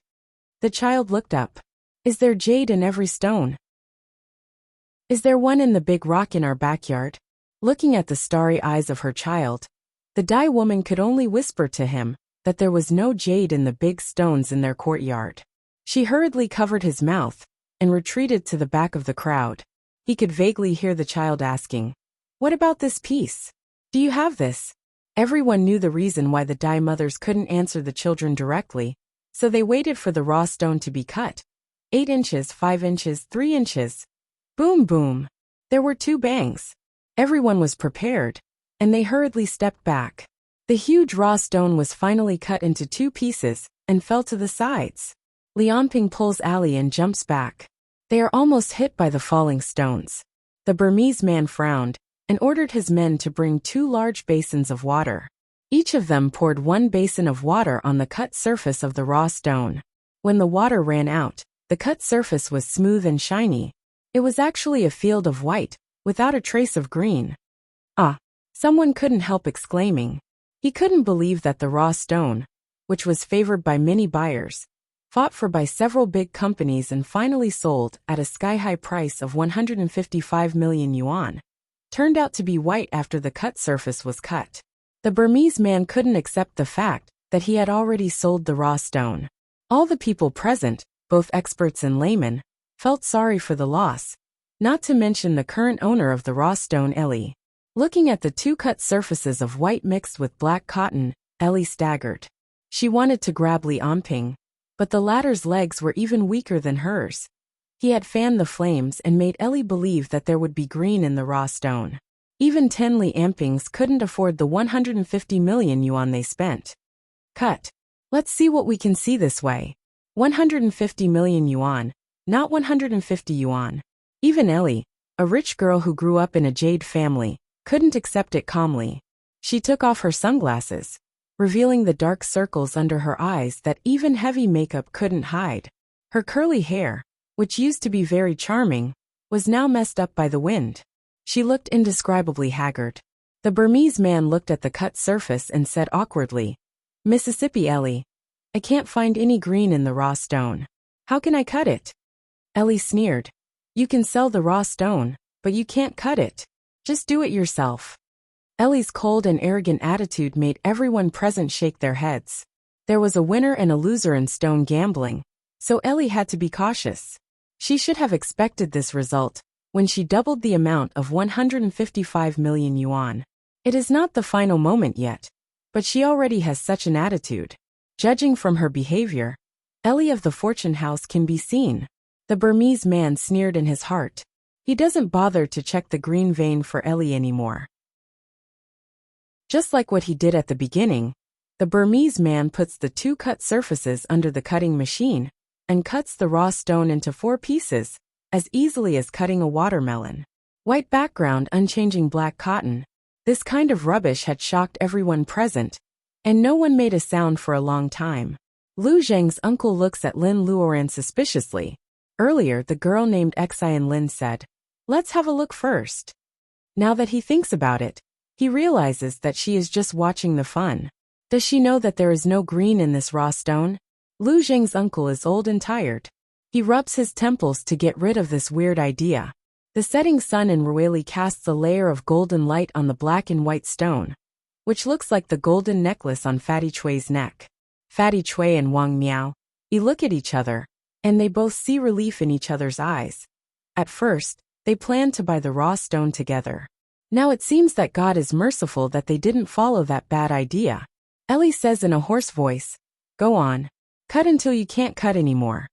The child looked up. "Is there jade in every stone? Is there one in the big rock in our backyard?" Looking at the starry eyes of her child, the dye woman could only whisper to him that there was no jade in the big stones in their courtyard. She hurriedly covered his mouth and retreated to the back of the crowd. He could vaguely hear the child asking, "What about this piece? Do you have this?" Everyone knew the reason why the dye mothers couldn't answer the children directly, so they waited for the raw stone to be cut. 8 inches, 5 inches, 3 inches. Boom, boom. There were 2 bangs. Everyone was prepared, and they hurriedly stepped back. The huge raw stone was finally cut into 2 pieces and fell to the sides. Lianping pulls Ally and jumps back. They are almost hit by the falling stones. The Burmese man frowned and ordered his men to bring 2 large basins of water. Each of them poured 1 basin of water on the cut surface of the raw stone. When the water ran out, the cut surface was smooth and shiny. It was actually a field of white, without a trace of green. Ah! Someone couldn't help exclaiming. He couldn't believe that the raw stone, which was favored by many buyers, fought for by several big companies and finally sold at a sky-high price of 155 million yuan, turned out to be white after the cut surface was cut. The Burmese man couldn't accept the fact that he had already sold the raw stone. All the people present, both experts and laymen, felt sorry for the loss, not to mention the current owner of the raw stone, Ellie. Looking at the 2 cut surfaces of white mixed with black cotton, Ellie staggered. She wanted to grab Li Amping, but the latter's legs were even weaker than hers. He had fanned the flames and made Ellie believe that there would be green in the raw stone. Even 10 Li Ampings couldn't afford the 150 million yuan they spent. Cut. Let's see what we can see this way. 150 million yuan, not 150 yuan. Even Ellie, a rich girl who grew up in a jade family, couldn't accept it calmly. She took off her sunglasses, revealing the dark circles under her eyes that even heavy makeup couldn't hide. Her curly hair, which used to be very charming, was now messed up by the wind. She looked indescribably haggard. The Burmese man looked at the cut surface and said awkwardly, "Mississippi Ellie, I can't find any green in the raw stone. How can I cut it?" Ellie sneered. "You can sell the raw stone, but you can't cut it. Just do it yourself." Ellie's cold and arrogant attitude made everyone present shake their heads. There was a winner and a loser in stone gambling, so Ellie had to be cautious. She should have expected this result when she doubled the amount of 155 million yuan. It is not the final moment yet, but she already has such an attitude. Judging from her behavior, Ellie of the fortune house can be seen. The Burmese man sneered in his heart. He doesn't bother to check the green vein for Ellie anymore. Just like what he did at the beginning, the Burmese man puts the 2 cut surfaces under the cutting machine and cuts the raw stone into 4 pieces, as easily as cutting a watermelon. White background, unchanging black cotton. This kind of rubbish had shocked everyone present, and no one made a sound for a long time. Lu Zheng's uncle looks at Lin Luoran suspiciously. Earlier, the girl named Xian Lin said, "Let's have a look first." Now that he thinks about it, he realizes that she is just watching the fun. Does she know that there is no green in this raw stone? Lu Zheng's uncle is old and tired. He rubs his temples to get rid of this weird idea. The setting sun in Rueli casts a layer of golden light on the black and white stone, which looks like the golden necklace on Fatty Chui's neck. Fatty Chui and Wang Miao, look at each other, and they both see relief in each other's eyes. At first, they planned to buy the raw stone together. Now it seems that God is merciful that they didn't follow that bad idea. Ellie says in a hoarse voice, "Go on. Cut until you can't cut anymore."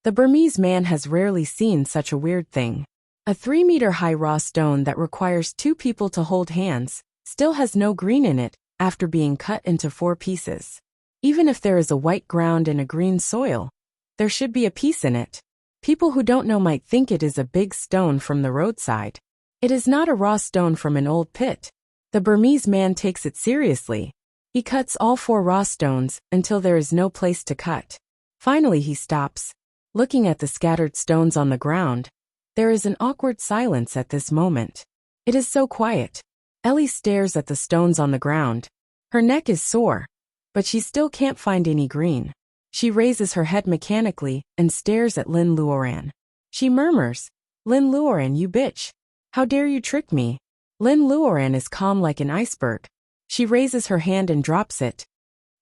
The Burmese man has rarely seen such a weird thing. A 3-meter-high raw stone that requires 2 people to hold hands still has no green in it after being cut into 4 pieces. Even if there is a white ground and a green soil, there should be a piece in it. People who don't know might think it is a big stone from the roadside. It is not a raw stone from an old pit. The Burmese man takes it seriously. He cuts all 4 raw stones until there is no place to cut. Finally he stops, looking at the scattered stones on the ground. There is an awkward silence at this moment. It is so quiet. Ellie stares at the stones on the ground. Her neck is sore, but she still can't find any green. She raises her head mechanically and stares at Lin Luoran. She murmurs, "Lin Luoran, you bitch. How dare you trick me?" Lin Luoran is calm like an iceberg. She raises her hand and drops it.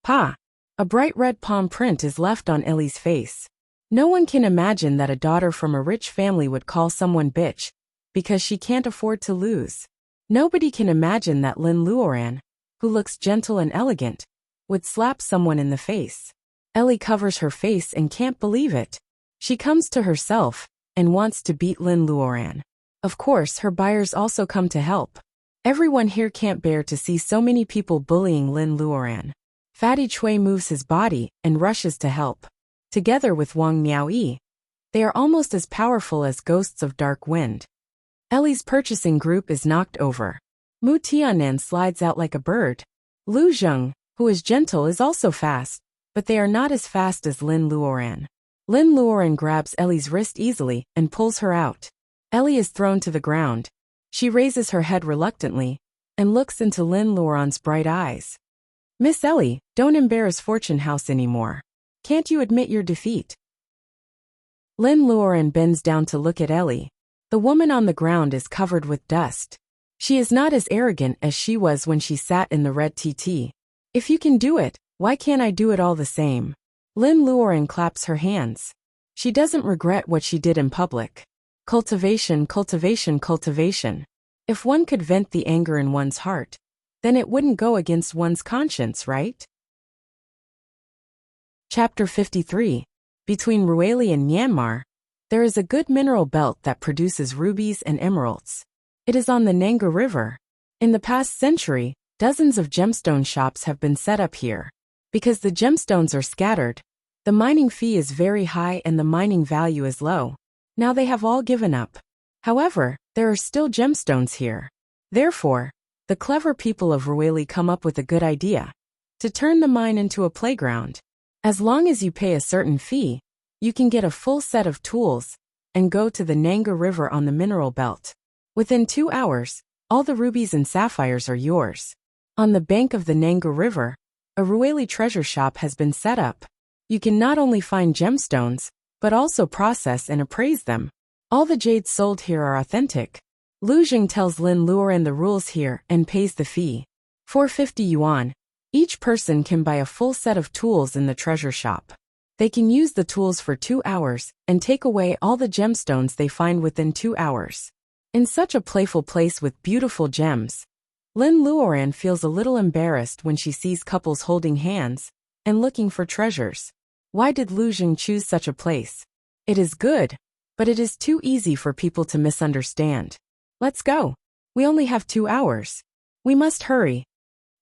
Pa! A bright red palm print is left on Ellie's face. No one can imagine that a daughter from a rich family would call someone bitch, because she can't afford to lose. Nobody can imagine that Lin Luoran, who looks gentle and elegant, would slap someone in the face. Ellie covers her face and can't believe it. She comes to herself and wants to beat Lin Luoran. Of course, her buyers also come to help. Everyone here can't bear to see so many people bullying Lin Luoran. Fatty Chui moves his body and rushes to help. Together with Wang Miao, They are almost as powerful as ghosts of dark wind. Ellie's purchasing group is knocked over. Mu Tianan slides out like a bird. Lu Zheng, who is gentle, is also fast, but they are not as fast as Lin Luoran. Lin Luoran grabs Ellie's wrist easily and pulls her out. Ellie is thrown to the ground. She raises her head reluctantly and looks into Lin Luoran's bright eyes. Miss Ellie, don't embarrass Fortune House anymore. Can't you admit your defeat? Lin Luoran bends down to look at Ellie. The woman on the ground is covered with dust. She is not as arrogant as she was when she sat in the red TT. If you can do it, why can't I do it all the same? Lin Luoran claps her hands. She doesn't regret what she did in public. Cultivation, cultivation, cultivation. If one could vent the anger in one's heart, then it wouldn't go against one's conscience, right? Chapter 53. Between Rueli and Myanmar, there is a good mineral belt that produces rubies and emeralds. It is on the Nanga River. In the past century, dozens of gemstone shops have been set up here. Because the gemstones are scattered, the mining fee is very high and the mining value is low. Now they have all given up. However, there are still gemstones here. Therefore, the clever people of Rueli come up with a good idea: to turn the mine into a playground. As long as you pay a certain fee, you can get a full set of tools and go to the Nanga River on the mineral belt. Within 2 hours, all the rubies and sapphires are yours. On the bank of the Nanga River, a Rueli treasure shop has been set up. You can not only find gemstones, but also process and appraise them. All the jades sold here are authentic. Lu Jing tells Lin Luoran the rules here and pays the fee. 450 yuan. Each person can buy a full set of tools in the treasure shop. They can use the tools for 2 hours and take away all the gemstones they find within 2 hours. In such a playful place with beautiful gems, Lin Luoran feels a little embarrassed when she sees couples holding hands and looking for treasures. Why did Lu Jing choose such a place? It is good, but it is too easy for people to misunderstand. Let's go. We only have 2 hours. We must hurry.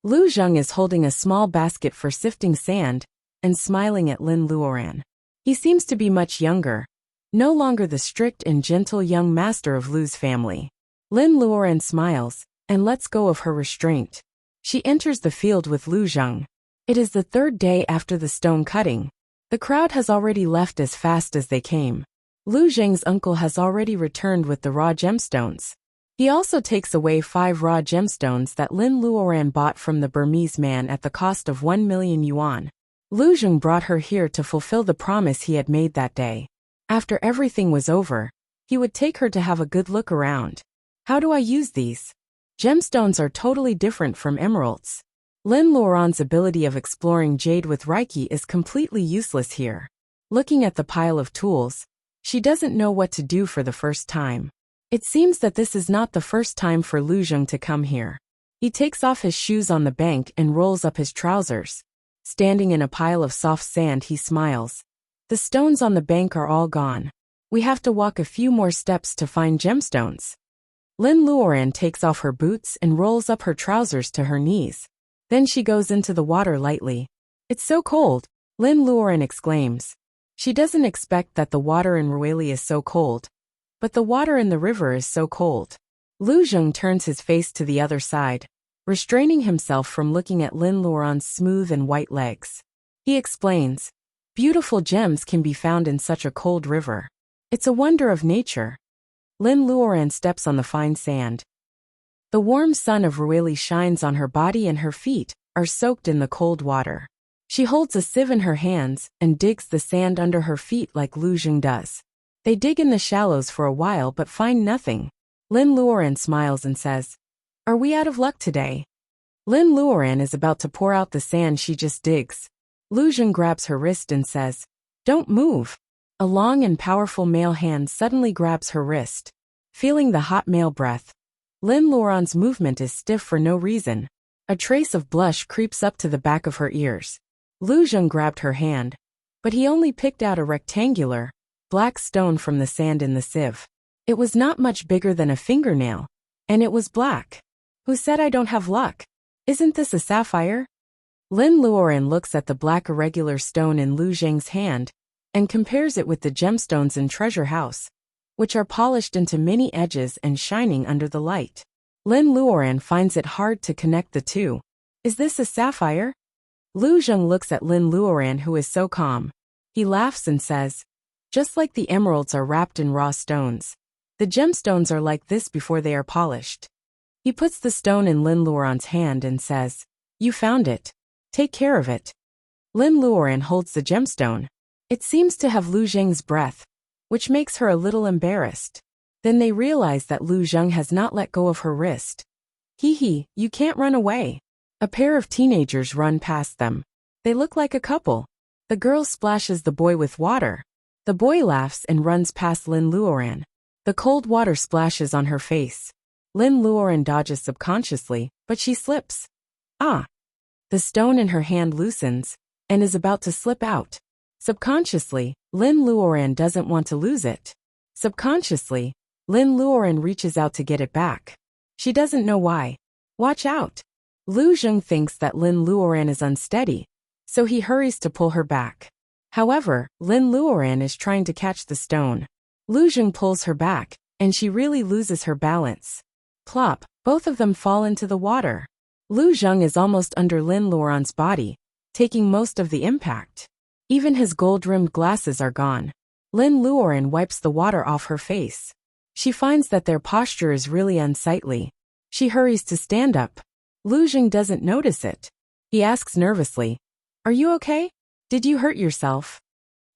Lu Zheng is holding a small basket for sifting sand and smiling at Lin Luoran. He seems to be much younger, no longer the strict and gentle young master of Lu's family. Lin Luoran smiles and lets go of her restraint. She enters the field with Lu Zheng. It is the 3rd day after the stone cutting. The crowd has already left as fast as they came. Lu Zheng's uncle has already returned with the raw gemstones. He also takes away 5 raw gemstones that Lin Luoran bought from the Burmese man at the cost of 1 million yuan. Lu Zheng brought her here to fulfill the promise he had made that day. After everything was over, he would take her to have a good look around. How do I use these? Gemstones are totally different from emeralds. Lin Luoran's ability of exploring jade with Reiki is completely useless here. Looking at the pile of tools, she doesn't know what to do for the first time. It seems that this is not the first time for Lu Zheng to come here. He takes off his shoes on the bank and rolls up his trousers. Standing in a pile of soft sand, he smiles. The stones on the bank are all gone. We have to walk a few more steps to find gemstones. Lin Luoran takes off her boots and rolls up her trousers to her knees. Then she goes into the water lightly. It's so cold, Lin Luoran exclaims. She doesn't expect that the water in Rueli is so cold. But the water in the river is so cold. Lu Zheng turns his face to the other side, restraining himself from looking at Lin Luoran's smooth and white legs. He explains, beautiful gems can be found in such a cold river. It's a wonder of nature. Lin Luoran steps on the fine sand. The warm sun of Rueli shines on her body and her feet are soaked in the cold water. She holds a sieve in her hands and digs the sand under her feet like Lu Zheng does. They dig in the shallows for a while but find nothing. Lin Luoran smiles and says, "Are we out of luck today?" Lin Luoran is about to pour out the sand she just digs. Lu Zheng grabs her wrist and says, "Don't move." A long and powerful male hand suddenly grabs her wrist. Feeling the hot male breath, Lin Luoran's movement is stiff for no reason. A trace of blush creeps up to the back of her ears. Lu Zheng grabbed her hand, but he only picked out a rectangular, black stone from the sand in the sieve. It was not much bigger than a fingernail, and it was black. Who said I don't have luck? Isn't this a sapphire? Lin Luoran looks at the black irregular stone in Lu Zheng's hand and compares it with the gemstones in Treasure House, which are polished into many edges and shining under the light. Lin Luoran finds it hard to connect the two. Is this a sapphire? Lu Zheng looks at Lin Luoran, who is so calm. He laughs and says, just like the emeralds are wrapped in raw stones, the gemstones are like this before they are polished. He puts the stone in Lin Luoran's hand and says, you found it. Take care of it. Lin Luoran holds the gemstone. It seems to have Lu Zheng's breath, which makes her a little embarrassed. Then they realize that Lu Zheng has not let go of her wrist. Hee, you can't run away. A pair of teenagers run past them. They look like a couple. The girl splashes the boy with water. The boy laughs and runs past Lin Luoran. The cold water splashes on her face. Lin Luoran dodges subconsciously, but she slips. Ah! The stone in her hand loosens, and is about to slip out. Subconsciously, Lin Luoran doesn't want to lose it. Subconsciously, Lin Luoran reaches out to get it back. She doesn't know why. Watch out! Lu Zheng thinks that Lin Luoran is unsteady, so he hurries to pull her back. However, Lin Luoran is trying to catch the stone. Lu Zheng pulls her back, and she really loses her balance. Plop, both of them fall into the water. Lu Zheng is almost under Lin Luoran's body, taking most of the impact. Even his gold-rimmed glasses are gone. Lin Luoran wipes the water off her face. She finds that their posture is really unsightly. She hurries to stand up. Lu Zheng doesn't notice it. He asks nervously, are you okay? Did you hurt yourself?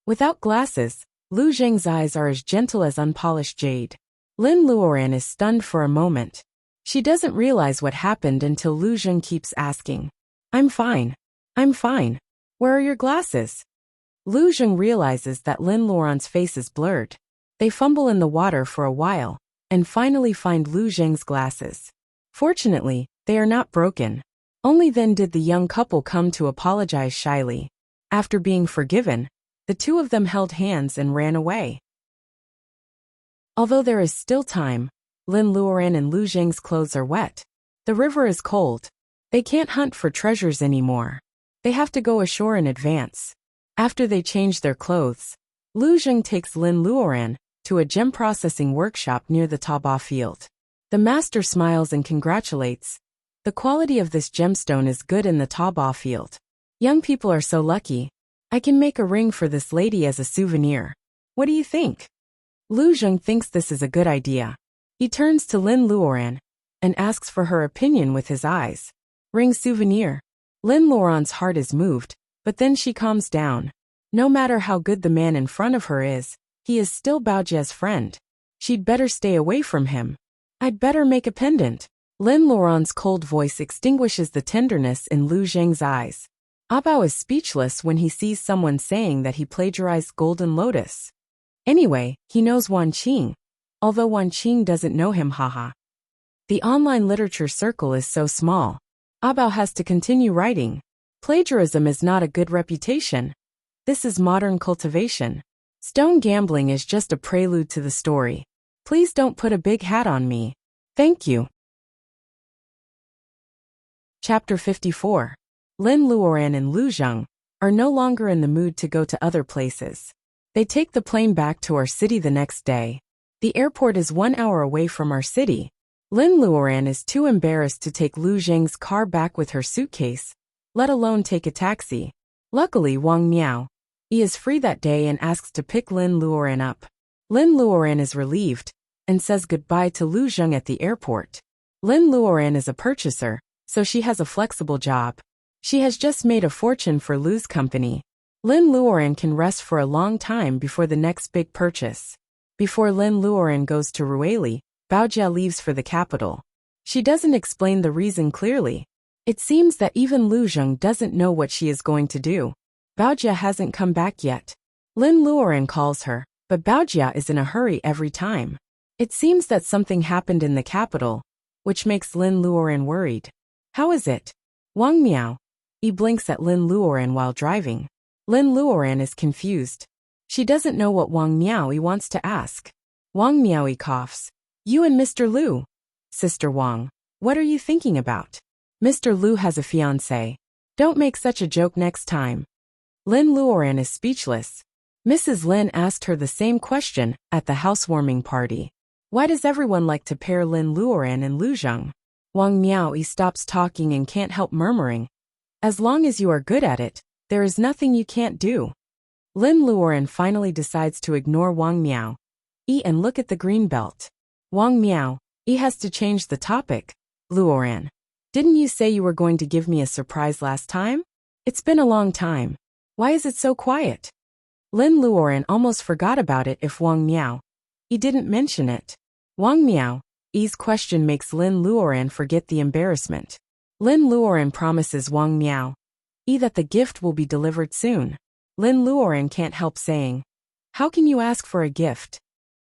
Without glasses, Lu Zheng's eyes are as gentle as unpolished jade. Lin Luoran is stunned for a moment. She doesn't realize what happened until Lu Zheng keeps asking, I'm fine. I'm fine. Where are your glasses? Lu Zheng realizes that Lin Luoran's face is blurred. They fumble in the water for a while, and finally find Lu Zheng's glasses. Fortunately, they are not broken. Only then did the young couple come to apologize shyly. After being forgiven, the two of them held hands and ran away. Although there is still time, Lin Luoran and Lu Zheng's clothes are wet. The river is cold. They can't hunt for treasures anymore. They have to go ashore in advance. After they change their clothes, Lu Zheng takes Lin Luoran to a gem processing workshop near the Taba field. The master smiles and congratulates. The quality of this gemstone is good in the Taba field. Young people are so lucky. I can make a ring for this lady as a souvenir. What do you think? Lu Zheng thinks this is a good idea. He turns to Lin Luoran and asks for her opinion with his eyes. Ring souvenir. Lin Luoran's heart is moved, but then she calms down. No matter how good the man in front of her is, he is still Baojia's friend. She'd better stay away from him. I'd better make a pendant. Lin Luoran's cold voice extinguishes the tenderness in Lu Zheng's eyes. Abao is speechless when he sees someone saying that he plagiarized Golden Lotus. Anyway, he knows Wan Qing, although Wan Qing doesn't know him, haha. The online literature circle is so small. Abao has to continue writing. Plagiarism is not a good reputation. This is modern cultivation. Stone gambling is just a prelude to the story. Please don't put a big hat on me. Thank you. Chapter 54. Lin Luoran and Lu Zheng are no longer in the mood to go to other places. They take the plane back to our city the next day. The airport is 1 hour away from our city. Lin Luoran is too embarrassed to take Lu Zheng's car back with her suitcase, let alone take a taxi. Luckily, Wang Miao is free that day and asks to pick Lin Luoran up. Lin Luoran is relieved and says goodbye to Lu Zheng at the airport. Lin Luoran is a purchaser, so she has a flexible job. She has just made a fortune for Lu's company. Lin Luoran can rest for a long time before the next big purchase. Before Lin Luoran goes to Rueli, Baojia leaves for the capital. She doesn't explain the reason clearly. It seems that even Lu Zheng doesn't know what she is going to do. Baojia hasn't come back yet. Lin Luoran calls her, but Baojia is in a hurry every time. It seems that something happened in the capital, which makes Lin Luoran worried. How is it? Wang Miao. He blinks at Lin Luoran while driving. Lin Luoran is confused. She doesn't know what Wang Miaoi wants to ask. Wang Miaoi coughs. You and Mr. Lu. Sister Wang, what are you thinking about? Mr. Lu has a fiancé. Don't make such a joke next time. Lin Luoran is speechless. Mrs. Lin asked her the same question at the housewarming party. Why does everyone like to pair Lin Luoran and Lu Zheng? Wang Miaoyi stops talking and can't help murmuring. As long as you are good at it, there is nothing you can't do. Lin Luoran finally decides to ignore Wang Miaoyi and look at the green belt. Wang Miaoyi has to change the topic. Luoran, didn't you say you were going to give me a surprise last time? It's been a long time. Why is it so quiet? Lin Luoran almost forgot about it if Wang Miaoyi didn't mention it. Wang Miaoyi's question makes Lin Luoran forget the embarrassment. Lin Luoran promises Wang Miaoyi that the gift will be delivered soon. Lin Luoran can't help saying, "How can you ask for a gift?"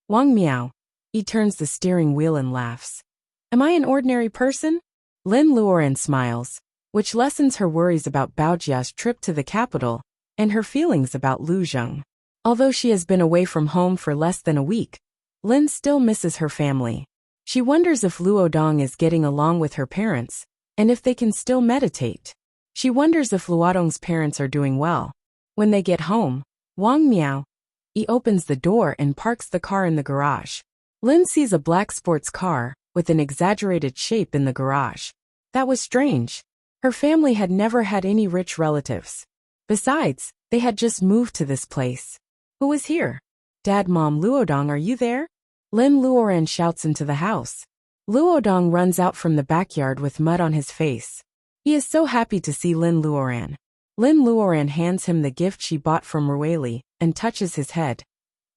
Wang Miaoyi turns the steering wheel and laughs. Am I an ordinary person? Lin Luoran smiles, which lessens her worries about Baojia's trip to the capital and her feelings about Lu Zheng. Although she has been away from home for less than a week, Lin still misses her family. She wonders if Luodong is getting along with her parents, and if they can still meditate. She wonders if Luodong's parents are doing well. When they get home, Wang Miaoyi opens the door and parks the car in the garage. Lin sees a black sports car with an exaggerated shape in the garage. That was strange. Her family had never had any rich relatives. Besides, they had just moved to this place. Who was here? Dad, Mom, Luodong, are you there? Lin Luoran shouts into the house. Luodong runs out from the backyard with mud on his face. He is so happy to see Lin Luoran. Lin Luoran hands him the gift she bought from Rueli and touches his head.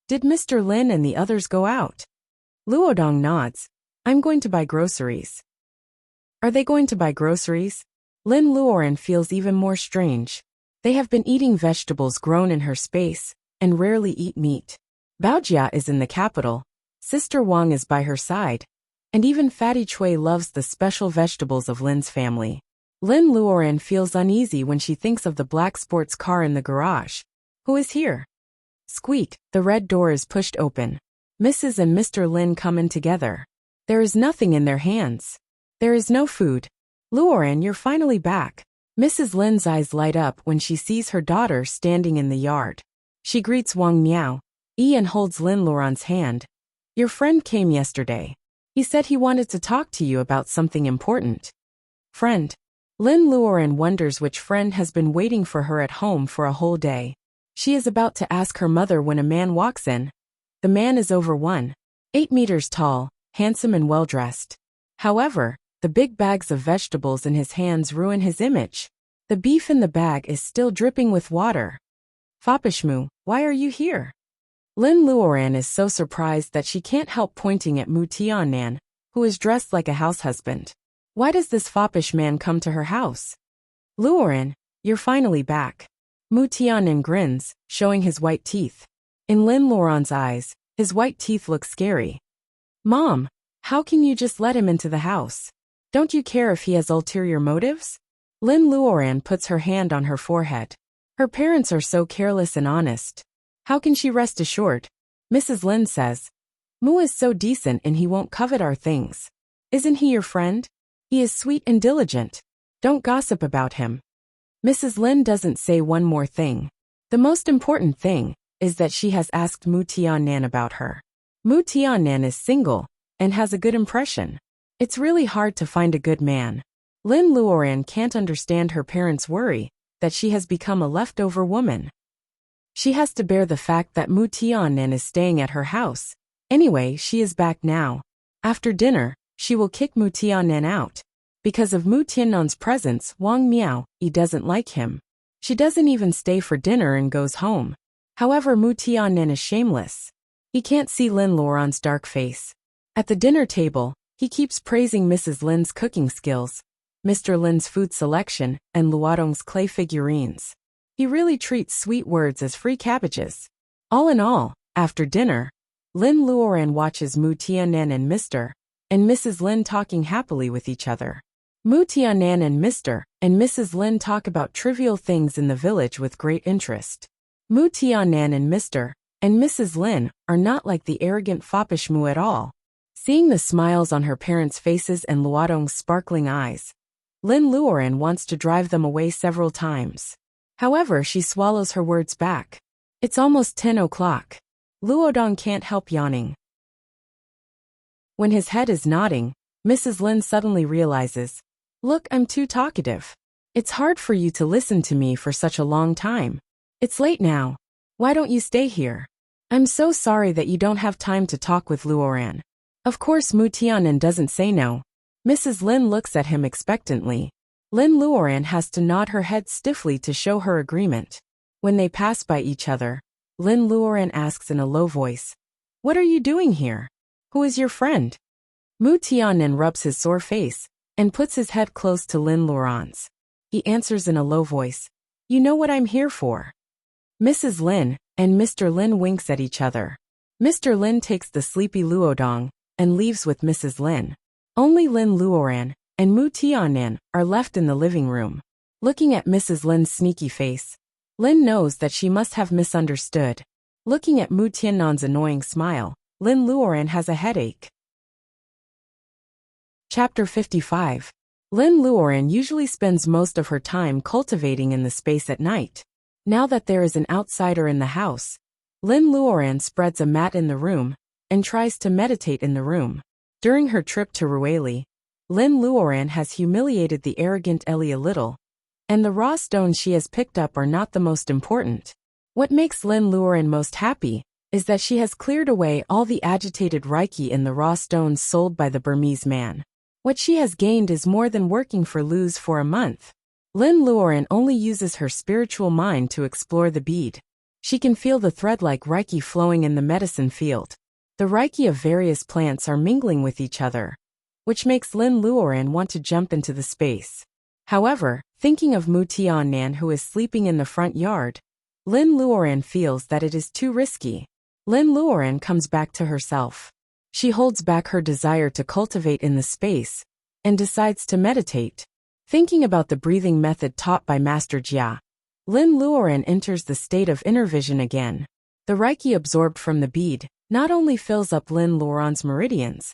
Did Mr. Lin and the others go out? Luodong nods. I'm going to buy groceries. Are they going to buy groceries? Lin Luoran feels even more strange. They have been eating vegetables grown in her space and rarely eat meat. Baojia is in the capital. Sister Wang is by her side. And even Fatty Chui loves the special vegetables of Lin's family. Lin Luoran feels uneasy when she thinks of the black sports car in the garage. Who is here? Squeak, the red door is pushed open. Mrs. and Mr. Lin come in together. There is nothing in their hands. There is no food. Luoran, you're finally back. Mrs. Lin's eyes light up when she sees her daughter standing in the yard. She greets Wang Miaoyi and holds Lin Luoran's hand. Your friend came yesterday. He said he wanted to talk to you about something important. Friend. Lin Luoran wonders which friend has been waiting for her at home for a whole day. She is about to ask her mother when a man walks in. The man is over 1.8 meters tall, handsome and well-dressed. However, the big bags of vegetables in his hands ruin his image. The beef in the bag is still dripping with water. Fapishmu, why are you here? Lin Luoran is so surprised that she can't help pointing at Mu Tiannan, who is dressed like a house husband. Why does this foppish man come to her house? Luoran, you're finally back. Mu Tiannan grins, showing his white teeth. In Lin Luoran's eyes, his white teeth look scary. Mom, how can you just let him into the house? Don't you care if he has ulterior motives? Lin Luoran puts her hand on her forehead. Her parents are so careless and honest. How can she rest assured? Mrs. Lin says, Mu is so decent and he won't covet our things. Isn't he your friend? He is sweet and diligent. Don't gossip about him. Mrs. Lin doesn't say one more thing. The most important thing is that she has asked Mu Tiannan about her. Mu Tiannan is single and has a good impression. It's really hard to find a good man. Lin Luoran can't understand her parents' worry that she has become a leftover woman. She has to bear the fact that Mu Tiannan is staying at her house. Anyway, she is back now. After dinner, she will kick Mu Tiannan out. Because of Mu Tiannan's presence, Wang Miaoyi doesn't like him. She doesn't even stay for dinner and goes home. However, Mu Tiannan is shameless. He can't see Lin Luoran's dark face. At the dinner table, he keeps praising Mrs. Lin's cooking skills, Mr. Lin's food selection, and Luodong's clay figurines. He really treats sweet words as free cabbages. All in all, after dinner, Lin Luoran watches Mu Tiannan and Mr. and Mrs. Lin talking happily with each other. Mu Tiannan and Mr. and Mrs. Lin talk about trivial things in the village with great interest. Mu Tiannan and Mr. and Mrs. Lin are not like the arrogant foppish Mu at all. Seeing the smiles on her parents' faces and Luodong's sparkling eyes, Lin Luoran wants to drive them away several times. However, she swallows her words back. It's almost 10 o'clock. Luodong can't help yawning. When his head is nodding, Mrs. Lin suddenly realizes, "Look, I'm too talkative. It's hard for you to listen to me for such a long time. It's late now. Why don't you stay here? I'm so sorry that you don't have time to talk with Luoran." Of course Mu Tianan doesn't say no. Mrs. Lin looks at him expectantly. Lin Luoran has to nod her head stiffly to show her agreement. When they pass by each other, Lin Luoran asks in a low voice, "What are you doing here? Who is your friend?" Mu Tianan rubs his sore face and puts his head close to Lin Luoran's. He answers in a low voice, "You know what I'm here for." Mrs. Lin and Mr. Lin winks at each other. Mr. Lin takes the sleepy Luodong and leaves with Mrs. Lin. Only Lin Luoran and Mu Tianan are left in the living room. Looking at Mrs. Lin's sneaky face, Lin knows that she must have misunderstood. Looking at Mu Tianan's annoying smile, Lin Luoran has a headache. Chapter 55. Lin Luoran usually spends most of her time cultivating in the space at night. Now that there is an outsider in the house, Lin Luoran spreads a mat in the room and tries to meditate in the room. During her trip to Rueli, Lin Luoran has humiliated the arrogant Ellie a little, and the raw stones she has picked up are not the most important. What makes Lin Luoran most happy is that she has cleared away all the agitated Reiki in the raw stones sold by the Burmese man. What she has gained is more than working for Luz for a month. Lin Luoran only uses her spiritual mind to explore the bead. She can feel the thread-like Reiki flowing in the medicine field. The Reiki of various plants are mingling with each other, which makes Lin Luoran want to jump into the space. However, thinking of Mu Tianan who is sleeping in the front yard, Lin Luoran feels that it is too risky. Lin Luoran comes back to herself. She holds back her desire to cultivate in the space and decides to meditate. Thinking about the breathing method taught by Master Jia, Lin Luoran enters the state of inner vision again. The Reiki absorbed from the bead not only fills up Lin Luoran's meridians,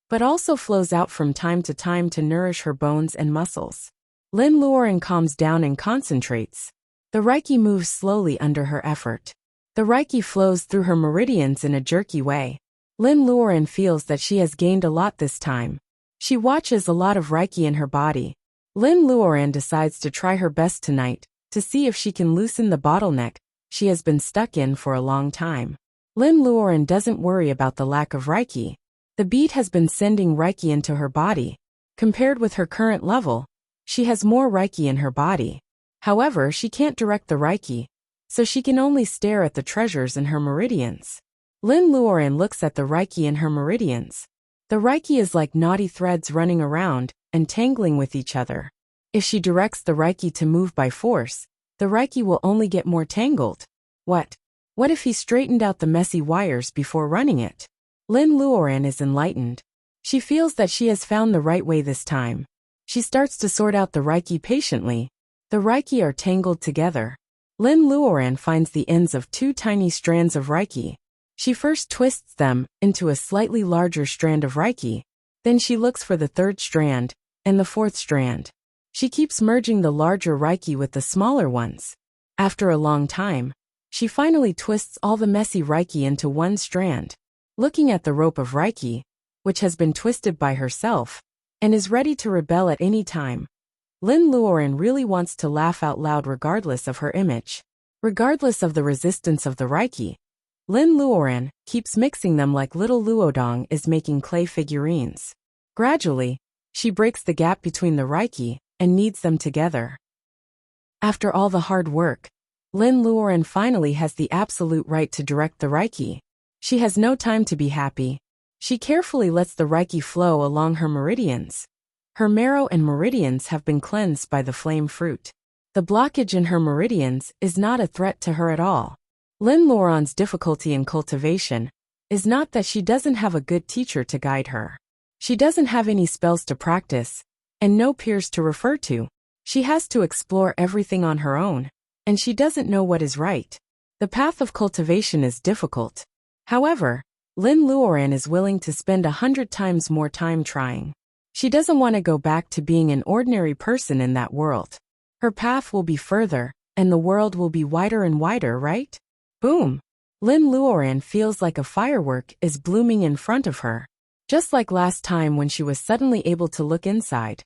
but also flows out from time to nourish her bones and muscles. Lin Luoran calms down and concentrates. The Reiki moves slowly under her effort. The Reiki flows through her meridians in a jerky way. Lin Luoran feels that she has gained a lot this time. She watches a lot of Reiki in her body. Lin Luoran decides to try her best tonight to see if she can loosen the bottleneck she has been stuck in for a long time. Lin Luoran doesn't worry about the lack of Reiki. The bead has been sending Reiki into her body. Compared with her current level, she has more Reiki in her body. However, she can't direct the Reiki, so she can only stare at the treasures in her meridians. Lin Luoran looks at the Reiki in her meridians. The Reiki is like knotty threads running around and tangling with each other. If she directs the Reiki to move by force, the Reiki will only get more tangled. What if he straightened out the messy wires before running it? Lin Luoran is enlightened. She feels that she has found the right way this time. She starts to sort out the Reiki patiently. The Reiki are tangled together. Lin Luoran finds the ends of two tiny strands of Reiki. She first twists them into a slightly larger strand of Reiki. Then she looks for the third strand and the fourth strand. She keeps merging the larger Reiki with the smaller ones. After a long time, she finally twists all the messy Reiki into one strand. Looking at the rope of Reiki, which has been twisted by herself, and is ready to rebel at any time, Lin Luoran really wants to laugh out loud regardless of her image. Regardless of the resistance of the Reiki, Lin Luoran keeps mixing them like little Luodong is making clay figurines. Gradually, she breaks the gap between the Reiki and kneads them together. After all the hard work, Lin Luoran finally has the absolute right to direct the Reiki. She has no time to be happy. She carefully lets the Reiki flow along her meridians. Her marrow and meridians have been cleansed by the flame fruit. The blockage in her meridians is not a threat to her at all. Lin Luoran's difficulty in cultivation is not that she doesn't have a good teacher to guide her. She doesn't have any spells to practice, and no peers to refer to. She has to explore everything on her own, and she doesn't know what is right. The path of cultivation is difficult. However, Lin Luoran is willing to spend 100 times more time trying. She doesn't want to go back to being an ordinary person in that world. Her path will be further, and the world will be wider and wider, right? Boom! Lin Luoran feels like a firework is blooming in front of her. Just like last time when she was suddenly able to look inside.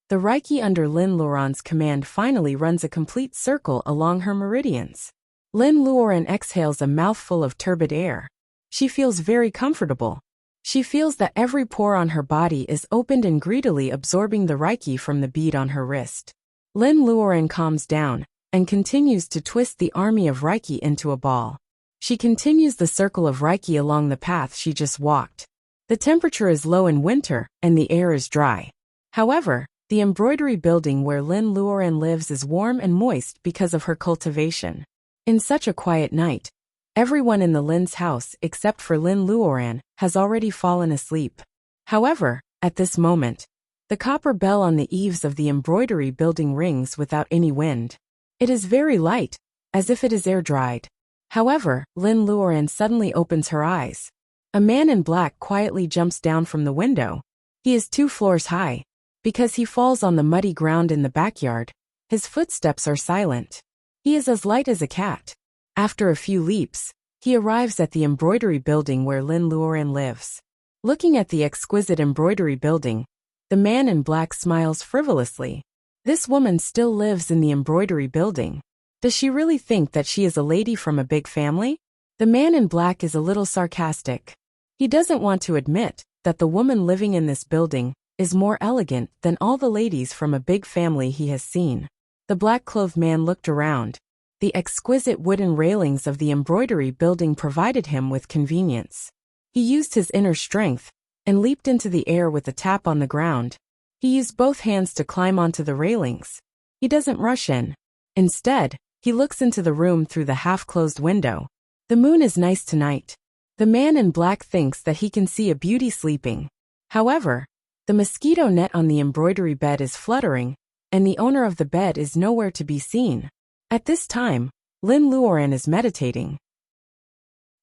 The Reiki under Lin Luoran's command finally runs a complete circle along her meridians. Lin Luoran exhales a mouthful of turbid air. She feels very comfortable. She feels that every pore on her body is opened and greedily absorbing the Reiki from the bead on her wrist. Lin Luoran calms down and continues to twist the army of Reiki into a ball. She continues the circle of Reiki along the path she just walked. The temperature is low in winter and the air is dry. However, the embroidery building where Lin Luoran lives is warm and moist because of her cultivation. In such a quiet night, everyone in the Lin's house except for Lin Luoran has already fallen asleep. However, at this moment, the copper bell on the eaves of the embroidery building rings without any wind. It is very light, as if it is air-dried. However, Lin Luoran suddenly opens her eyes. A man in black quietly jumps down from the window. He is 2 floors high. Because he falls on the muddy ground in the backyard, his footsteps are silent. He is as light as a cat. After a few leaps, he arrives at the embroidery building where Lin Luoran lives. Looking at the exquisite embroidery building, the man in black smiles frivolously. This woman still lives in the embroidery building. Does she really think that she is a lady from a big family? The man in black is a little sarcastic. He doesn't want to admit that the woman living in this building is more elegant than all the ladies from a big family he has seen. The black-clothed man looked around. The exquisite wooden railings of the embroidery building provided him with convenience. He used his inner strength and leaped into the air with a tap on the ground. He used both hands to climb onto the railings. He doesn't rush in. Instead, he looks into the room through the half-closed window. The moon is nice tonight. The man in black thinks that he can see a beauty sleeping. However, the mosquito net on the embroidery bed is fluttering, and the owner of the bed is nowhere to be seen. At this time, Lin Luoran is meditating.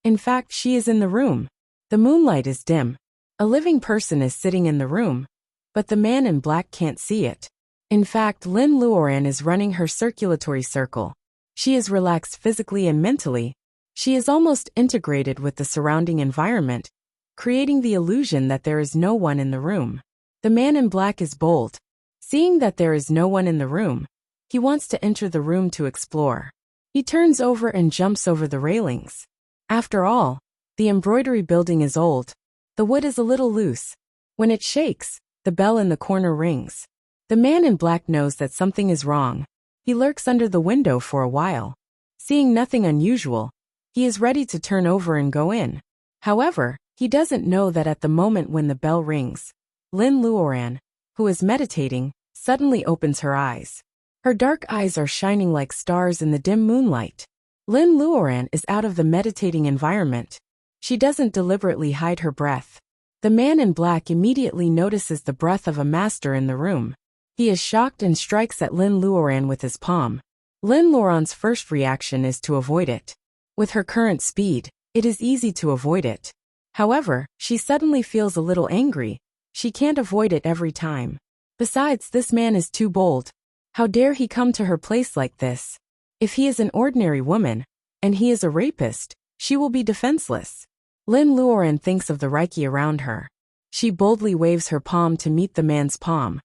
In fact, she is in the room. The moonlight is dim. A living person is sitting in the room, but the man in black can't see it. In fact, Lin Luoran is running her circulatory circle. She is relaxed physically and mentally. She is almost integrated with the surrounding environment, creating the illusion that there is no one in the room. The man in black is bold. Seeing that there is no one in the room, he wants to enter the room to explore. He turns over and jumps over the railings. After all, the embroidery building is old. The wood is a little loose. When it shakes, the bell in the corner rings. The man in black knows that something is wrong. He lurks under the window for a while. Seeing nothing unusual, he is ready to turn over and go in. However, he doesn't know that at the moment when the bell rings, Lin Luoran, who is meditating, suddenly opens her eyes. Her dark eyes are shining like stars in the dim moonlight. Lin Luoran is out of the meditating environment. She doesn't deliberately hide her breath. The man in black immediately notices the breath of a master in the room. He is shocked and strikes at Lin Luoran with his palm. Lin Luoran's first reaction is to avoid it. With her current speed, it is easy to avoid it. However, she suddenly feels a little angry. She can't avoid it every time. Besides, this man is too bold. How dare he come to her place like this? If he is an ordinary woman, and he is a rapist, she will be defenseless. Lin Luoran thinks of the Reiki around her. She boldly waves her palm to meet the man's palm.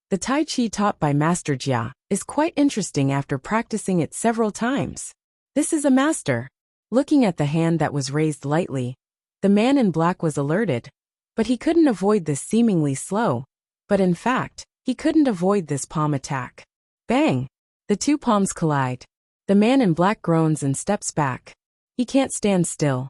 The Tai Chi taught by Master Jia is quite interesting after practicing it several times. This is a master. Looking at the hand that was raised lightly, the man in black was alerted. But he couldn't avoid this seemingly slow. But in fact, he couldn't avoid this palm attack. Bang! The two palms collide. The man in black groans and steps back. He can't stand still.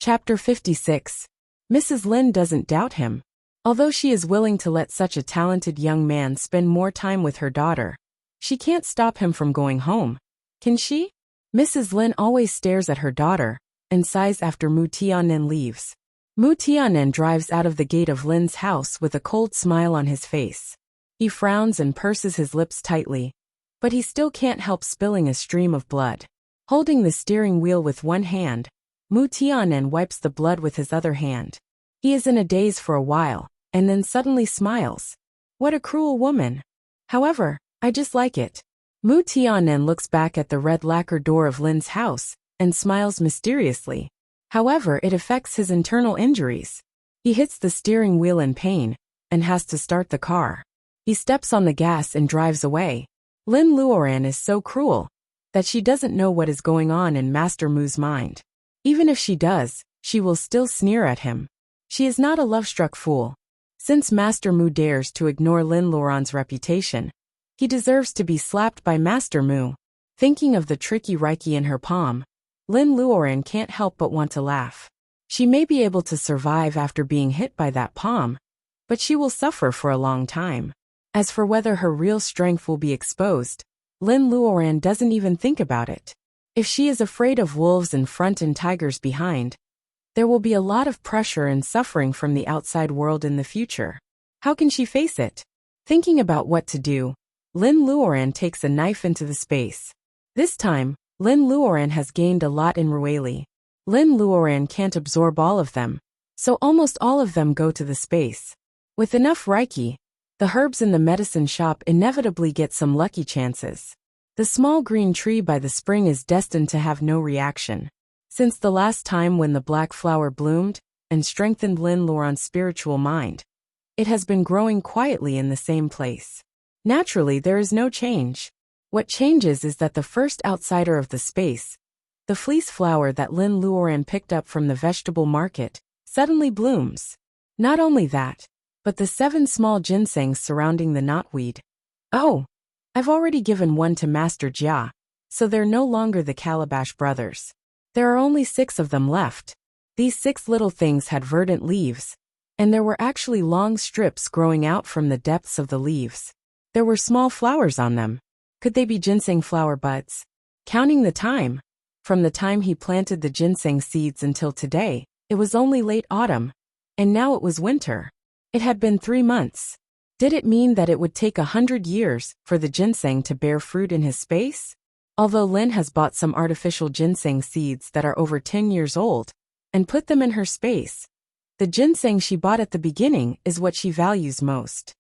Chapter 56. Mrs. Lin doesn't doubt him. Although she is willing to let such a talented young man spend more time with her daughter, she can't stop him from going home. Can she? Mrs. Lin always stares at her daughter and sighs after Mu Tianen leaves. Mu Tianen drives out of the gate of Lin's house with a cold smile on his face. He frowns and purses his lips tightly, but he still can't help spilling a stream of blood. Holding the steering wheel with one hand, Mu Tianen wipes the blood with his other hand. He is in a daze for a while, and then suddenly smiles. What a cruel woman. However, I just like it. Mu Tianen looks back at the red lacquer door of Lin's house and smiles mysteriously. However, it affects his internal injuries. He hits the steering wheel in pain and has to start the car. He steps on the gas and drives away. Lin Luoran is so cruel that she doesn't know what is going on in Master Mu's mind. Even if she does, she will still sneer at him. She is not a love-struck fool. Since Master Mu dares to ignore Lin Luoran's reputation, he deserves to be slapped by Master Mu. Thinking of the tricky Reiki in her palm, Lin Luoran can't help but want to laugh. She may be able to survive after being hit by that palm, but she will suffer for a long time. As for whether her real strength will be exposed, Lin Luoran doesn't even think about it. If she is afraid of wolves in front and tigers behind, there will be a lot of pressure and suffering from the outside world in the future. How can she face it? Thinking about what to do, Lin Luoran takes a knife into the space. This time, Lin Luoran has gained a lot in Rueli. Lin Luoran can't absorb all of them, so almost all of them go to the space. With enough Reiki, the herbs in the medicine shop inevitably get some lucky chances. The small green tree by the spring is destined to have no reaction. Since the last time when the black flower bloomed and strengthened Lin Luoran's spiritual mind, it has been growing quietly in the same place. Naturally, there is no change. What changes is that the first outsider of the space, the fleece flower that Lin Luoran picked up from the vegetable market, suddenly blooms. Not only that, but the 7 small ginsengs surrounding the knotweed. Oh, I've already given one to Master Jia, so they're no longer the Calabash brothers. There are only 6 of them left. These 6 little things had verdant leaves, and there were actually long strips growing out from the depths of the leaves. There were small flowers on them. Could they be ginseng flower buds? Counting the time, from the time he planted the ginseng seeds until today, it was only late autumn, and now it was winter. It had been 3 months. Did it mean that it would take 100 years for the ginseng to bear fruit in his space? Although Lin has bought some artificial ginseng seeds that are over 10 years old and put them in her space, the ginseng she bought at the beginning is what she values most.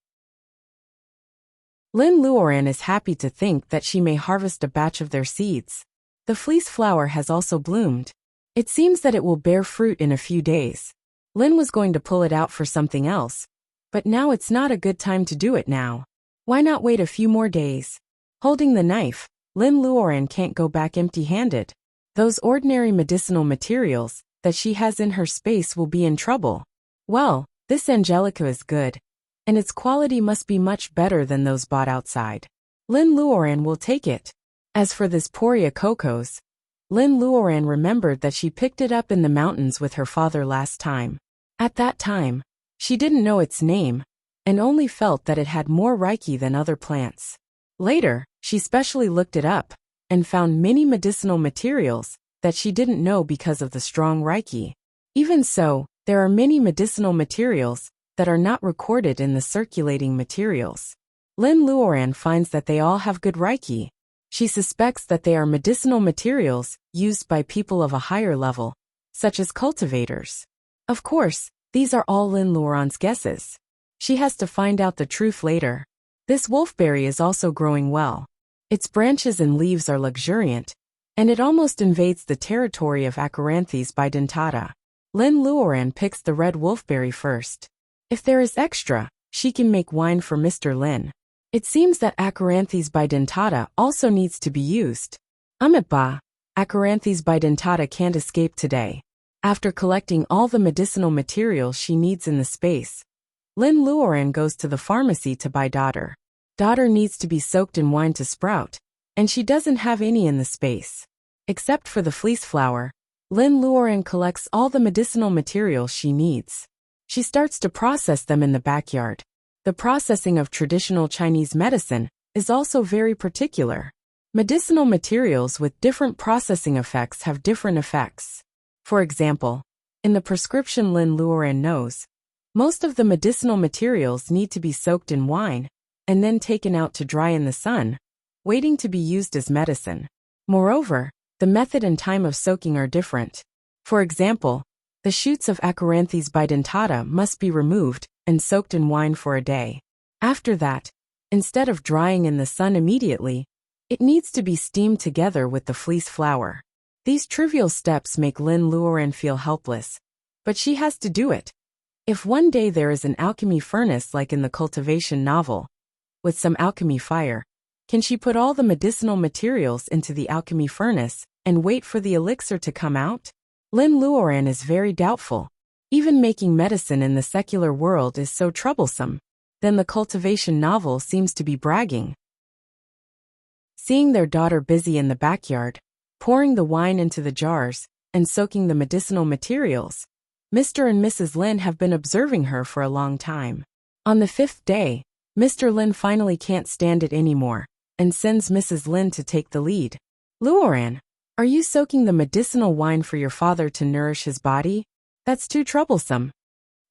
Lin Luoran is happy to think that she may harvest a batch of their seeds. The fleece flower has also bloomed. It seems that it will bear fruit in a few days. Lin was going to pull it out for something else, but now it's not a good time to do it now. Why not wait a few more days? Holding the knife, Lin Luoran can't go back empty-handed. Those ordinary medicinal materials that she has in her space will be in trouble. Well, this Angelica is good, and its quality must be much better than those bought outside. Lin Luoran will take it. As for this Poria Cocos, Lin Luoran remembered that she picked it up in the mountains with her father last time. At that time, she didn't know its name, and only felt that it had more Reiki than other plants. Later, she specially looked it up, and found many medicinal materials that she didn't know because of the strong Reiki. Even so, there are many medicinal materials that are not recorded in the circulating materials. Lin Luoran finds that they all have good Reiki. She suspects that they are medicinal materials used by people of a higher level, such as cultivators. Of course, these are all Lin Luoran's guesses. She has to find out the truth later. This wolfberry is also growing well. Its branches and leaves are luxuriant, and it almost invades the territory of Acaranthes bidentata. Lin Luoran picks the red wolfberry first. If there is extra, she can make wine for Mr. Lin. It seems that Acaranthes bidentata also needs to be used. Ba, Acaranthes bidentata can't escape today. After collecting all the medicinal materials she needs in the space, Lin Luoran goes to the pharmacy to buy Daughter. Daughter needs to be soaked in wine to sprout, and she doesn't have any in the space. Except for the fleece flower, Lin Luoran collects all the medicinal materials she needs. She starts to process them in the backyard. The processing of traditional Chinese medicine is also very particular. Medicinal materials with different processing effects have different effects. For example, in the prescription Lin Luoran knows, most of the medicinal materials need to be soaked in wine and then taken out to dry in the sun, waiting to be used as medicine. Moreover, the method and time of soaking are different. For example, the shoots of Acaranthes bidentata must be removed and soaked in wine for a day. After that, instead of drying in the sun immediately, It needs to be steamed together with the fleece flower. These trivial steps make Lin Luoran feel helpless, but she has to do it. If one day there is an alchemy furnace like in the cultivation novel, with some alchemy fire, can she put all the medicinal materials into the alchemy furnace and wait for the elixir to come out? Lin Luoran is very doubtful. Even making medicine in the secular world is so troublesome. Then the cultivation novel seems to be bragging. Seeing their daughter busy in the backyard, pouring the wine into the jars, and soaking the medicinal materials, Mr. and Mrs. Lin have been observing her for a long time. On the 5th day, Mr. Lin finally can't stand it anymore, and sends Mrs. Lin to take the lead. Luoran, are you soaking the medicinal wine for your father to nourish his body? That's too troublesome.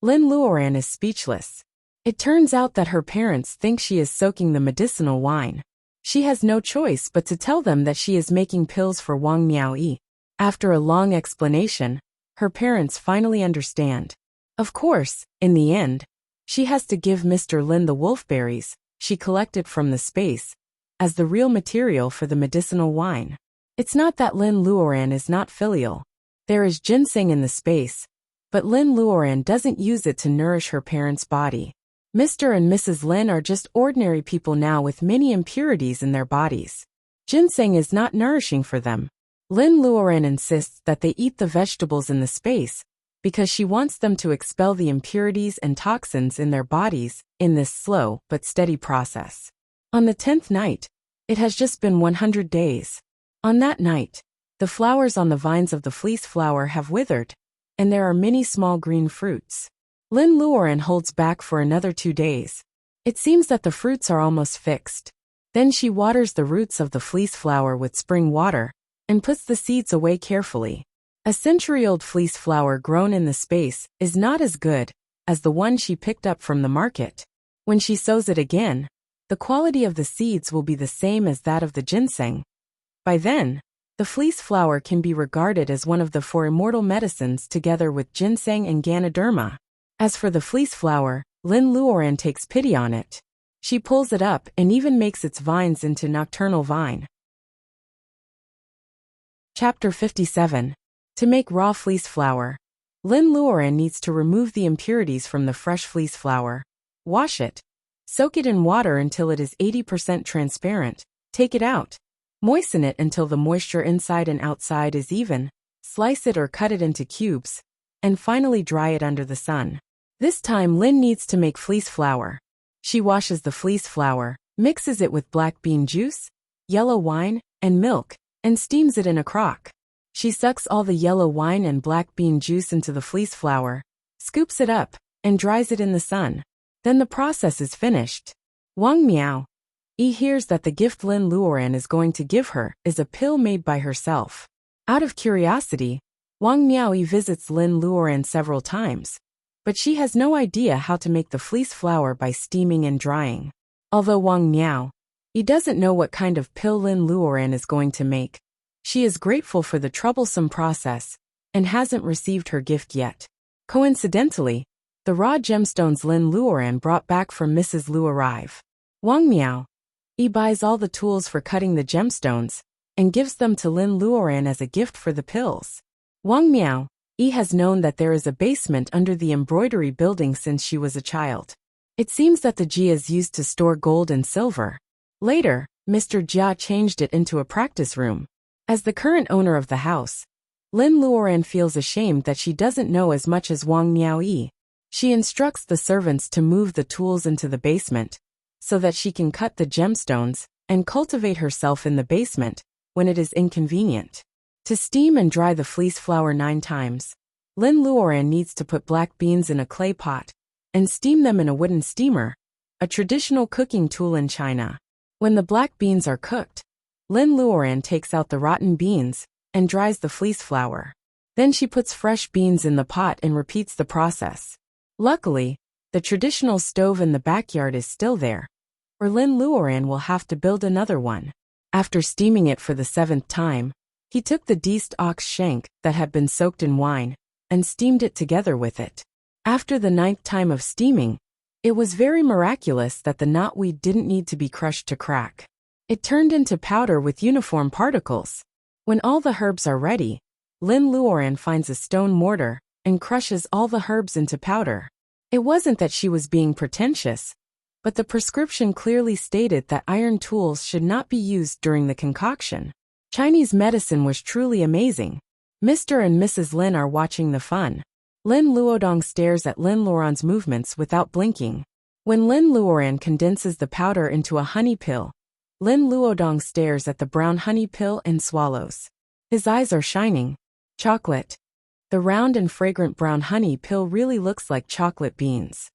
Lin Luoran is speechless. It turns out that her parents think she is soaking the medicinal wine. She has no choice but to tell them that she is making pills for Wang Miaoyi. After a long explanation, her parents finally understand. Of course, in the end, she has to give Mr. Lin the wolfberries she collected from the space as the real material for the medicinal wine. It's not that Lin Luoran is not filial. There is ginseng in the space, but Lin Luoran doesn't use it to nourish her parents' body. Mr. and Mrs. Lin are just ordinary people now with many impurities in their bodies. Ginseng is not nourishing for them. Lin Luoran insists that they eat the vegetables in the space because she wants them to expel the impurities and toxins in their bodies in this slow but steady process. On the 10th night, it has just been 100 days. On that night, the flowers on the vines of the fleece flower have withered, and there are many small green fruits. Lin Luoran holds back for another 2 days. It seems that the fruits are almost fixed. Then she waters the roots of the fleece flower with spring water and puts the seeds away carefully. A century-old fleece flower grown in the space is not as good as the one she picked up from the market. When she sows it again, the quality of the seeds will be the same as that of the ginseng. By then, the fleece flower can be regarded as one of the 4 immortal medicines together with ginseng and ganoderma. As for the fleece flower, Lin Luoran takes pity on it. She pulls it up and even makes its vines into nocturnal vine. Chapter 57. To make raw fleece flower. Lin Luoran needs to remove the impurities from the fresh fleece flower. Wash it. Soak it in water until it is 80% transparent. Take it out. Moisten it until the moisture inside and outside is even. Slice it or cut it into cubes. And finally dry it under the sun. This time Lin needs to make fleece flower. She washes the fleece flower, mixes it with black bean juice, yellow wine, and milk, and steams it in a crock. She sucks all the yellow wine and black bean juice into the fleece flower, scoops it up, and dries it in the sun. Then the process is finished. Wang Miaoyi hears that the gift Lin Luoran is going to give her is a pill made by herself. Out of curiosity, Wang Miaoyi visits Lin Luoran several times, but she has no idea how to make the fleece flower by steaming and drying. Although Wang Miaoyi doesn't know what kind of pill Lin Luoran is going to make, she is grateful for the troublesome process and hasn't received her gift yet. Coincidentally, the raw gemstones Lin Luoran brought back from Mrs. Lu arrive. Wang Miaoyi buys all the tools for cutting the gemstones and gives them to Lin Luoran as a gift for the pills. Wang Miaoyi has known that there is a basement under the embroidery building since she was a child. It seems that the Jia is used to store gold and silver. Later, Mr. Jia changed it into a practice room. As the current owner of the house, Lin Luoran feels ashamed that she doesn't know as much as Wang Miaoyi. She instructs the servants to move the tools into the basement, so that she can cut the gemstones and cultivate herself in the basement when it is inconvenient. To steam and dry the fleece flower 9 times, Lin Luoran needs to put black beans in a clay pot and steam them in a wooden steamer, a traditional cooking tool in China. When the black beans are cooked, Lin Luoran takes out the rotten beans and dries the fleece flower. Then she puts fresh beans in the pot and repeats the process. Luckily, the traditional stove in the backyard is still there, or Lin Luoran will have to build another one. After steaming it for the 7th time, he took the deiced ox shank that had been soaked in wine and steamed it together with it. After the 9th time of steaming, it was very miraculous that the knotweed didn't need to be crushed to crack. It turned into powder with uniform particles. When all the herbs are ready, Lin Luoran finds a stone mortar and crushes all the herbs into powder. It wasn't that she was being pretentious, but the prescription clearly stated that iron tools should not be used during the concoction. Chinese medicine was truly amazing. Mr. and Mrs. Lin are watching the fun. Lin Luodong stares at Lin Luoran's movements without blinking. When Lin Luoran condenses the powder into a honey pill, Lin Luodong stares at the brown honey pill and swallows. His eyes are shining. Chocolate. The round and fragrant brown honey pill really looks like chocolate beans.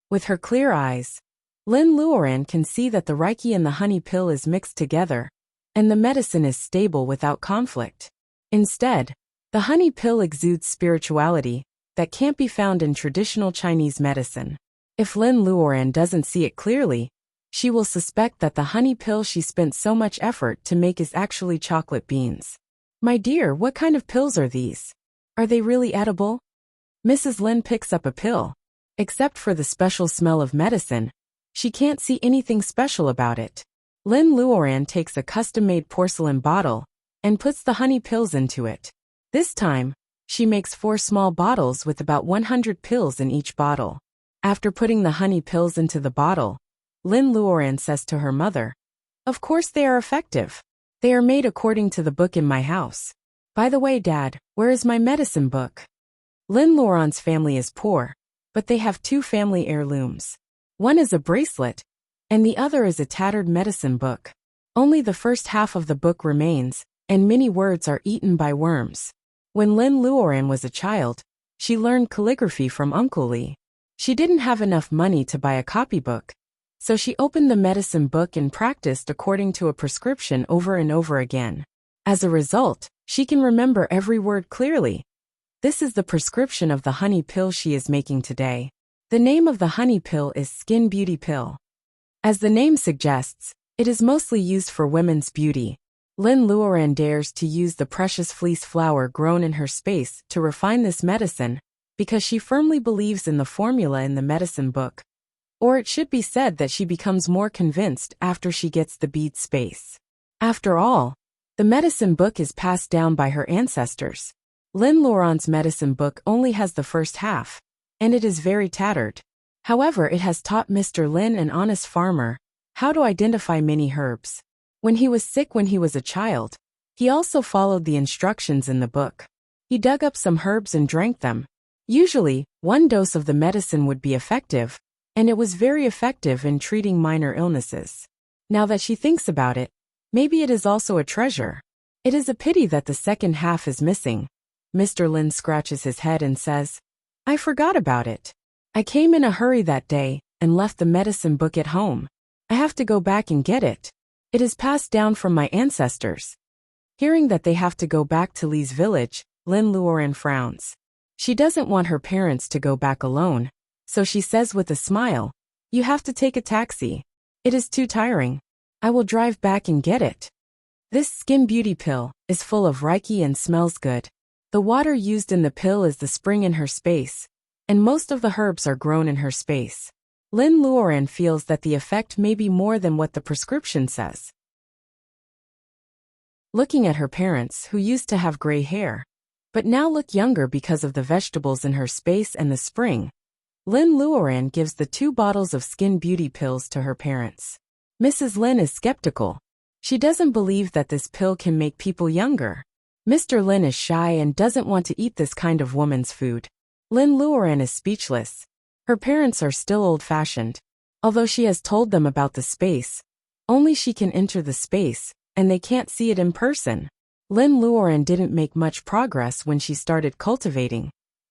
With her clear eyes, Lin Luoran can see that the Reiki and the honey pill is mixed together, and the medicine is stable without conflict. Instead, the honey pill exudes spirituality that can't be found in traditional Chinese medicine. If Lin Luoran doesn't see it clearly, she will suspect that the honey pill she spent so much effort to make is actually chocolate beans. My dear, what kind of pills are these? Are they really edible? Mrs. Lin picks up a pill. Except for the special smell of medicine, she can't see anything special about it. Lin Luoran takes a custom-made porcelain bottle and puts the honey pills into it. This time, she makes 4 small bottles with about 100 pills in each bottle. After putting the honey pills into the bottle, Lin Luoran says to her mother, "Of course they are effective. They are made according to the book in my house. By the way, Dad, where is my medicine book?" Lin Luoran's family is poor, but they have 2 family heirlooms. One is a bracelet, and the other is a tattered medicine book. Only the first half of the book remains, and many words are eaten by worms. When Lin Luoran was a child, she learned calligraphy from Uncle Li. She didn't have enough money to buy a copybook, so she opened the medicine book and practiced according to a prescription over and over again. As a result, she can remember every word clearly. This is the prescription of the honey pill she is making today. The name of the honey pill is Skin Beauty Pill. As the name suggests, it is mostly used for women's beauty. Lin Luoran dares to use the precious fleece flower grown in her space to refine this medicine, because she firmly believes in the formula in the medicine book. Or it should be said that she becomes more convinced after she gets the bead space. After all, the medicine book is passed down by her ancestors. Lin Luoran's medicine book only has the first half, and it is very tattered. However, it has taught Mr. Lin, an honest farmer, how to identify many herbs. When he was sick when he was a child, he also followed the instructions in the book. He dug up some herbs and drank them. Usually, 1 dose of the medicine would be effective, and it was very effective in treating minor illnesses. Now that she thinks about it, maybe it is also a treasure. It is a pity that the second half is missing. Mr. Lin scratches his head and says, "I forgot about it. I came in a hurry that day and left the medicine book at home. I have to go back and get it. It is passed down from my ancestors." Hearing that they have to go back to Li's village, Lin Luoran frowns. She doesn't want her parents to go back alone, so she says with a smile, "You have to take a taxi. It is too tiring. I will drive back and get it." This Skin Beauty Pill is full of Reiki and smells good. The water used in the pill is the spring in her space, and most of the herbs are grown in her space. Lin Luoran feels that the effect may be more than what the prescription says. Looking at her parents who used to have gray hair, but now look younger because of the vegetables in her space and the spring, Lin Luoran gives the 2 bottles of Skin Beauty pills to her parents. Mrs. Lin is skeptical. She doesn't believe that this pill can make people younger. Mr. Lin is shy and doesn't want to eat this kind of woman's food. Lin Luoran is speechless. Her parents are still old-fashioned. Although she has told them about the space, only she can enter the space, and they can't see it in person. Lin Luoran didn't make much progress when she started cultivating,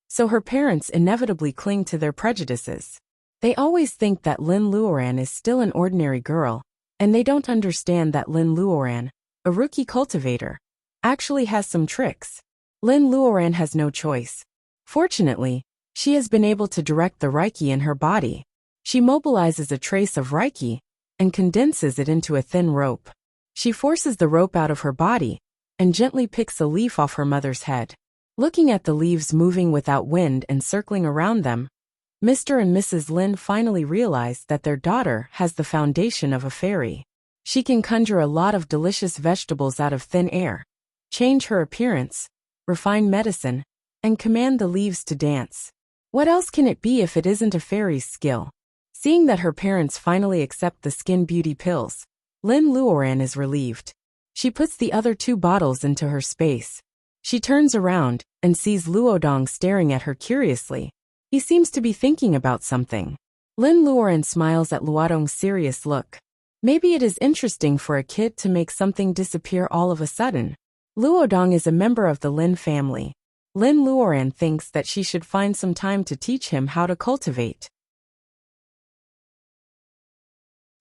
so her parents inevitably cling to their prejudices. They always think that Lin Luoran is still an ordinary girl, and they don't understand that Lin Luoran, a rookie cultivator, actually has some tricks. Lin Luoran has no choice. Fortunately, she has been able to direct the Reiki in her body. She mobilizes a trace of Reiki and condenses it into a thin rope. She forces the rope out of her body and gently picks a leaf off her mother's head. Looking at the leaves moving without wind and circling around them, Mr. and Mrs. Lin finally realize that their daughter has the foundation of a fairy. She can conjure a lot of delicious vegetables out of thin air, change her appearance, refine medicine, and command the leaves to dance. What else can it be if it isn't a fairy's skill? Seeing that her parents finally accept the skin beauty pills, Lin Luoran is relieved. She puts the other 2 bottles into her space. She turns around and sees Luodong staring at her curiously. He seems to be thinking about something. Lin Luoran smiles at Luodong's serious look. Maybe it is interesting for a kid to make something disappear all of a sudden. Luodong is a member of the Lin family. Lin Luoran thinks that she should find some time to teach him how to cultivate.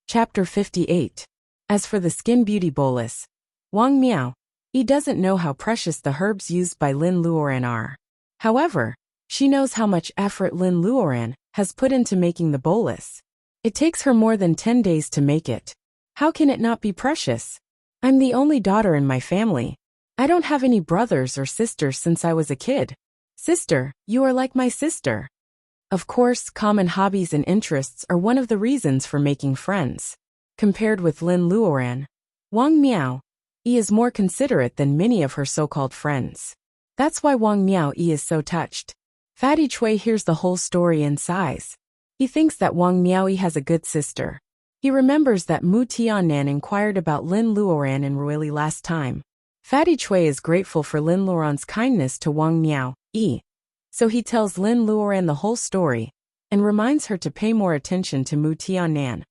Chapter 58. As for the skin beauty bolus, Wang Miao, he doesn't know how precious the herbs used by Lin Luoran are. However, she knows how much effort Lin Luoran has put into making the bolus. It takes her more than 10 days to make it. How can it not be precious? I'm the only daughter in my family. I don't have any brothers or sisters since I was a kid. Sister, you are like my sister. Of course, common hobbies and interests are one of the reasons for making friends. Compared with Lin Luoran, Wang Miao, he is more considerate than many of her so-called friends. That's why Wang Miao is so touched. Fatty Chui hears the whole story and sighs. He thinks that Wang Miao has a good sister. He remembers that Mu Tiannan inquired about Lin Luoran in Ruili last time. Fatty Chui is grateful for Lin Luoran's kindness to Wang Miao, so he tells Lin Luoran the whole story and reminds her to pay more attention to Mu Tiannan,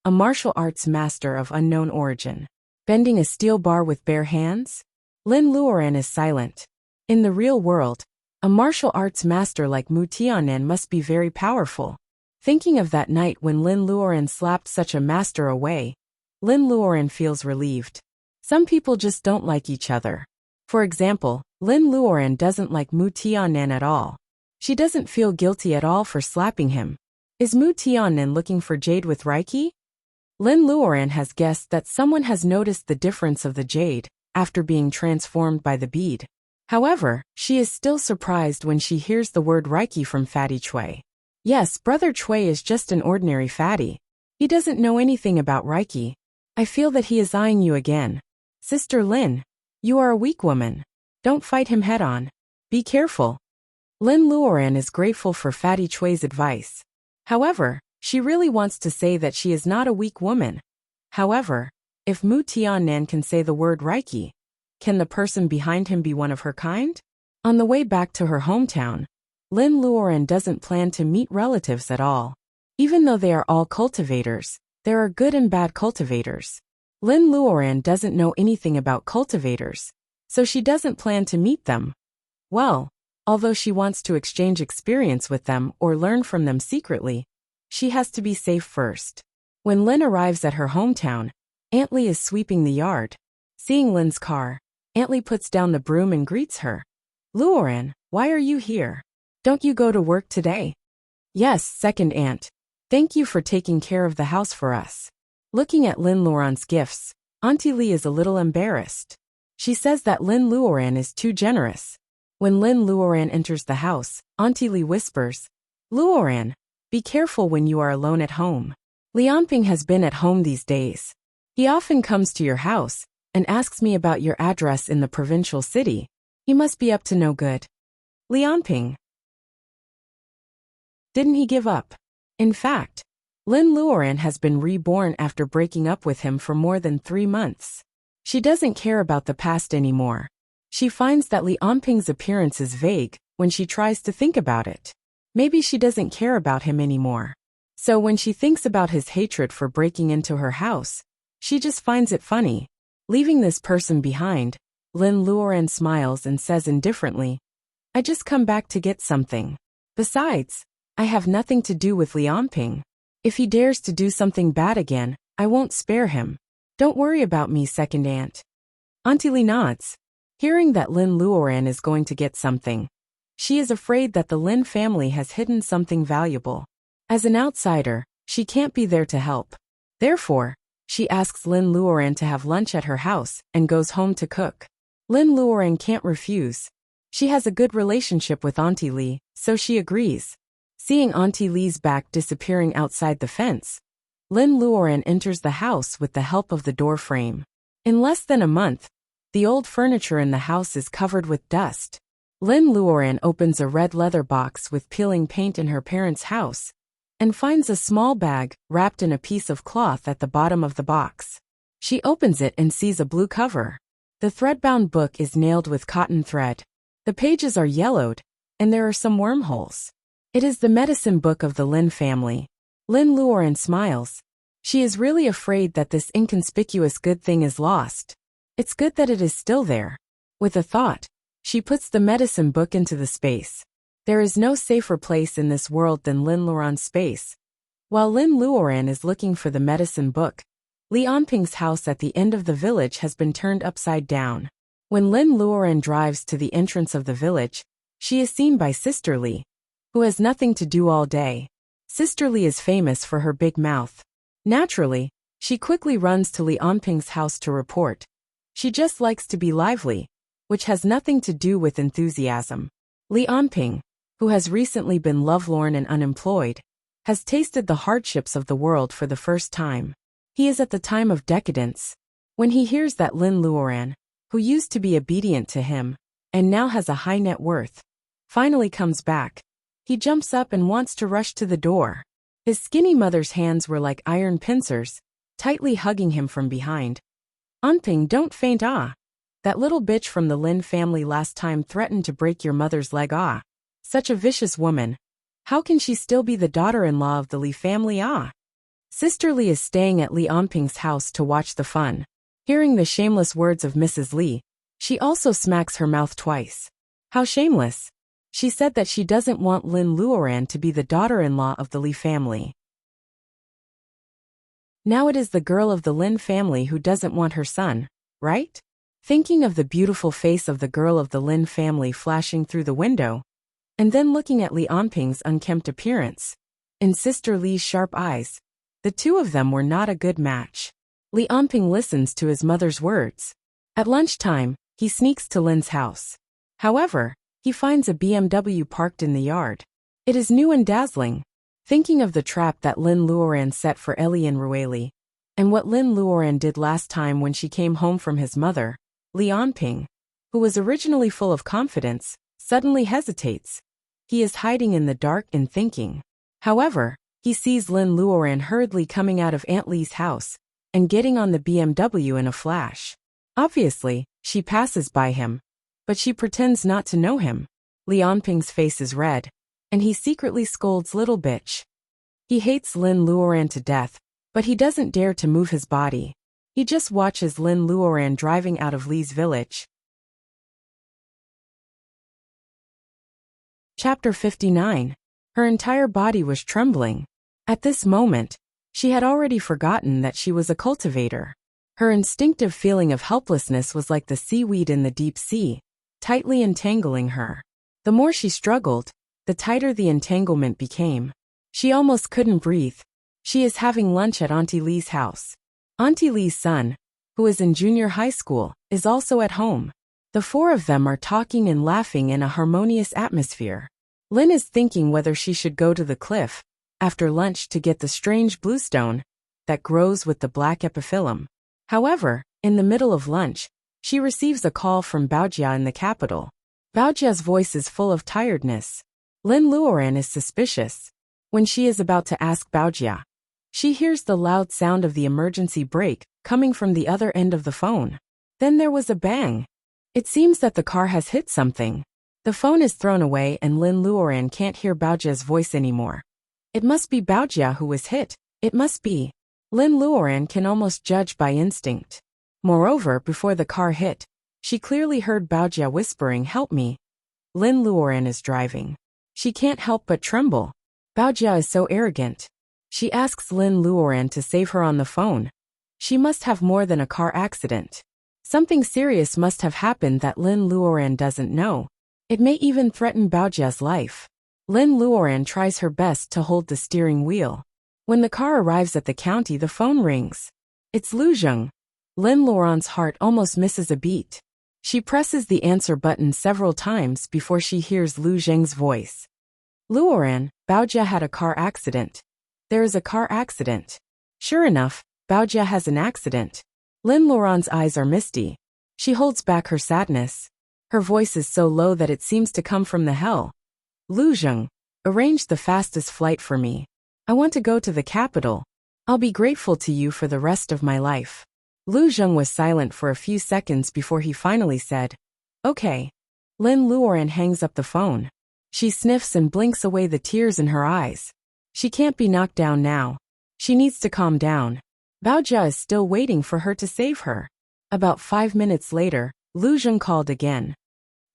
a martial arts master of unknown origin. Bending a steel bar with bare hands? Lin Luoran is silent. In the real world, a martial arts master like Mu Tiannan must be very powerful. Thinking of that night when Lin Luoran slapped such a master away, Lin Luoran feels relieved. Some people just don't like each other. For example, Lin Luoran doesn't like Mu Tiannan at all. She doesn't feel guilty at all for slapping him. Is Mu Tiannan looking for jade with Reiki? Lin Luoran has guessed that someone has noticed the difference of the jade after being transformed by the bead. However, she is still surprised when she hears the word Reiki from Fatty Chui. Yes, Brother Chui is just an ordinary fatty. He doesn't know anything about Reiki. I feel that he is eyeing you again. Sister Lin, you are a weak woman. Don't fight him head-on. Be careful. Lin Luoran is grateful for Fatty Chui's advice. However, she really wants to say that she is not a weak woman. However, if Mu Tiannan can say the word Reiki, can the person behind him be one of her kind? On the way back to her hometown, Lin Luoran doesn't plan to meet relatives at all. Even though they are all cultivators, there are good and bad cultivators. Lin Luoran doesn't know anything about cultivators, so she doesn't plan to meet them. Well, although she wants to exchange experience with them or learn from them secretly, she has to be safe first. When Lin arrives at her hometown, Aunt Lee is sweeping the yard. Seeing Lin's car, Aunt Lee puts down the broom and greets her. Luoran, why are you here? Don't you go to work today? Yes, second aunt. Thank you for taking care of the house for us. Looking at Lin Luoran's gifts, Auntie Lee is a little embarrassed. She says that Lin Luoran is too generous. When Lin Luoran enters the house, Auntie Lee whispers, Luoran, be careful when you are alone at home. Lianping has been at home these days. He often comes to your house and asks me about your address in the provincial city. He must be up to no good. Lianping. Didn't he give up? In fact, Lin Luoran has been reborn after breaking up with him for more than 3 months. She doesn't care about the past anymore. She finds that Lianping's appearance is vague when she tries to think about it. Maybe she doesn't care about him anymore. So when she thinks about his hatred for breaking into her house, she just finds it funny. Leaving this person behind, Lin Luoran smiles and says indifferently, I just come back to get something. Besides, I have nothing to do with Lianping. If he dares to do something bad again, I won't spare him. Don't worry about me, second aunt. Auntie Lee nods. Hearing that Lin Luoran is going to get something, she is afraid that the Lin family has hidden something valuable. As an outsider, she can't be there to help. Therefore, she asks Lin Luoran to have lunch at her house and goes home to cook. Lin Luoran can't refuse. She has a good relationship with Auntie Lee, so she agrees. Seeing Auntie Lee's back disappearing outside the fence, Lin Luoran enters the house with the help of the door frame. In less than a month, the old furniture in the house is covered with dust. Lin Luoran opens a red leather box with peeling paint in her parents' house and finds a small bag wrapped in a piece of cloth at the bottom of the box. She opens it and sees a blue cover. The thread-bound book is nailed with cotton thread. The pages are yellowed, and there are some wormholes. It is the medicine book of the Lin family. Lin Luoran smiles. She is really afraid that this inconspicuous good thing is lost. It's good that it is still there. With a thought, she puts the medicine book into the space. There is no safer place in this world than Lin Luoran's space. While Lin Luoran is looking for the medicine book, Li Anping's house at the end of the village has been turned upside down. When Lin Luoran drives to the entrance of the village, she is seen by Sister Li, who has nothing to do all day. Sister Li is famous for her big mouth. Naturally, she quickly runs to Li Anping's house to report. She just likes to be lively, which has nothing to do with enthusiasm. Li Anping, who has recently been lovelorn and unemployed, has tasted the hardships of the world for the first time. He is at the time of decadence. When he hears that Lin Luoran, who used to be obedient to him, and now has a high net worth, finally comes back, he jumps up and wants to rush to the door. His skinny mother's hands were like iron pincers, tightly hugging him from behind. Anping, don't faint That little bitch from the Lin family last time threatened to break your mother's leg Such a vicious woman. How can she still be the daughter-in-law of the Li family Sister Li is staying at Li Anping's house to watch the fun. Hearing the shameless words of Mrs. Li, she also smacks her mouth twice. How shameless. She said that she doesn't want Lin Luoran to be the daughter-in-law of the Li family. Now it is the girl of the Lin family who doesn't want her son, right? Thinking of the beautiful face of the girl of the Lin family flashing through the window, and then looking at Li Anping's unkempt appearance, in Sister Li's sharp eyes, the two of them were not a good match. Li Anping listens to his mother's words. At lunchtime, he sneaks to Lin's house. However, he finds a BMW parked in the yard. It is new and dazzling. Thinking of the trap that Lin Luoran set for Elian Rueli, and what Lin Luoran did last time when she came home from his mother, Li Anping, who was originally full of confidence, suddenly hesitates. He is hiding in the dark and thinking. However, he sees Lin Luoran hurriedly coming out of Aunt Li's house and getting on the BMW in a flash. Obviously, she passes by him, but she pretends not to know him. Li Anping's face is red, and he secretly scolds little bitch. He hates Lin Luoran to death, but he doesn't dare to move his body. He just watches Lin Luoran driving out of Li's village. Chapter 59. Her entire body was trembling. At this moment, she had already forgotten that she was a cultivator. Her instinctive feeling of helplessness was like the seaweed in the deep sea, tightly entangling her. The more she struggled, the tighter the entanglement became. She almost couldn't breathe. She is having lunch at Auntie Li's house. Auntie Li's son, who is in junior high school, is also at home. The four of them are talking and laughing in a harmonious atmosphere. Lin is thinking whether she should go to the cliff after lunch to get the strange bluestone that grows with the black epiphyllum. However, in the middle of lunch, she receives a call from Baojia in the capital. Baojia's voice is full of tiredness. Lin Luoran is suspicious. When she is about to ask Baojia, she hears the loud sound of the emergency brake coming from the other end of the phone. Then there was a bang. It seems that the car has hit something. The phone is thrown away and Lin Luoran can't hear Baojia's voice anymore. It must be Baojia who was hit. It must be. Lin Luoran can almost judge by instinct. Moreover, before the car hit, she clearly heard Baojia whispering, "Help me." Lin Luoran is driving. She can't help but tremble. Baojia is so arrogant. She asks Lin Luoran to save her on the phone. She must have more than a car accident. Something serious must have happened that Lin Luoran doesn't know. It may even threaten Baojia's life. Lin Luoran tries her best to hold the steering wheel. When the car arrives at the county, the phone rings. It's Lu Zheng. Lin Luoran's heart almost misses a beat. She presses the answer button several times before she hears Lu Zheng's voice. Luoran, Baojia had a car accident. There is a car accident. Sure enough, Baojia has an accident. Lin Luoran's eyes are misty. She holds back her sadness. Her voice is so low that it seems to come from the hell. Lu Zheng, arrange the fastest flight for me. I want to go to the capital. I'll be grateful to you for the rest of my life. Lu Zheng was silent for a few seconds before he finally said, okay. Lin Luoran hangs up the phone. She sniffs and blinks away the tears in her eyes. She can't be knocked down now. She needs to calm down. Baojia is still waiting for her to save her. About 5 minutes later, Lu Zheng called again.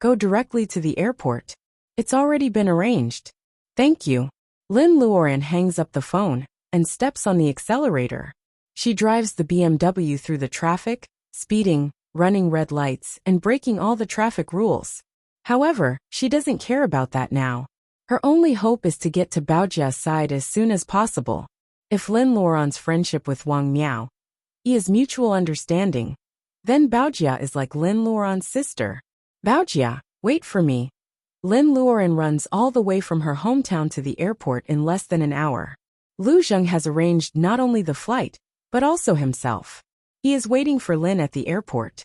Go directly to the airport. It's already been arranged. Thank you. Lin Luoran hangs up the phone and steps on the accelerator. She drives the BMW through the traffic, speeding, running red lights, and breaking all the traffic rules. However, she doesn't care about that now. Her only hope is to get to Baojia's side as soon as possible. If Lin Luoran's friendship with Wang Miao is mutual understanding, then Baojia is like Lin Luoran's sister. Baojia, wait for me. Lin Luoran runs all the way from her hometown to the airport in less than an hour. Lu Zheng has arranged not only the flight, but also himself. He is waiting for Lin at the airport.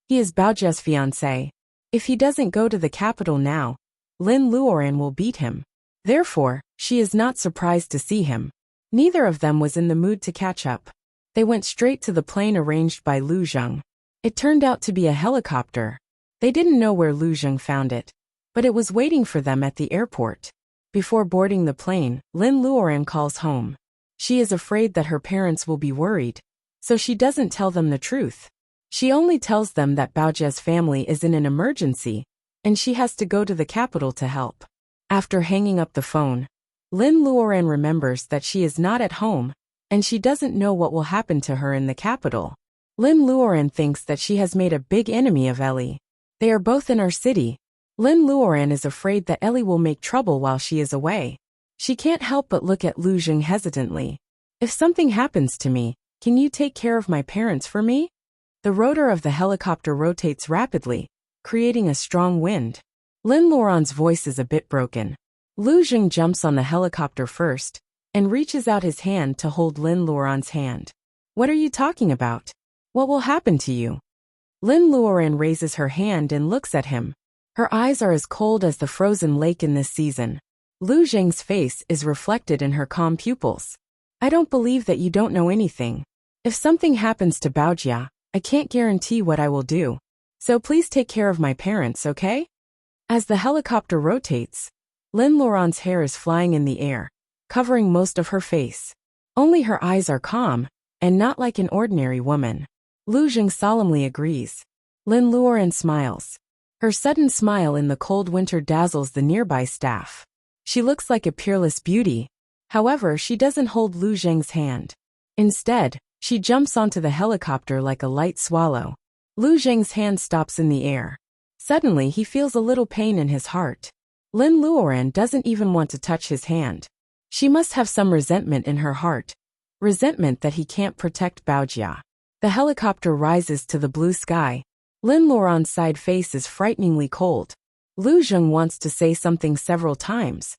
He is Baojia's fiancé. If he doesn't go to the capital now, Lin Luoran will beat him. Therefore, she is not surprised to see him. Neither of them was in the mood to catch up. They went straight to the plane arranged by Lu Zheng. It turned out to be a helicopter. They didn't know where Lu Zheng found it, but it was waiting for them at the airport. Before boarding the plane, Lin Luoran calls home. She is afraid that her parents will be worried, so she doesn't tell them the truth. She only tells them that Baojia's family is in an emergency, and she has to go to the capital to help. After hanging up the phone, Lin Luoran remembers that she is not at home, and she doesn't know what will happen to her in the capital. Lin Luoran thinks that she has made a big enemy of Ellie. They are both in our city. Lin Luoran is afraid that Ellie will make trouble while she is away. She can't help but look at Lu Zheng hesitantly. If something happens to me, can you take care of my parents for me? The rotor of the helicopter rotates rapidly, creating a strong wind. Lin Luoran's voice is a bit broken. Lu Zheng jumps on the helicopter first and reaches out his hand to hold Lin Luoran's hand. What are you talking about? What will happen to you? Lin Luoran raises her hand and looks at him. Her eyes are as cold as the frozen lake in this season. Lu Zheng's face is reflected in her calm pupils. I don't believe that you don't know anything. If something happens to Baojia, I can't guarantee what I will do. So please take care of my parents, okay? As the helicopter rotates, Lin Luoran's hair is flying in the air, covering most of her face. Only her eyes are calm, and not like an ordinary woman. Lu Zheng solemnly agrees. Lin Luoran smiles. Her sudden smile in the cold winter dazzles the nearby staff. She looks like a peerless beauty. However, she doesn't hold Lu Zheng's hand. Instead, she jumps onto the helicopter like a light swallow. Lu Zheng's hand stops in the air. Suddenly, he feels a little pain in his heart. Lin Luoran doesn't even want to touch his hand. She must have some resentment in her heart. Resentment that he can't protect Baojia. The helicopter rises to the blue sky. Lin Luoran's side face is frighteningly cold. Lu Zheng wants to say something several times,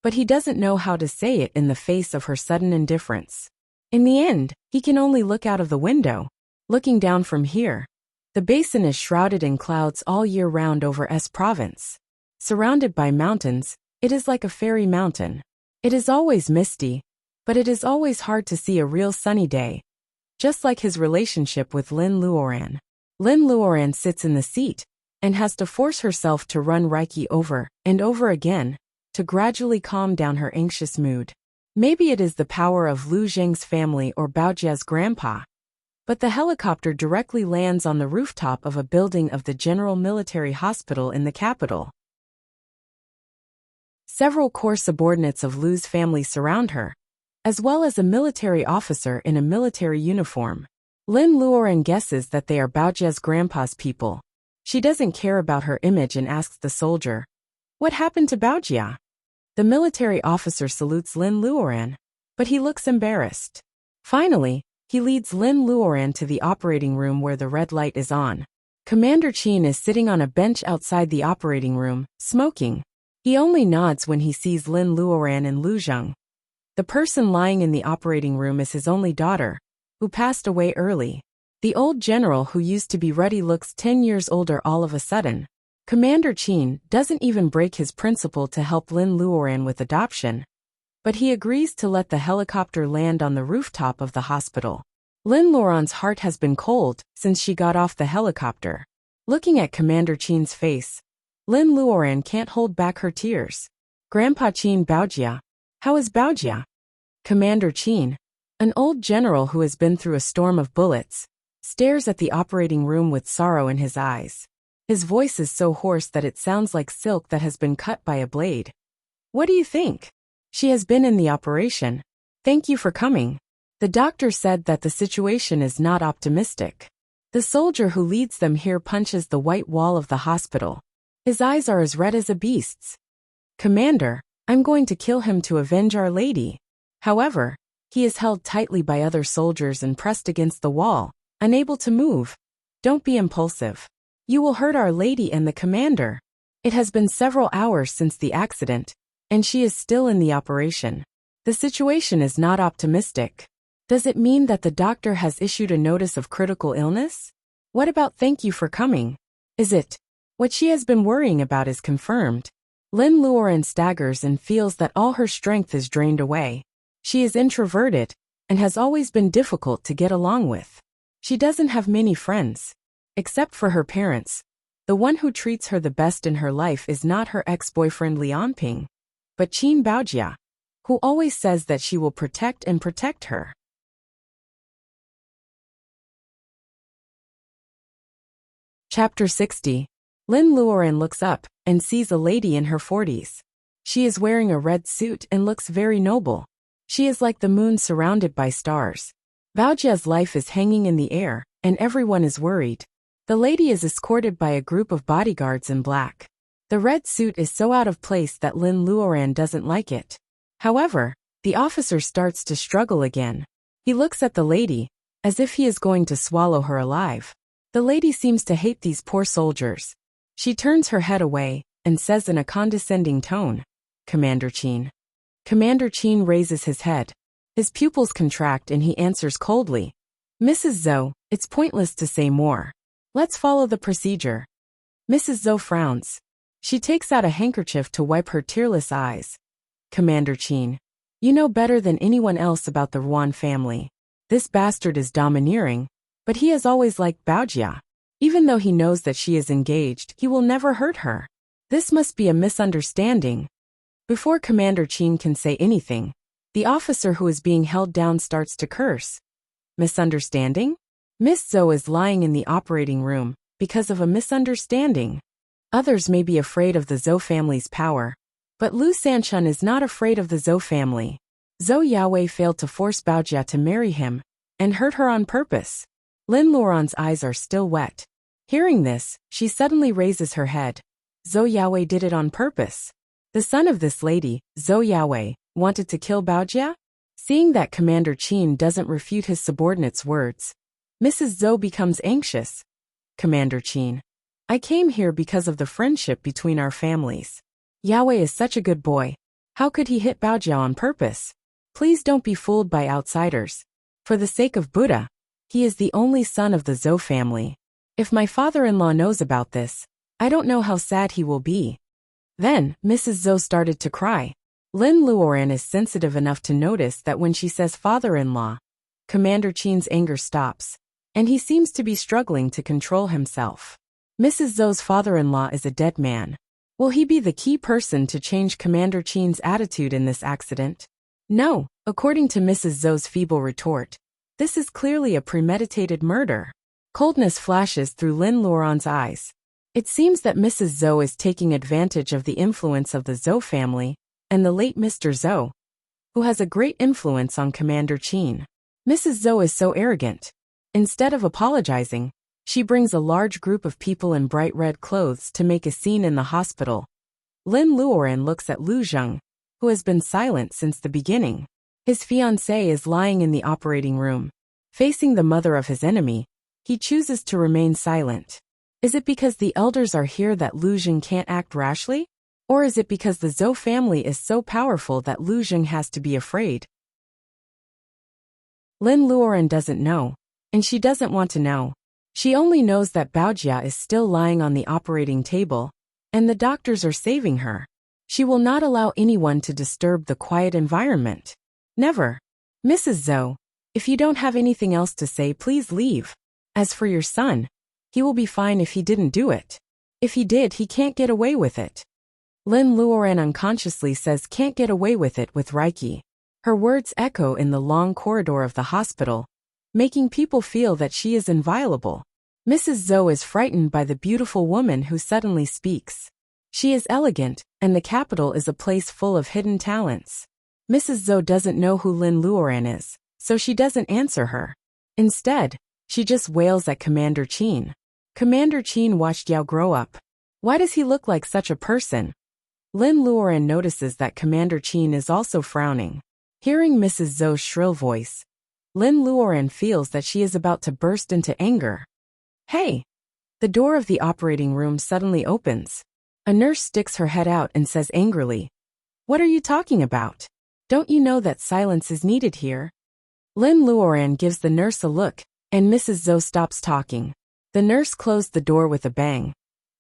but he doesn't know how to say it in the face of her sudden indifference. In the end, he can only look out of the window. Looking down from here, the basin is shrouded in clouds all year round over S province. Surrounded by mountains, it is like a fairy mountain. It is always misty, but it is always hard to see a real sunny day. Just like his relationship with Lin Luoran. Lin Luoran sits in the seat and has to force herself to run Reiki over and over again to gradually calm down her anxious mood. Maybe it is the power of Lu Zheng's family or Baojia's grandpa. But the helicopter directly lands on the rooftop of a building of the General Military Hospital in the capital. Several core subordinates of Lu's family surround her, as well as a military officer in a military uniform. Lin Luoran guesses that they are Baojia's grandpa's people. She doesn't care about her image and asks the soldier, "What happened to Baojia?" The military officer salutes Lin Luoran, but he looks embarrassed. Finally, he leads Lin Luoran to the operating room where the red light is on. Commander Qin is sitting on a bench outside the operating room, smoking. He only nods when he sees Lin Luoran and Lu Zheng. The person lying in the operating room is his only daughter, who passed away early. The old general who used to be ruddy looks 10 years older all of a sudden. Commander Qin doesn't even break his principle to help Lin Luoran with adoption, but he agrees to let the helicopter land on the rooftop of the hospital. Lin Luoran's heart has been cold since she got off the helicopter. Looking at Commander Qin's face, Lin Luoran can't hold back her tears. Grandpa Qin Baojia. How is Baojia? Commander Qin, an old general who has been through a storm of bullets, stares at the operating room with sorrow in his eyes. His voice is so hoarse that it sounds like silk that has been cut by a blade. What do you think? She has been in the operation. Thank you for coming. The doctor said that the situation is not optimistic. The soldier who leads them here punches the white wall of the hospital. His eyes are as red as a beast's. Commander, I'm going to kill him to avenge Our Lady. However, he is held tightly by other soldiers and pressed against the wall, unable to move. Don't be impulsive. You will hurt Our Lady and the commander. It has been several hours since the accident, and she is still in the operation. The situation is not optimistic. Does it mean that the doctor has issued a notice of critical illness? What about thank you for coming? Is it? What she has been worrying about is confirmed. Lin Luoran staggers and feels that all her strength is drained away. She is introverted and has always been difficult to get along with. She doesn't have many friends. Except for her parents. The one who treats her the best in her life is not her ex-boyfriend Lian Ping, but Qin Baojia, who always says that she will protect her. Chapter 60. Lin Luoran looks up and sees a lady in her 40s. She is wearing a red suit and looks very noble. She is like the moon surrounded by stars. Baojia's life is hanging in the air, and everyone is worried. The lady is escorted by a group of bodyguards in black. The red suit is so out of place that Lin Luoran doesn't like it. However, the officer starts to struggle again. He looks at the lady, as if he is going to swallow her alive. The lady seems to hate these poor soldiers. She turns her head away, and says in a condescending tone, Commander Qin. Commander Qin raises his head. His pupils contract and he answers coldly, Mrs. Zhou, it's pointless to say more. Let's follow the procedure. Mrs. Zhou frowns. She takes out a handkerchief to wipe her tearless eyes. Commander Qin, you know better than anyone else about the Ruan family. This bastard is domineering, but he has always liked Baojia. Even though he knows that she is engaged, he will never hurt her. This must be a misunderstanding. Before Commander Qin can say anything, the officer who is being held down starts to curse. Misunderstanding? Miss Zhou is lying in the operating room because of a misunderstanding. Others may be afraid of the Zhou family's power, but Lu Sanchun is not afraid of the Zhou family. Zhou Yaowei failed to force Baojia to marry him and hurt her on purpose. Lin Luoran's eyes are still wet. Hearing this, she suddenly raises her head. Zhou Yaowei did it on purpose. The son of this lady, Zhou Yaowei, wanted to kill Baojia? Seeing that Commander Qin doesn't refute his subordinate's words, Mrs. Zhou becomes anxious. Commander Qin, I came here because of the friendship between our families. Yaowei is such a good boy. How could he hit Baojia on purpose? Please don't be fooled by outsiders. For the sake of Buddha, he is the only son of the Zhou family. If my father-in-law knows about this, I don't know how sad he will be. Then, Mrs. Zhou started to cry. Lin Luoran is sensitive enough to notice that when she says father-in-law, Commander Qin's anger stops, and he seems to be struggling to control himself. Mrs. Zhou's father-in-law is a dead man. Will he be the key person to change Commander Qin's attitude in this accident? No, according to Mrs. Zhou's feeble retort. This is clearly a premeditated murder. Coldness flashes through Lin Luoran's eyes. It seems that Mrs. Zhou is taking advantage of the influence of the Zhou family and the late Mr. Zhou, who has a great influence on Commander Qin. Mrs. Zhou is so arrogant. Instead of apologizing, she brings a large group of people in bright red clothes to make a scene in the hospital. Lin Luoran looks at Lu Zheng, who has been silent since the beginning. His fiancée is lying in the operating room. Facing the mother of his enemy, he chooses to remain silent. Is it because the elders are here that Lu Zheng can't act rashly? Or is it because the Zhou family is so powerful that Lu Zheng has to be afraid? Lin Luoren doesn't know, and she doesn't want to know. She only knows that Baojia is still lying on the operating table, and the doctors are saving her. She will not allow anyone to disturb the quiet environment. Never. Mrs. Zhou, if you don't have anything else to say, please leave. As for your son, he will be fine if he didn't do it. If he did, he can't get away with it. Lin Luoren unconsciously says can't get away with it with Reiki. Her words echo in the long corridor of the hospital, making people feel that she is inviolable. Mrs. Zhou is frightened by the beautiful woman who suddenly speaks. She is elegant, and the capital is a place full of hidden talents. Mrs. Zhou doesn't know who Lin Luoren is, so she doesn't answer her. Instead, she just wails at Commander Qin. Commander Qin watched Yao grow up. Why does he look like such a person? Lin Luoren notices that Commander Qin is also frowning. Hearing Mrs. Zhou's shrill voice, Lin Luoren feels that she is about to burst into anger. Hey! The door of the operating room suddenly opens. A nurse sticks her head out and says angrily, "What are you talking about? Don't you know that silence is needed here?" Lin Luoren gives the nurse a look, and Mrs. Zhou stops talking. The nurse closed the door with a bang,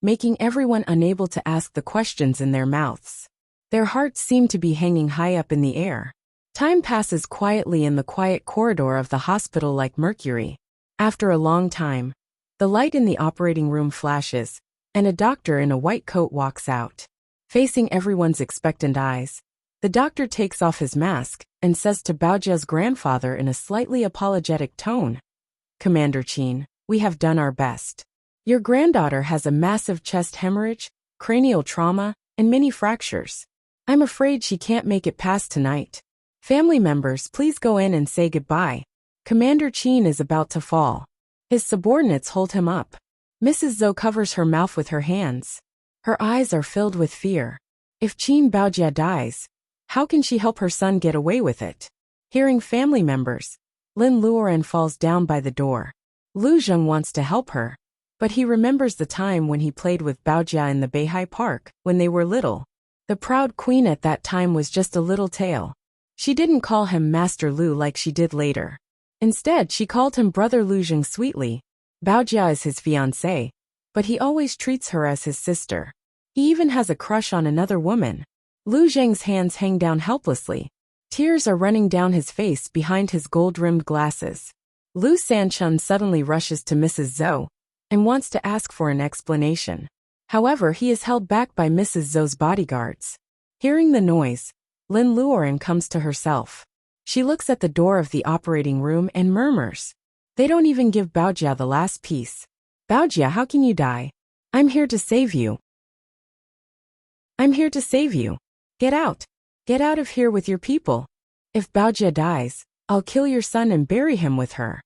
making everyone unable to ask the questions in their mouths. Their hearts seem to be hanging high up in the air. Time passes quietly in the quiet corridor of the hospital like mercury. After a long time, the light in the operating room flashes, and a doctor in a white coat walks out. Facing everyone's expectant eyes, the doctor takes off his mask and says to Baojia's grandfather in a slightly apologetic tone, "Commander Qin, we have done our best. Your granddaughter has a massive chest hemorrhage, cranial trauma, and many fractures. I'm afraid she can't make it past tonight. Family members, please go in and say goodbye. Commander Qin is about to fall." His subordinates hold him up. Mrs. Zhou covers her mouth with her hands. Her eyes are filled with fear. If Qin Baojia dies, how can she help her son get away with it? Hearing family members, Lin Luoren falls down by the door. Lu Zheng wants to help her, but he remembers the time when he played with Baojia in the Beihai Park when they were little. The proud queen at that time was just a little tail. She didn't call him Master Lu like she did later. Instead, she called him Brother Lu Zheng sweetly. Baojia is his fiancée, but he always treats her as his sister. He even has a crush on another woman. Lu Zheng's hands hang down helplessly. Tears are running down his face behind his gold-rimmed glasses. Lu Sanchun suddenly rushes to Mrs. Zhou and wants to ask for an explanation. However, he is held back by Mrs. Zhou's bodyguards. Hearing the noise, Lin Luoren comes to herself. She looks at the door of the operating room and murmurs, "They don't even give Baojia the last piece. Baojia, how can you die? I'm here to save you. I'm here to save you. Get out. Get out of here with your people. If Baojia dies, I'll kill your son and bury him with her."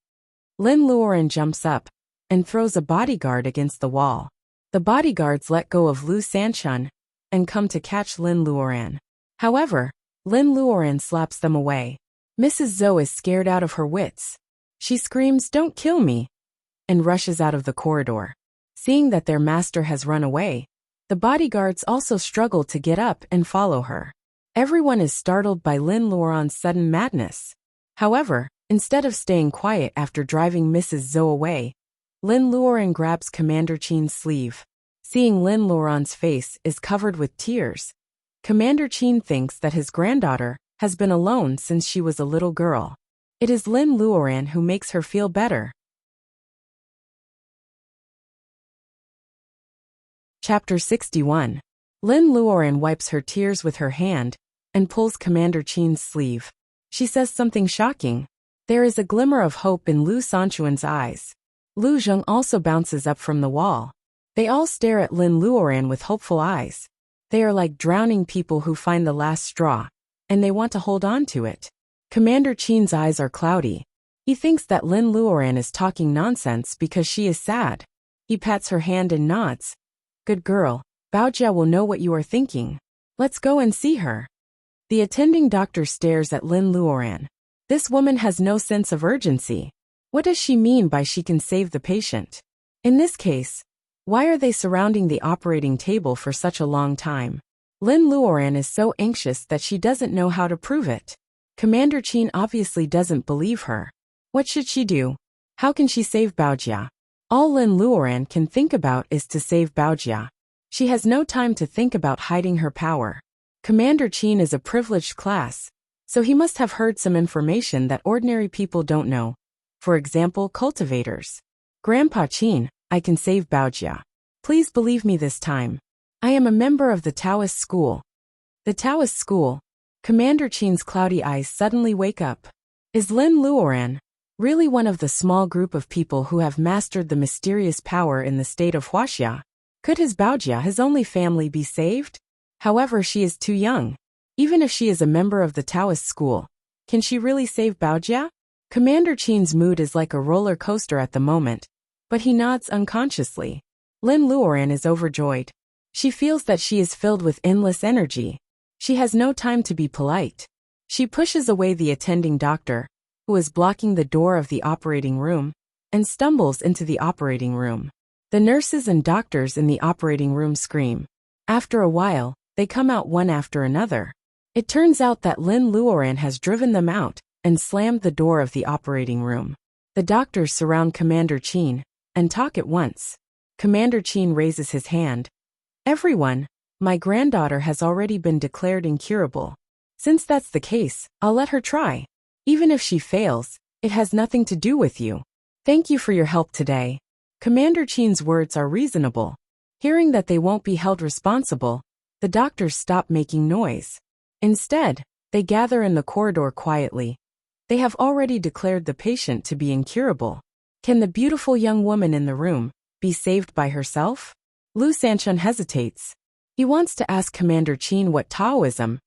Lin Luoren jumps up and throws a bodyguard against the wall. The bodyguards let go of Lu Sanchun and come to catch Lin Luoren. However, Lin Luoren slaps them away. Mrs. Zhou is scared out of her wits. She screams, "Don't kill me," and rushes out of the corridor. Seeing that their master has run away, the bodyguards also struggle to get up and follow her. Everyone is startled by Lin Luoren's sudden madness. However, instead of staying quiet after driving Mrs. Zhou away, Lin Luoren grabs Commander Qin's sleeve. Seeing Lin Luoren's face is covered with tears, Commander Qin thinks that his granddaughter has been alone since she was a little girl. It is Lin Luoren who makes her feel better. Chapter 61. Lin Luoren wipes her tears with her hand and pulls Commander Qin's sleeve. She says something shocking. There is a glimmer of hope in Lu Sanchuan's eyes. Lu Zheng also bounces up from the wall. They all stare at Lin Luoren with hopeful eyes. They are like drowning people who find the last straw, and they want to hold on to it. Commander Qin's eyes are cloudy. He thinks that Lin Luoren is talking nonsense because she is sad. He pats her hand and nods. "Good girl, Baojia will know what you are thinking. Let's go and see her." The attending doctor stares at Lin Luoren. This woman has no sense of urgency. What does she mean by she can save the patient? In this case, why are they surrounding the operating table for such a long time? Lin Luoran is so anxious that she doesn't know how to prove it. Commander Qin obviously doesn't believe her. What should she do? How can she save Baojia? All Lin Luoran can think about is to save Baojia. She has no time to think about hiding her power. Commander Qin is a privileged class, so he must have heard some information that ordinary people don't know. For example, cultivators. Grandpa Qin, I can save Baojia. Please believe me this time. I am a member of the Taoist school. The Taoist school. Commander Qin's cloudy eyes suddenly wake up. Is Lin Luoran really one of the small group of people who have mastered the mysterious power in the state of Wuxia? Could his Baojia, his only family, be saved? However, she is too young. Even if she is a member of the Taoist school, can she really save Baojia? Commander Qin's mood is like a roller coaster at the moment, but he nods unconsciously. Lin Luoran is overjoyed. She feels that she is filled with endless energy. She has no time to be polite. She pushes away the attending doctor, who is blocking the door of the operating room, and stumbles into the operating room. The nurses and doctors in the operating room scream. After a while, they come out one after another. It turns out that Lin Luoran has driven them out and slammed the door of the operating room. The doctors surround Commander Qin and talk at once. Commander Qin raises his hand. Everyone, my granddaughter has already been declared incurable. Since that's the case, I'll let her try. Even if she fails, it has nothing to do with you. Thank you for your help today. Commander Qin's words are reasonable. Hearing that they won't be held responsible, the doctors stop making noise. Instead, they gather in the corridor quietly. They have already declared the patient to be incurable. Can the beautiful young woman in the room be saved by herself? Lu Sanchun hesitates. He wants to ask Commander Qin what Taoism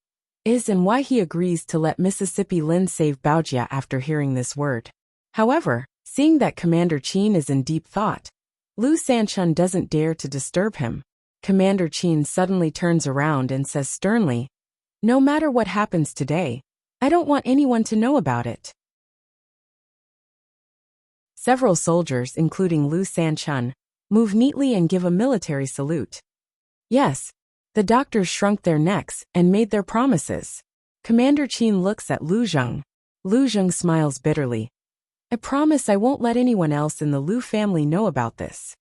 is and why he agrees to let Mississippi Lin save Baojia after hearing this word. However, seeing that Commander Qin is in deep thought, Lu Sanchun doesn't dare to disturb him. Commander Qin suddenly turns around and says sternly, "No matter what happens today, I don't want anyone to know about it." Several soldiers, including Lu Sanchun, move neatly and give a military salute. Yes, the doctors shrunk their necks and made their promises. Commander Qin looks at Lu Zheng. Lu Zheng smiles bitterly. I promise I won't let anyone else in the Lu family know about this.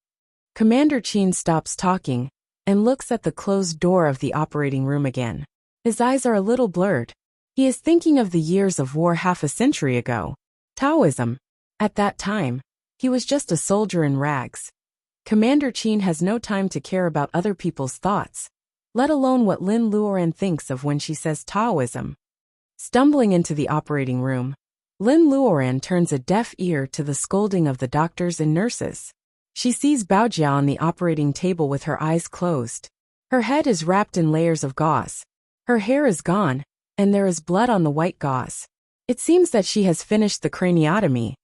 Commander Qin stops talking and looks at the closed door of the operating room again. His eyes are a little blurred. He is thinking of the years of war half a century ago. Taoism. At that time, he was just a soldier in rags. Commander Qin has no time to care about other people's thoughts, let alone what Lin Luoran thinks of when she says Taoism. Stumbling into the operating room, Lin Luoran turns a deaf ear to the scolding of the doctors and nurses. She sees Baojia on the operating table with her eyes closed. Her head is wrapped in layers of gauze. Her hair is gone, and there is blood on the white gauze. It seems that she has finished the craniotomy.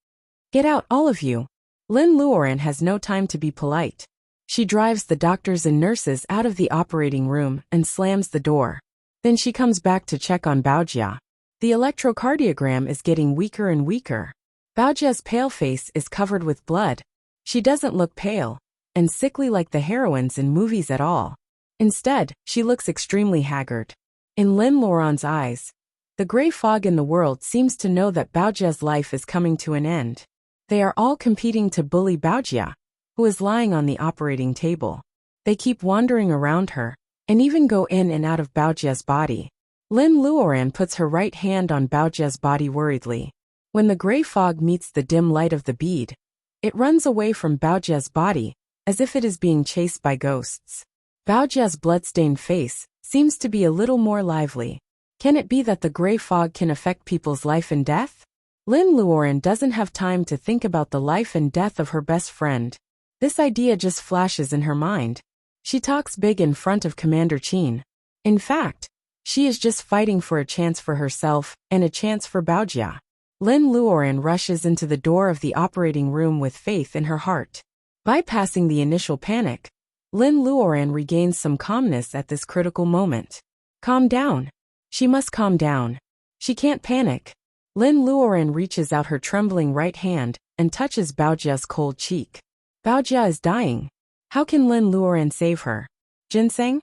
Get out, all of you. Lin Luoran has no time to be polite. She drives the doctors and nurses out of the operating room and slams the door. Then she comes back to check on Baojia. The electrocardiogram is getting weaker and weaker. Baojia's pale face is covered with blood. She doesn't look pale and sickly like the heroines in movies at all. Instead, she looks extremely haggard. In Lin Luoran's eyes, the gray fog in the world seems to know that Baojia's life is coming to an end. They are all competing to bully Baojia, who is lying on the operating table. They keep wandering around her, and even go in and out of Baojia's body. Lin Luoran puts her right hand on Baojia's body worriedly. When the gray fog meets the dim light of the bead, it runs away from Baojia's body, as if it is being chased by ghosts. Baojia's bloodstained face seems to be a little more lively. Can it be that the gray fog can affect people's life and death? Lin Luoran doesn't have time to think about the life and death of her best friend. This idea just flashes in her mind. She talks big in front of Commander Qin. In fact, she is just fighting for a chance for herself and a chance for Baojia. Lin Luoran rushes into the door of the operating room with faith in her heart. Bypassing the initial panic, Lin Luoran regains some calmness at this critical moment. Calm down. She must calm down. She can't panic. Lin Luoran reaches out her trembling right hand and touches Baojia's cold cheek. Baojia is dying. How can Lin Luoran save her? Ginseng?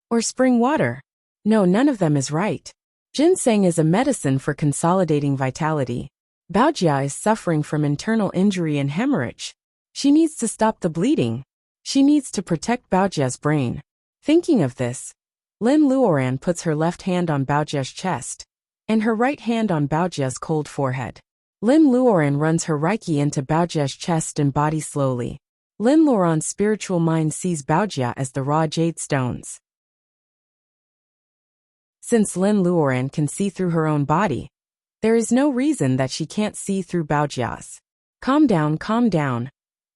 Or spring water? No, none of them is right. Ginseng is a medicine for consolidating vitality. Baojia is suffering from internal injury and hemorrhage. She needs to stop the bleeding. She needs to protect Baojia's brain. Thinking of this, Lin Luoran puts her left hand on Baojia's chest and her right hand on Baojia's cold forehead. Lin Luoran runs her Reiki into Baojia's chest and body slowly. Lin Luoran's spiritual mind sees Baojia as the raw jade stones. Since Lin Luoran can see through her own body, there is no reason that she can't see through Baojia's. Calm down, calm down.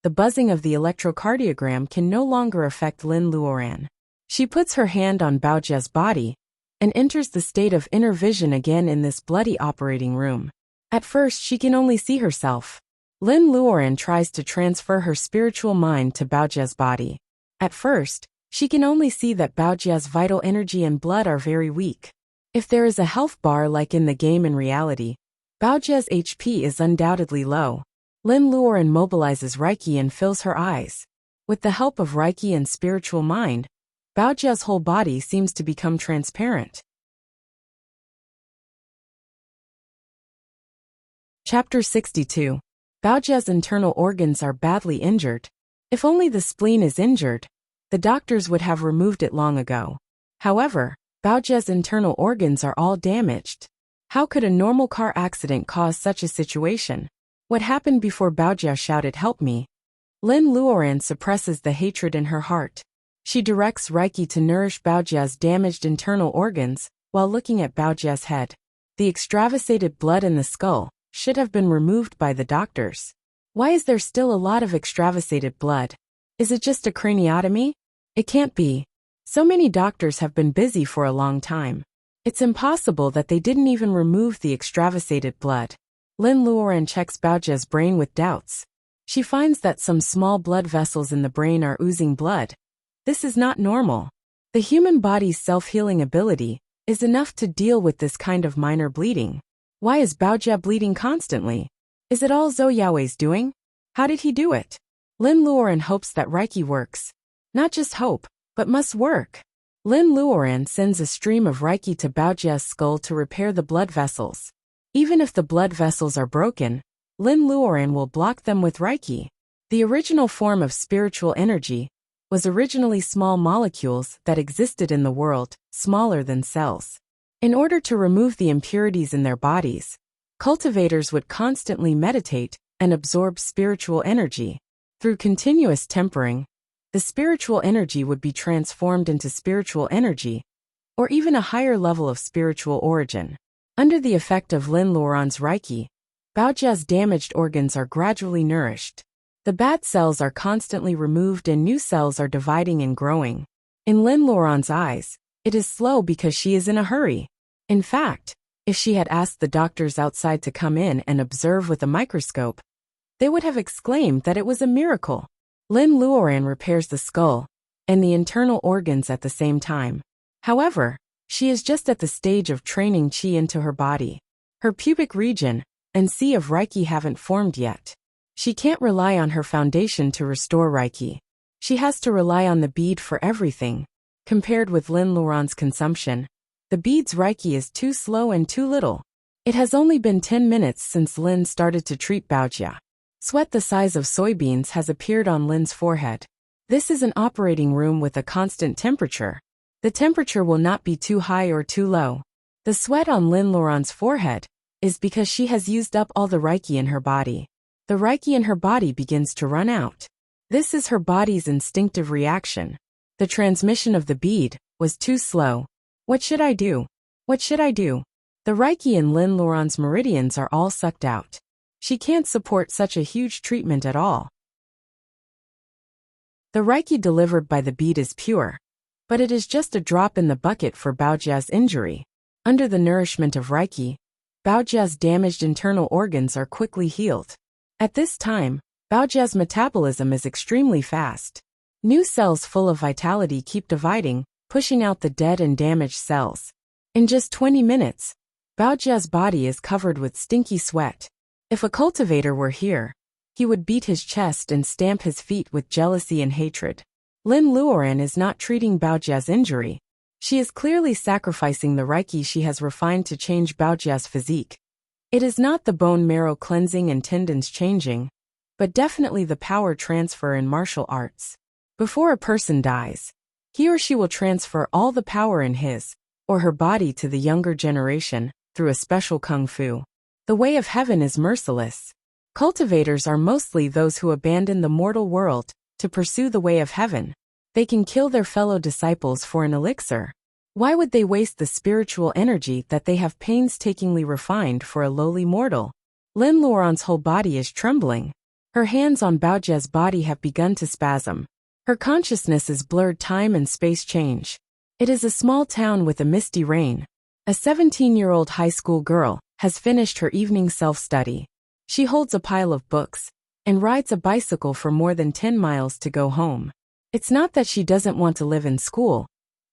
The buzzing of the electrocardiogram can no longer affect Lin Luoran. She puts her hand on Baojia's body and enters the state of inner vision again in this bloody operating room. At first, she can only see herself. Lin Luoran tries to transfer her spiritual mind to Baojia's body. At first, she can only see that Baojia's vital energy and blood are very weak. If there is a health bar like in the game in reality, Baojia's HP is undoubtedly low. Lin Luoran mobilizes Reiki and fills her eyes. With the help of Reiki and spiritual mind, Baojia's whole body seems to become transparent. Chapter 62. Baojia's internal organs are badly injured. If only the spleen is injured, the doctors would have removed it long ago. However, Baojia's internal organs are all damaged. How could a normal car accident cause such a situation? What happened before Baojia shouted, "Help me"? Lin Luoran suppresses the hatred in her heart. She directs Reiki to nourish Baojia's damaged internal organs while looking at Baojia's head. The extravasated blood in the skull should have been removed by the doctors. Why is there still a lot of extravasated blood? Is it just a craniotomy? It can't be. So many doctors have been busy for a long time. It's impossible that they didn't even remove the extravasated blood. Lin Luoran checks Baojia's brain with doubts. She finds that some small blood vessels in the brain are oozing blood. This is not normal. The human body's self-healing ability is enough to deal with this kind of minor bleeding. Why is Baojia bleeding constantly? Is it all Zhou Yaowei's doing? How did he do it? Lin Luoran hopes that Reiki works. Not just hope, but must work. Lin Luoran sends a stream of Reiki to Baojia's skull to repair the blood vessels. Even if the blood vessels are broken, Lin Luoran will block them with Reiki. The original form of spiritual energy was originally small molecules that existed in the world, smaller than cells. In order to remove the impurities in their bodies, cultivators would constantly meditate and absorb spiritual energy. Through continuous tempering, the spiritual energy would be transformed into spiritual energy, or even a higher level of spiritual origin. Under the effect of Lin Luoran's Reiki, Baojia's damaged organs are gradually nourished. The bad cells are constantly removed and new cells are dividing and growing. In Lin Luoran's eyes, it is slow because she is in a hurry. In fact, if she had asked the doctors outside to come in and observe with a microscope, they would have exclaimed that it was a miracle. Lin Luoran repairs the skull and the internal organs at the same time. However, she is just at the stage of training qi into her body. Her pubic region and sea of Reiki haven't formed yet. She can't rely on her foundation to restore Reiki. She has to rely on the bead for everything. Compared with Lin Luoran's consumption, the bead's Reiki is too slow and too little. It has only been 10 minutes since Lin started to treat Baojia. Sweat the size of soybeans has appeared on Lin's forehead. This is an operating room with a constant temperature. The temperature will not be too high or too low. The sweat on Lin Luoran's forehead is because she has used up all the Reiki in her body. The Reiki in her body begins to run out. This is her body's instinctive reaction. The transmission of the bead was too slow. What should I do? What should I do? The Reiki in Lin Luoran's meridians are all sucked out. She can't support such a huge treatment at all. The Reiki delivered by the bead is pure, but it is just a drop in the bucket for Baojia's injury. Under the nourishment of Reiki, Baojia's damaged internal organs are quickly healed. At this time, Baojia's metabolism is extremely fast. New cells full of vitality keep dividing, pushing out the dead and damaged cells. In just 20 minutes, Baojia's body is covered with stinky sweat. If a cultivator were here, he would beat his chest and stamp his feet with jealousy and hatred. Lin Luoran is not treating Baojia's injury. She is clearly sacrificing the Reiki she has refined to change Baojia's physique. It is not the bone marrow cleansing and tendons changing, but definitely the power transfer in martial arts. Before a person dies, he or she will transfer all the power in his or her body to the younger generation through a special kung fu. The way of heaven is merciless. Cultivators are mostly those who abandon the mortal world to pursue the way of heaven. They can kill their fellow disciples for an elixir. Why would they waste the spiritual energy that they have painstakingly refined for a lowly mortal? Lin Luoran's whole body is trembling. Her hands on Baojia's body have begun to spasm. Her consciousness is blurred. Time and space change. It is a small town with a misty rain. A 17-year-old high school girl has finished her evening self-study. She holds a pile of books and rides a bicycle for more than 10 miles to go home. It's not that she doesn't want to live in school,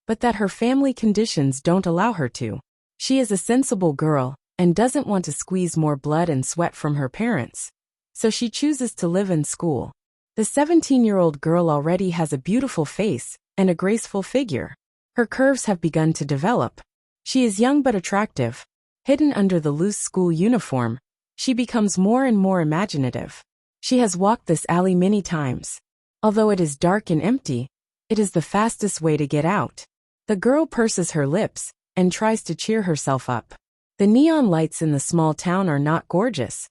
but that her family conditions don't allow her to. She is a sensible girl and doesn't want to squeeze more blood and sweat from her parents, so she chooses to live in school. The 17-year-old girl already has a beautiful face and a graceful figure. Her curves have begun to develop. She is young but attractive. Hidden under the loose school uniform, she becomes more and more imaginative. She has walked this alley many times. Although it is dark and empty, it is the fastest way to get out. The girl purses her lips and tries to cheer herself up. The neon lights in the small town are not gorgeous,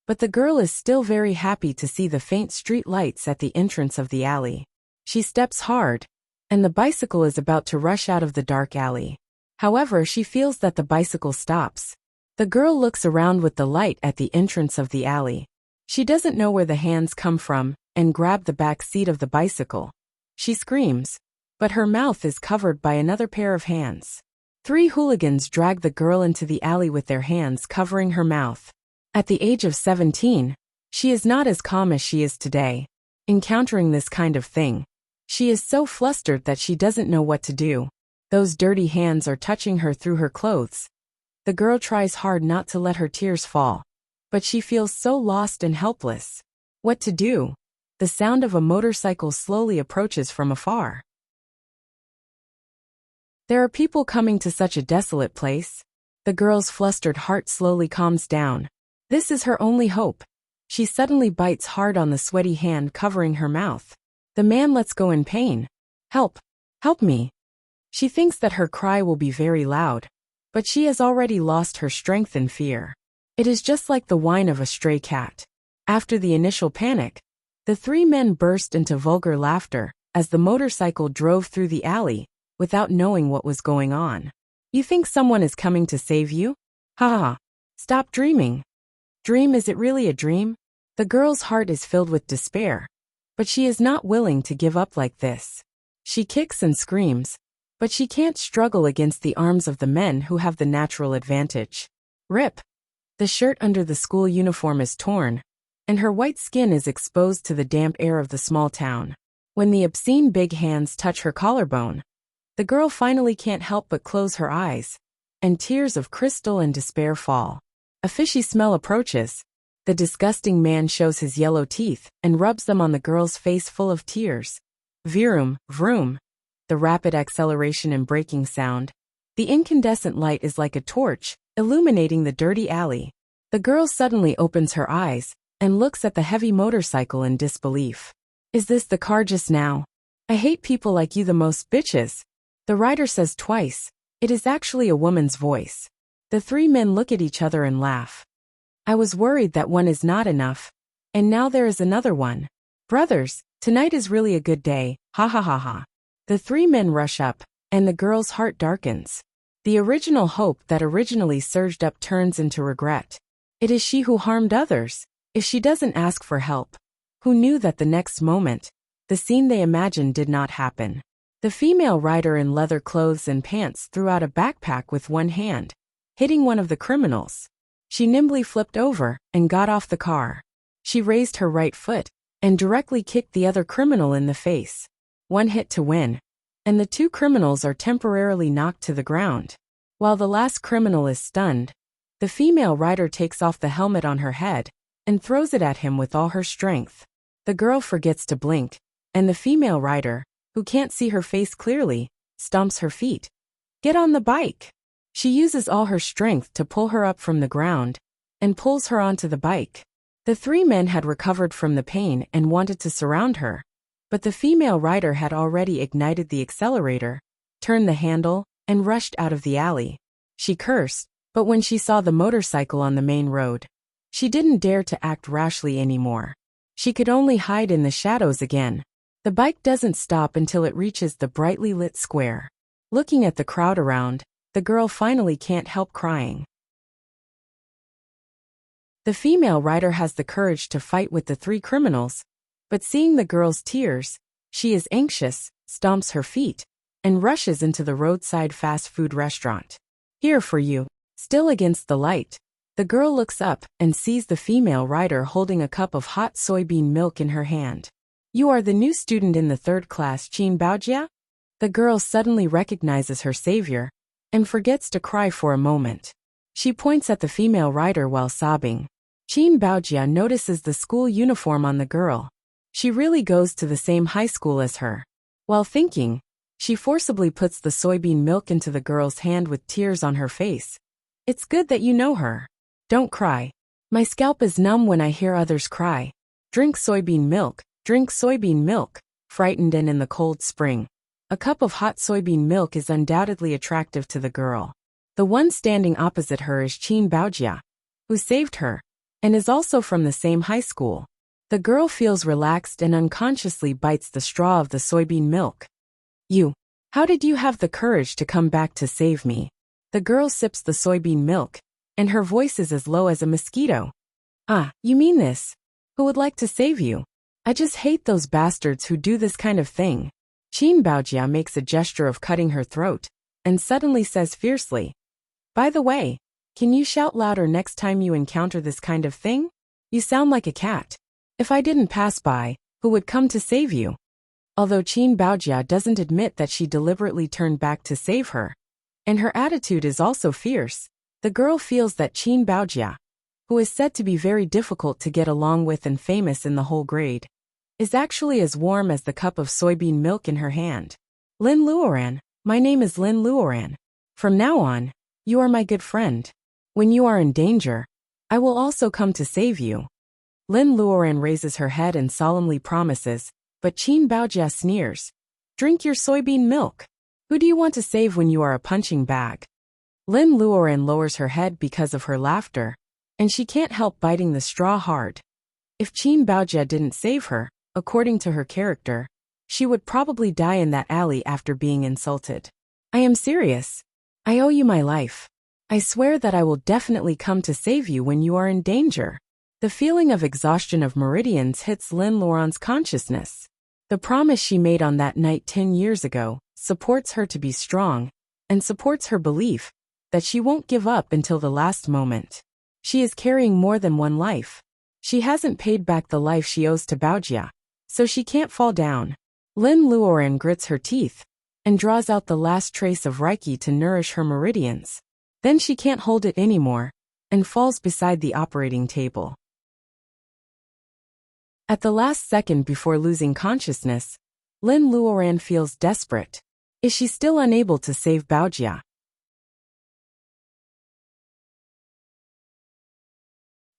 but the girl is still very happy to see the faint street lights at the entrance of the alley. She steps hard, and the bicycle is about to rush out of the dark alley. However, she feels that the bicycle stops. The girl looks around with the light at the entrance of the alley. She doesn't know where the hands come from and grab the back seat of the bicycle. She screams, but her mouth is covered by another pair of hands. 3 hooligans drag the girl into the alley with their hands covering her mouth. At the age of 17, she is not as calm as she is today. Encountering this kind of thing, she is so flustered that she doesn't know what to do. Those dirty hands are touching her through her clothes. The girl tries hard not to let her tears fall, but she feels so lost and helpless. What to do? The sound of a motorcycle slowly approaches from afar. There are people coming to such a desolate place. The girl's flustered heart slowly calms down. This is her only hope. She suddenly bites hard on the sweaty hand covering her mouth. The man lets go in pain. Help! Help me! She thinks that her cry will be very loud, but she has already lost her strength and fear. It is just like the whine of a stray cat. After the initial panic, the 3 men burst into vulgar laughter as the motorcycle drove through the alley without knowing what was going on. You think someone is coming to save you? Ha ha! Stop dreaming. Dream, is it really a dream? The girl's heart is filled with despair, but she is not willing to give up like this. She kicks and screams, but she can't struggle against the arms of the men who have the natural advantage. Rip! The shirt under the school uniform is torn, and her white skin is exposed to the damp air of the small town. When the obscene big hands touch her collarbone, the girl finally can't help but close her eyes, and tears of crystal and despair fall. A fishy smell approaches. The disgusting man shows his yellow teeth and rubs them on the girl's face full of tears. Vroom, vroom. The rapid acceleration and braking sound. The incandescent light is like a torch, illuminating the dirty alley. The girl suddenly opens her eyes and looks at the heavy motorcycle in disbelief. Is this the car just now? I hate people like you the most, bitches. The rider says twice. It is actually a woman's voice. The 3 men look at each other and laugh. I was worried that one is not enough, and now there is another one. Brothers, tonight is really a good day, ha ha ha ha. The 3 men rush up, and the girl's heart darkens. The original hope that originally surged up turns into regret. It is she who harmed others. If she doesn't ask for help, who knew that the next moment, the scene they imagined did not happen? The female rider in leather clothes and pants threw out a backpack with one hand, hitting one of the criminals. She nimbly flipped over and got off the car. She raised her right foot and directly kicked the other criminal in the face. 1 hit to win, and the 2 criminals are temporarily knocked to the ground. While the last criminal is stunned, the female rider takes off the helmet on her head and throws it at him with all her strength. The girl forgets to blink, and the female rider, who can't see her face clearly, stomps her feet. Get on the bike. She uses all her strength to pull her up from the ground and pulls her onto the bike. The three men had recovered from the pain and wanted to surround her, but the female rider had already ignited the accelerator, turned the handle, and rushed out of the alley. She cursed, but when she saw the motorcycle on the main road, she didn't dare to act rashly anymore. She could only hide in the shadows again. The bike doesn't stop until it reaches the brightly lit square. Looking at the crowd around, the girl finally can't help crying. The female rider has the courage to fight with the three criminals, but seeing the girl's tears, she is anxious, stomps her feet, and rushes into the roadside fast food restaurant. Here for you. Still against the light, the girl looks up and sees the female rider holding a cup of hot soybean milk in her hand. You are the new student in the third class, Qin Baojia? The girl suddenly recognizes her savior and forgets to cry for a moment. She points at the female rider while sobbing. Qin Baojia notices the school uniform on the girl. She really goes to the same high school as her. While thinking, she forcibly puts the soybean milk into the girl's hand with tears on her face. It's good that you know her. Don't cry. My scalp is numb when I hear others cry. Drink soybean milk, drink soybean milk. Frightened and in the cold spring, a cup of hot soybean milk is undoubtedly attractive to the girl. The one standing opposite her is Qin Baojia, who saved her, and is also from the same high school. The girl feels relaxed and unconsciously bites the straw of the soybean milk. How did you have the courage to come back to save me? The girl sips the soybean milk, and her voice is as low as a mosquito. Ah, you mean this? Who would like to save you? I just hate those bastards who do this kind of thing. Qin Baojia makes a gesture of cutting her throat, and suddenly says fiercely, by the way, can you shout louder next time you encounter this kind of thing? You sound like a cat. If I didn't pass by, who would come to save you? Although Qin Baojia doesn't admit that she deliberately turned back to save her, and her attitude is also fierce, the girl feels that Qin Baojia, who is said to be very difficult to get along with and famous in the whole grade, is actually as warm as the cup of soybean milk in her hand. Lin Luoran, my name is Lin Luoran. From now on, you are my good friend. When you are in danger, I will also come to save you. Lin Luoran raises her head and solemnly promises, but Qin Baojia sneers. Drink your soybean milk. Who do you want to save when you are a punching bag? Lin Luoran lowers her head because of her laughter, and she can't help biting the straw hard. If Qin Baojia didn't save her, according to her character, she would probably die in that alley after being insulted. I am serious. I owe you my life. I swear that I will definitely come to save you when you are in danger. The feeling of exhaustion of meridians hits Lin Luoran's consciousness. The promise she made on that night 10 years ago supports her to be strong, and supports her belief that she won't give up until the last moment. She is carrying more than one life. She hasn't paid back the life she owes to Baojia, so she can't fall down. Lin Luoran grits her teeth and draws out the last trace of Reiki to nourish her meridians. Then she can't hold it anymore and falls beside the operating table. At the last second before losing consciousness, Lin Luoran feels desperate. Is she still unable to save Baojia?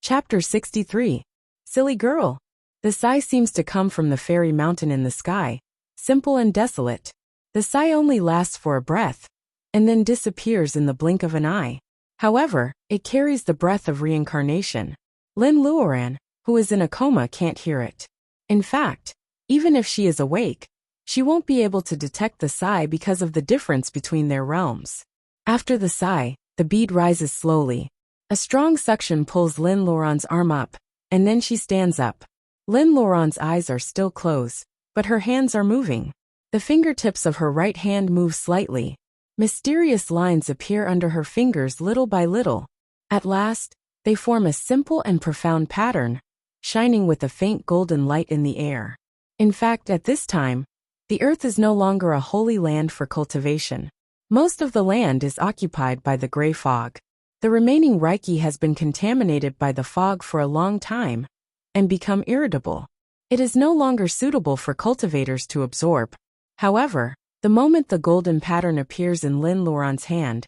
Chapter 63. Silly girl. The sigh seems to come from the fairy mountain in the sky, simple and desolate. The sigh only lasts for a breath, and then disappears in the blink of an eye. However, it carries the breath of reincarnation. Lin Luoran, who is in a coma, can't hear it. In fact, even if she is awake, she won't be able to detect the sigh because of the difference between their realms. After the sigh, the bead rises slowly. A strong suction pulls Lin Luoran's arm up, and then she stands up. Lin Luoran's eyes are still closed, but her hands are moving. The fingertips of her right hand move slightly. Mysterious lines appear under her fingers little by little. At last, they form a simple and profound pattern, shining with a faint golden light in the air. In fact, at this time, the earth is no longer a holy land for cultivation. Most of the land is occupied by the gray fog. The remaining Reiki has been contaminated by the fog for a long time and become irritable. It is no longer suitable for cultivators to absorb. However, The moment the golden pattern appears in Lin Luoran's hand,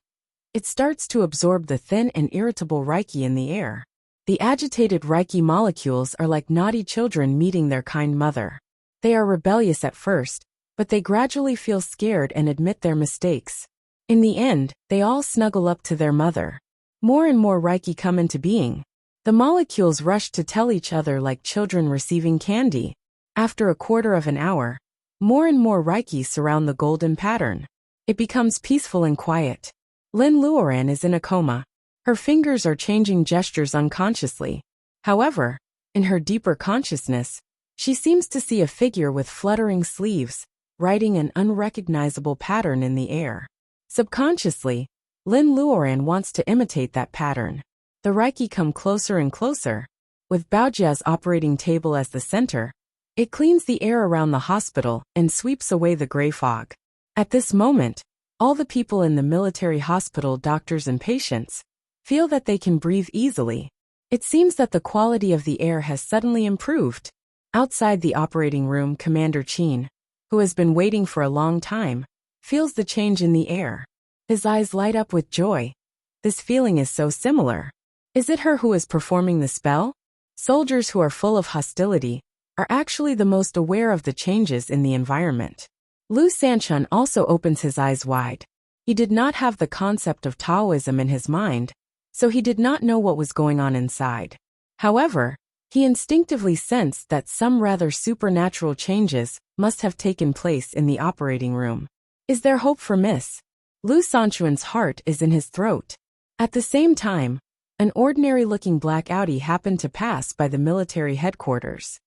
it starts to absorb the thin and irritable Reiki in the air. The agitated Reiki molecules are like naughty children meeting their kind mother. They are rebellious at first, but they gradually feel scared and admit their mistakes. In the end, they all snuggle up to their mother. More and more Reiki come into being. The molecules rush to tell each other like children receiving candy. After a quarter of an hour, more and more Reiki surround the golden pattern. It becomes peaceful and quiet. Lin Luoran is in a coma. Her fingers are changing gestures unconsciously. However, in her deeper consciousness, she seems to see a figure with fluttering sleeves, writing an unrecognizable pattern in the air. Subconsciously, Lin Luoran wants to imitate that pattern. The Reiki come closer and closer. With Baojia's operating table as the center, it cleans the air around the hospital and sweeps away the gray fog. At this moment, all the people in the military hospital, doctors and patients, feel that they can breathe easily. It seems that the quality of the air has suddenly improved. Outside the operating room, Commander Qin, who has been waiting for a long time, feels the change in the air. His eyes light up with joy. This feeling is so similar. Is it her who is performing the spell? Soldiers who are full of hostility are actually the most aware of the changes in the environment. Lu Sanchun also opens his eyes wide. He did not have the concept of Taoism in his mind, so he did not know what was going on inside. However, he instinctively sensed that some rather supernatural changes must have taken place in the operating room. Is there hope for Miss? Lu Sanchun's heart is in his throat. At the same time, an ordinary-looking black Audi happened to pass by the military headquarters.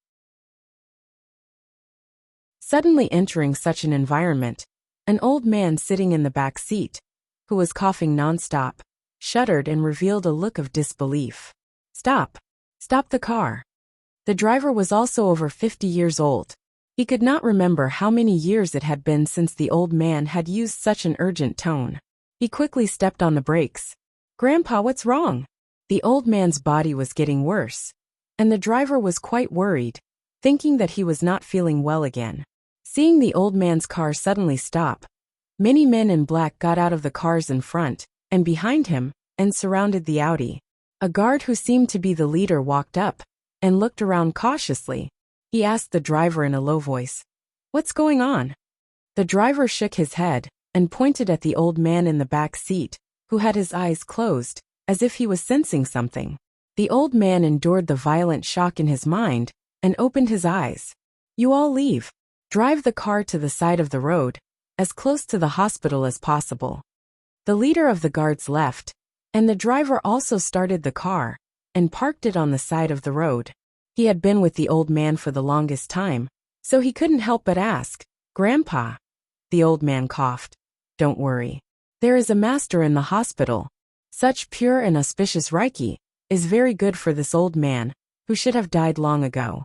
Suddenly entering such an environment, an old man sitting in the back seat, who was coughing non-stop, shuddered and revealed a look of disbelief. Stop! Stop the car! The driver was also over 50 years old. He could not remember how many years it had been since the old man had used such an urgent tone. He quickly stepped on the brakes. Grandpa, what's wrong? The old man's body was getting worse, and the driver was quite worried, thinking that he was not feeling well again. Seeing the old man's car suddenly stop, many men in black got out of the cars in front and behind him and surrounded the Audi. A guard who seemed to be the leader walked up and looked around cautiously. He asked the driver in a low voice, "What's going on?" The driver shook his head and pointed at the old man in the back seat, who had his eyes closed, as if he was sensing something. The old man endured the violent shock in his mind and opened his eyes. "You all leave. Drive the car to the side of the road, as close to the hospital as possible." The leader of the guards left, and the driver also started the car and parked it on the side of the road. He had been with the old man for the longest time, so he couldn't help but ask, "Grandpa?" The old man coughed. "Don't worry. There is a master in the hospital. Such pure and auspicious Reiki is very good for this old man, who should have died long ago."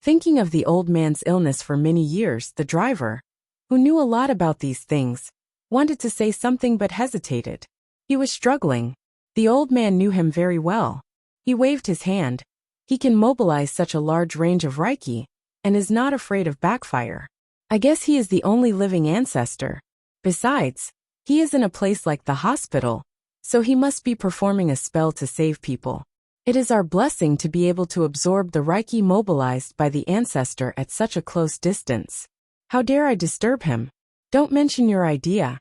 Thinking of the old man's illness for many years, the driver, who knew a lot about these things, wanted to say something but hesitated. He was struggling. The old man knew him very well. He waved his hand. He can mobilize such a large range of Reiki, and is not afraid of backfire. I guess he is the only living ancestor. Besides, he is in a place like the hospital, so he must be performing a spell to save people. It is our blessing to be able to absorb the Reiki mobilized by the ancestor at such a close distance. How dare I disturb him? Don't mention your idea.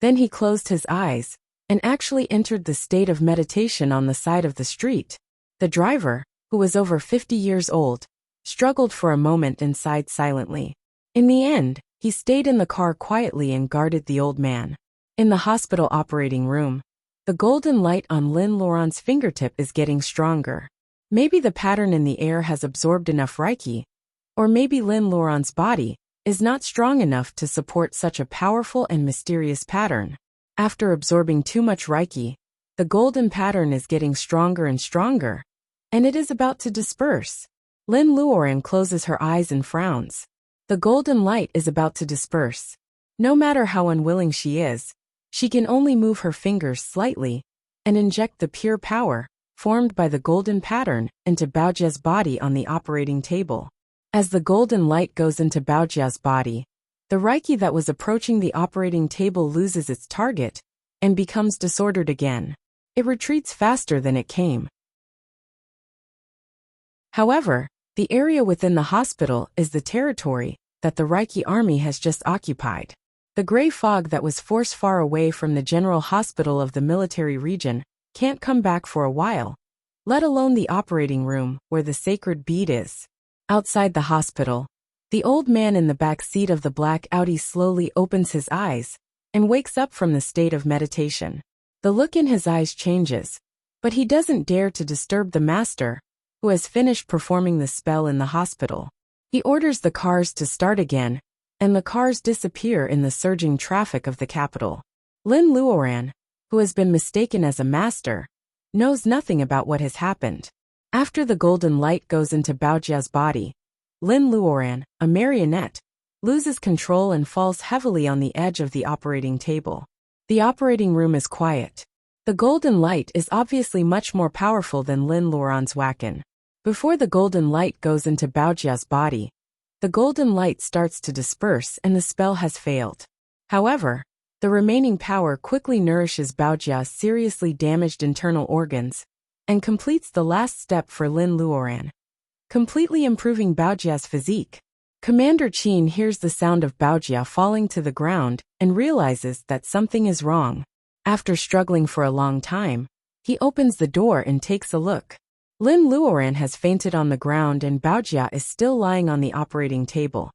Then he closed his eyes and actually entered the state of meditation on the side of the street. The driver, who was over 50 years old, struggled for a moment and sighed silently. In the end, he stayed in the car quietly and guarded the old man. In the hospital operating room, the golden light on Lin Luoran's fingertip is getting stronger. Maybe the pattern in the air has absorbed enough Reiki, or maybe Lin Luoran's body is not strong enough to support such a powerful and mysterious pattern. After absorbing too much Reiki, the golden pattern is getting stronger and stronger, and it is about to disperse. Lin Luoran closes her eyes and frowns. The golden light is about to disperse. No matter how unwilling she is, she can only move her fingers slightly and inject the pure power formed by the golden pattern into Baojia's body on the operating table. As the golden light goes into Baojia's body, The Reiki that was approaching the operating table loses its target and becomes disordered again. It retreats faster than it came. However, the area within the hospital is the territory that the Reiki army has just occupied. The gray fog that was forced far away from the general hospital of the military region can't come back for a while, let alone the operating room where the sacred bead is. Outside the hospital, the old man in the back seat of the black Audi slowly opens his eyes and wakes up from the state of meditation. The look in his eyes changes, but he doesn't dare to disturb the master, who has finished performing the spell in the hospital. He orders the cars to start again, and the cars disappear in the surging traffic of the capital. Lin Luoran, who has been mistaken as a master, knows nothing about what has happened. After the golden light goes into Baojia's body, Lin Luoran, a marionette, loses control and falls heavily on the edge of the operating table. The operating room is quiet. The golden light is obviously much more powerful than Lin Luoran's Wacken. Before the golden light goes into Baojia's body, the golden light starts to disperse and the spell has failed. However, the remaining power quickly nourishes Baojia's seriously damaged internal organs and completes the last step for Lin Luoran, completely improving Baojia's physique. Commander Qin hears the sound of Baojia falling to the ground and realizes that something is wrong. After struggling for a long time, he opens the door and takes a look. Lin Luoran has fainted on the ground and Baojia is still lying on the operating table.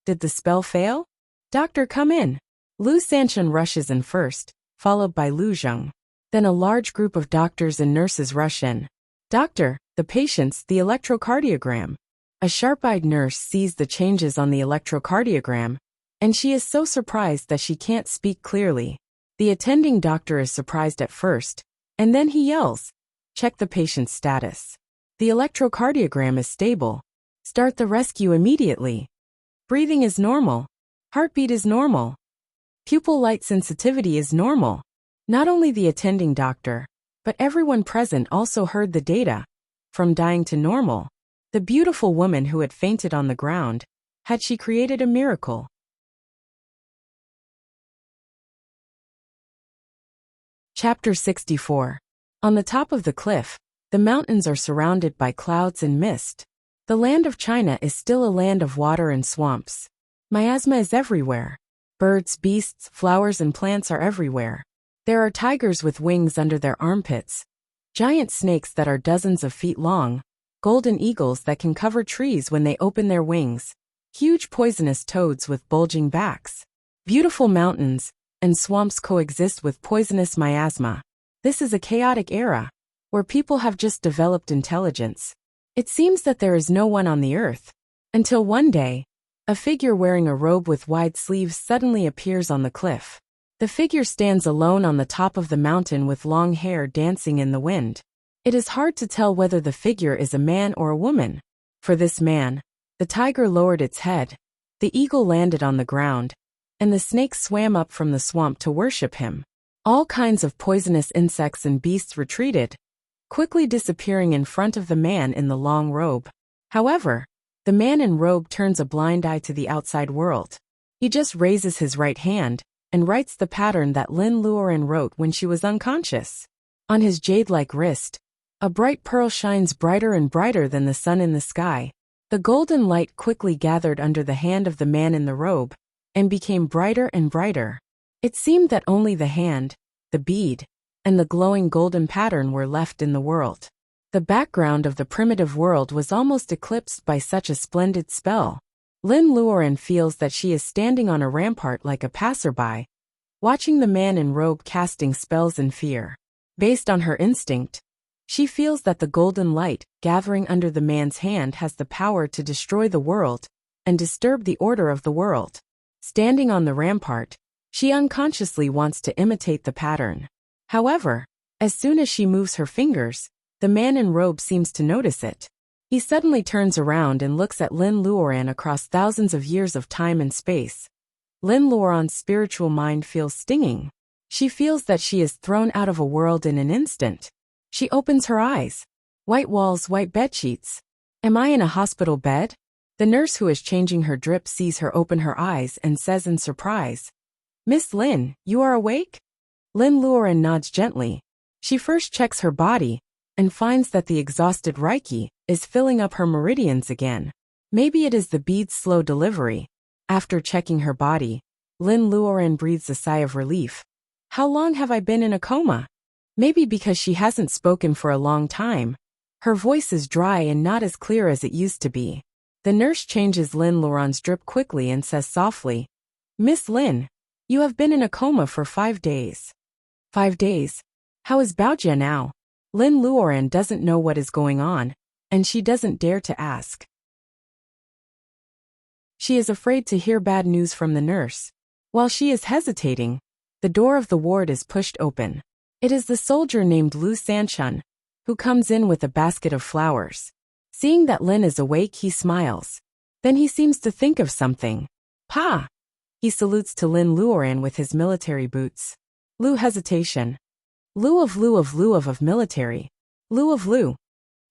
Did the spell fail? Doctor, come in. Lu Sanchun rushes in first, followed by Lu Zheng. Then a large group of doctors and nurses rush in. Doctor, the patients, the electrocardiogram. A sharp-eyed nurse sees the changes on the electrocardiogram, and she is so surprised that she can't speak clearly. The attending doctor is surprised at first, and then he yells, "Check the patient's status. The electrocardiogram is stable. Start the rescue immediately. Breathing is normal. Heartbeat is normal. Pupil light sensitivity is normal." Not only the attending doctor, but everyone present also heard the data. From dying to normal. The beautiful woman who had fainted on the ground, had she created a miracle? Chapter 64. On the top of the cliff, the mountains are surrounded by clouds and mist. The land of China is still a land of water and swamps. Miasma is everywhere. Birds, beasts, flowers and plants are everywhere. There are tigers with wings under their armpits, giant snakes that are dozens of feet long, golden eagles that can cover trees when they open their wings, huge poisonous toads with bulging backs. Beautiful mountains and swamps coexist with poisonous miasma. This is a chaotic era, where people have just developed intelligence. It seems that there is no one on the earth. Until one day, a figure wearing a robe with wide sleeves suddenly appears on the cliff. The figure stands alone on the top of the mountain with long hair dancing in the wind. It is hard to tell whether the figure is a man or a woman. For this man, the tiger lowered its head, the eagle landed on the ground, and the snake swam up from the swamp to worship him. All kinds of poisonous insects and beasts retreated, quickly disappearing in front of the man in the long robe. However, the man in robe turns a blind eye to the outside world. He just raises his right hand and writes the pattern that Lin Luoran wrote when she was unconscious. On his jade-like wrist, a bright pearl shines brighter and brighter than the sun in the sky. The golden light quickly gathered under the hand of the man in the robe and became brighter and brighter. It seemed that only the hand, the bead, and the glowing golden pattern were left in the world. The background of the primitive world was almost eclipsed by such a splendid spell. Lin Luoran feels that she is standing on a rampart like a passerby, watching the man in robe casting spells in fear. Based on her instinct, she feels that the golden light gathering under the man's hand has the power to destroy the world and disturb the order of the world. Standing on the rampart, she unconsciously wants to imitate the pattern. However, as soon as she moves her fingers, the man in robe seems to notice it. He suddenly turns around and looks at Lin Luoran across thousands of years of time and space. Lin Luoran's spiritual mind feels stinging. She feels that she is thrown out of a world in an instant. She opens her eyes. White walls, white bedsheets. Am I in a hospital bed? The nurse who is changing her drip sees her open her eyes and says in surprise, "Miss Lin, you are awake?" Lin Luoren nods gently. She first checks her body and finds that the exhausted Reiki is filling up her meridians again. Maybe it is the bead's slow delivery. After checking her body, Lin Luoren breathes a sigh of relief. How long have I been in a coma? Maybe because she hasn't spoken for a long time. Her voice is dry and not as clear as it used to be. The nurse changes Lin Luoren's drip quickly and says softly, "Miss Lin, you have been in a coma for 5 days." 5 days? How is Baojia now? Lin Luoren doesn't know what is going on, and she doesn't dare to ask. She is afraid to hear bad news from the nurse. While she is hesitating, the door of the ward is pushed open. It is the soldier named Lu Sanchun, who comes in with a basket of flowers. Seeing that Lin is awake, he smiles. Then he seems to think of something. "Pa!" He salutes to Lin Luoren with his military boots. Lu hesitation. Lu of military. Lu of Lu.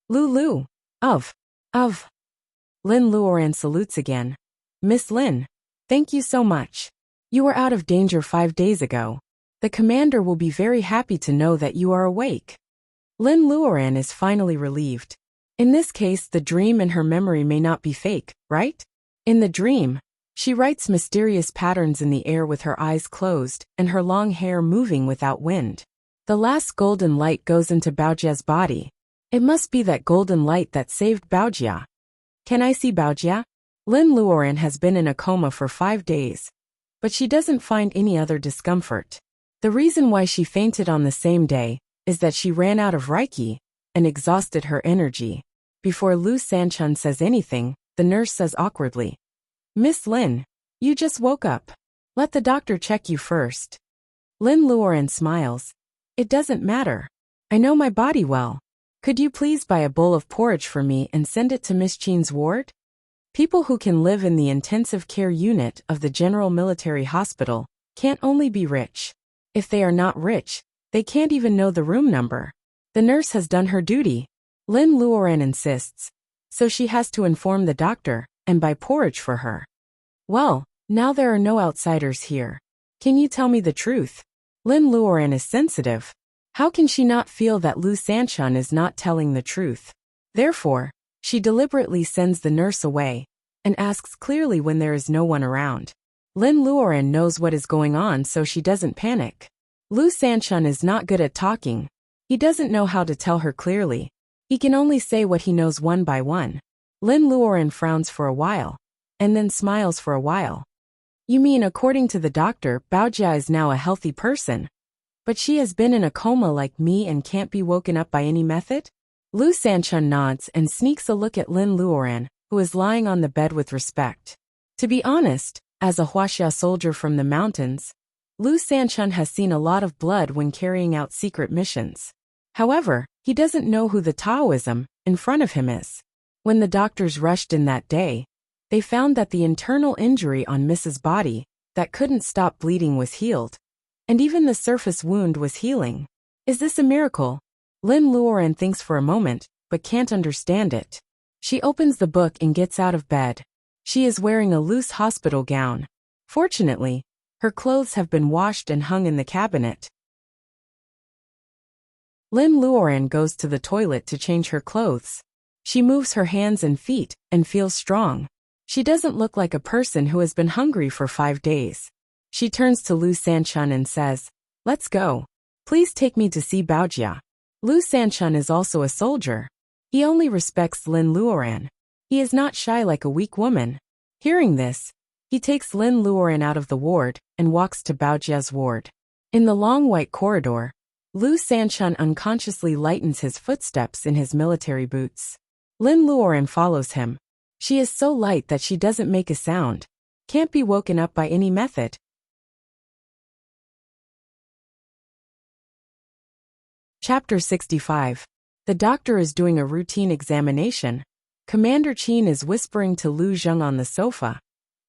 Lu. Of. Lin Luoren salutes again. "Miss Lin, thank you so much. You were out of danger 5 days ago. The commander will be very happy to know that you are awake." Lin Luoren is finally relieved. In this case, the dream and her memory may not be fake, right? In the dream, she writes mysterious patterns in the air with her eyes closed and her long hair moving without wind. The last golden light goes into Baojia's body. It must be that golden light that saved Baojia. "Can I see Baojia?" Lin Luoren has been in a coma for 5 days, but she doesn't find any other discomfort. The reason why she fainted on the same day is that she ran out of Reiki and exhausted her energy. Before Lu Sanchun says anything, the nurse says awkwardly, "Miss Lin, you just woke up. Let the doctor check you first." Lin Luoren smiles. "It doesn't matter. I know my body well. Could you please buy a bowl of porridge for me and send it to Miss Chin's ward?" People who can live in the intensive care unit of the General Military Hospital can't only be rich. If they are not rich, they can't even know the room number. The nurse has done her duty. Lin Luoren insists, so she has to inform the doctor and buy porridge for her. "Well, now there are no outsiders here. Can you tell me the truth?" Lin Luoren is sensitive. How can she not feel that Lu Sanchun is not telling the truth? Therefore, she deliberately sends the nurse away and asks clearly when there is no one around. Lin Luoren knows what is going on, so she doesn't panic. Lu Sanchun is not good at talking. He doesn't know how to tell her clearly. He can only say what he knows one by one. Lin Luoren frowns for a while, and then smiles for a while. "You mean according to the doctor, Baojia is now a healthy person? But she has been in a coma like me and can't be woken up by any method?" Lu Sanchun nods and sneaks a look at Lin Luoren, who is lying on the bed with respect. To be honest, as a Wuxia soldier from the mountains, Lu Sanchun has seen a lot of blood when carrying out secret missions. However, he doesn't know who the Taoism in front of him is. When the doctors rushed in that day, they found that the internal injury on Mrs. body that couldn't stop bleeding was healed, and even the surface wound was healing. Is this a miracle? Lin Luoren thinks for a moment, but can't understand it. She opens the book and gets out of bed. She is wearing a loose hospital gown. Fortunately, her clothes have been washed and hung in the cabinet. Lin Luoren goes to the toilet to change her clothes. She moves her hands and feet and feels strong. She doesn't look like a person who has been hungry for 5 days. She turns to Lu Sanchun and says, "Let's go. Please take me to see Baojia." Lu Sanchun is also a soldier. He only respects Lin Luoren. He is not shy like a weak woman. Hearing this, he takes Lin Luoren out of the ward and walks to Baojia's ward. In the long white corridor, Lu Sanchun unconsciously lightens his footsteps in his military boots. Lin Luoren follows him. She is so light that she doesn't make a sound. Can't be woken up by any method. Chapter 65. The doctor is doing a routine examination. Commander Qin is whispering to Lu Zheng on the sofa.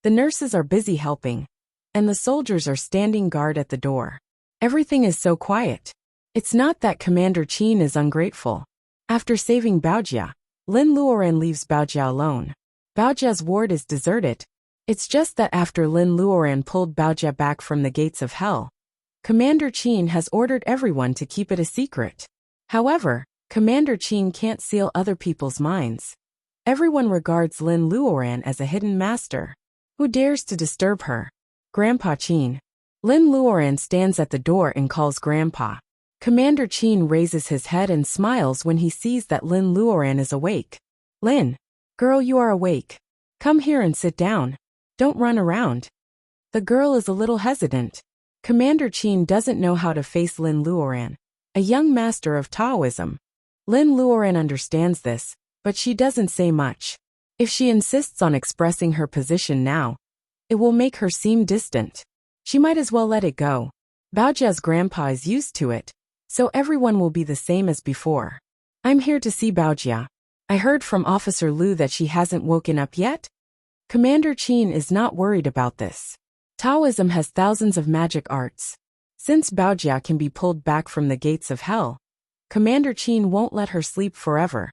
The nurses are busy helping, and the soldiers are standing guard at the door. Everything is so quiet. It's not that Commander Qin is ungrateful. After saving Baojia, Lin Luoren leaves Baojia alone. Baojia's ward is deserted. It's just that after Lin Luoran pulled Baojia back from the gates of hell, Commander Qin has ordered everyone to keep it a secret. However, Commander Qin can't seal other people's minds. Everyone regards Lin Luoran as a hidden master. Who dares to disturb her? Grandpa Qin. Lin Luoran stands at the door and calls Grandpa. Commander Qin raises his head and smiles when he sees that Lin Luoran is awake. Lin, girl, you are awake. Come here and sit down. Don't run around. The girl is a little hesitant. Commander Qin doesn't know how to face Lin Luoran, a young master of Taoism. Lin Luoran understands this, but she doesn't say much. If she insists on expressing her position now, it will make her seem distant. She might as well let it go. Baojia's grandpa is used to it, so everyone will be the same as before. I'm here to see Baojia. I heard from Officer Lu that she hasn't woken up yet? Commander Qin is not worried about this. Taoism has thousands of magic arts. Since Baojia can be pulled back from the gates of hell, Commander Qin won't let her sleep forever.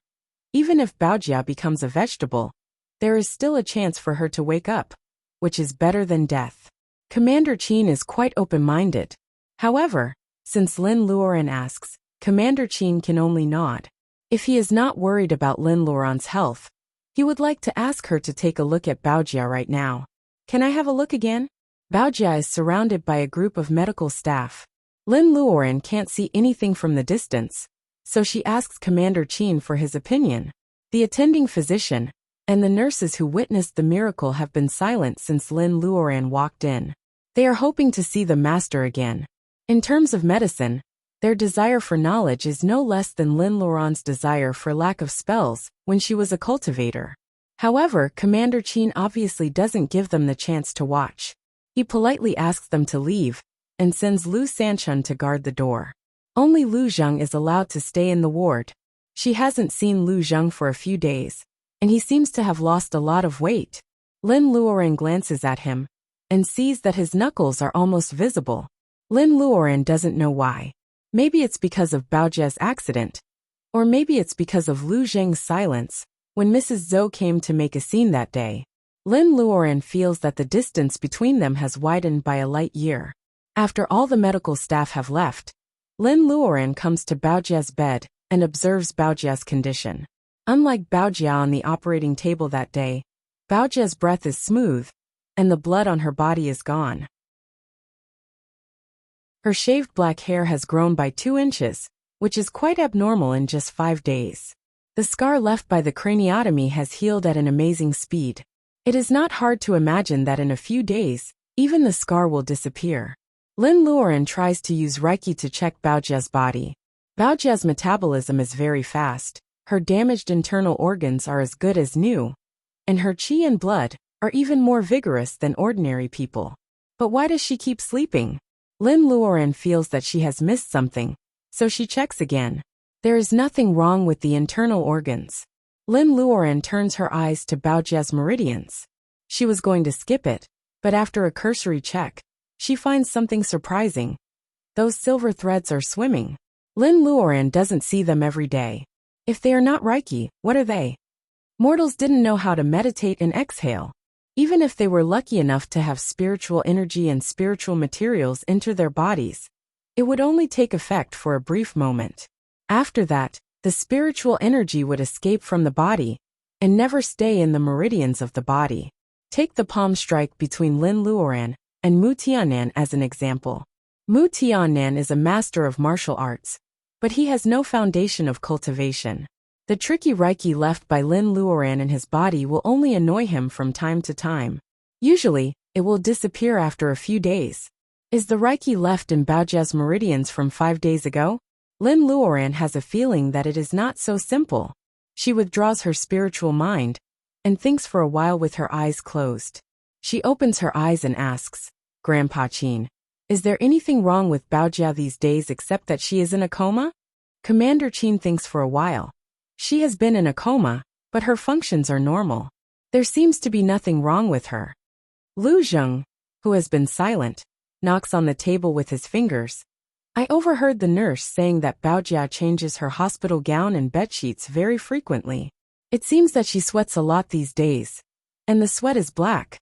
Even if Baojia becomes a vegetable, there is still a chance for her to wake up, which is better than death. Commander Qin is quite open-minded. However, since Lin Luoran asks, Commander Qin can only nod. If he is not worried about Lin Luoran's health, he would like to ask her to take a look at Baojia right now. Can I have a look again? Baojia is surrounded by a group of medical staff. Lin Luoran can't see anything from the distance, so she asks Commander Qin for his opinion. The attending physician and the nurses who witnessed the miracle have been silent since Lin Luoran walked in. They are hoping to see the master again. In terms of medicine, their desire for knowledge is no less than Lin Luoran's desire for lack of spells when she was a cultivator. However, Commander Qin obviously doesn't give them the chance to watch. He politely asks them to leave and sends Lu Sanchun to guard the door. Only Lu Zheng is allowed to stay in the ward. She hasn't seen Lu Zheng for a few days, and he seems to have lost a lot of weight. Lin Luoran glances at him and sees that his knuckles are almost visible. Lin Luoran doesn't know why. Maybe it's because of Baojia's accident, or maybe it's because of Lu Zheng's silence when Mrs. Zhou came to make a scene that day. Lin Luoran feels that the distance between them has widened by a light year. After all the medical staff have left, Lin Luoran comes to Baojia's bed and observes Baojia's condition. Unlike Baojia on the operating table that day, Baojia's breath is smooth, and the blood on her body is gone. Her shaved black hair has grown by 2 inches, which is quite abnormal in just 5 days. The scar left by the craniotomy has healed at an amazing speed. It is not hard to imagine that in a few days, even the scar will disappear. Lin Luoran tries to use Reiki to check Baojia's body. Baojia's metabolism is very fast, her damaged internal organs are as good as new, and her qi and blood are even more vigorous than ordinary people. But why does she keep sleeping? Lin Luoran feels that she has missed something, so she checks again. There is nothing wrong with the internal organs. Lin Luoran turns her eyes to Baojia's meridians. She was going to skip it, but after a cursory check, she finds something surprising. Those silver threads are swimming. Lin Luoran doesn't see them every day. If they are not Reiki, what are they? Mortals didn't know how to meditate and exhale. Even if they were lucky enough to have spiritual energy and spiritual materials enter their bodies, it would only take effect for a brief moment. After that, the spiritual energy would escape from the body and never stay in the meridians of the body. Take the palm strike between Lin Luoran and Mu Tianan as an example. Mu Tianan is a master of martial arts, but he has no foundation of cultivation. The tricky Reiki left by Lin Luoran in his body will only annoy him from time to time. Usually, it will disappear after a few days. Is the Reiki left in Baojia's meridians from 5 days ago? Lin Luoran has a feeling that it is not so simple. She withdraws her spiritual mind and thinks for a while with her eyes closed. She opens her eyes and asks, Grandpa Qin, is there anything wrong with Baojia these days except that she is in a coma? Commander Qin thinks for a while. She has been in a coma, but her functions are normal. There seems to be nothing wrong with her. Lu Zheng, who has been silent, knocks on the table with his fingers. I overheard the nurse saying that Baojia changes her hospital gown and bedsheets very frequently. It seems that she sweats a lot these days. And the sweat is black.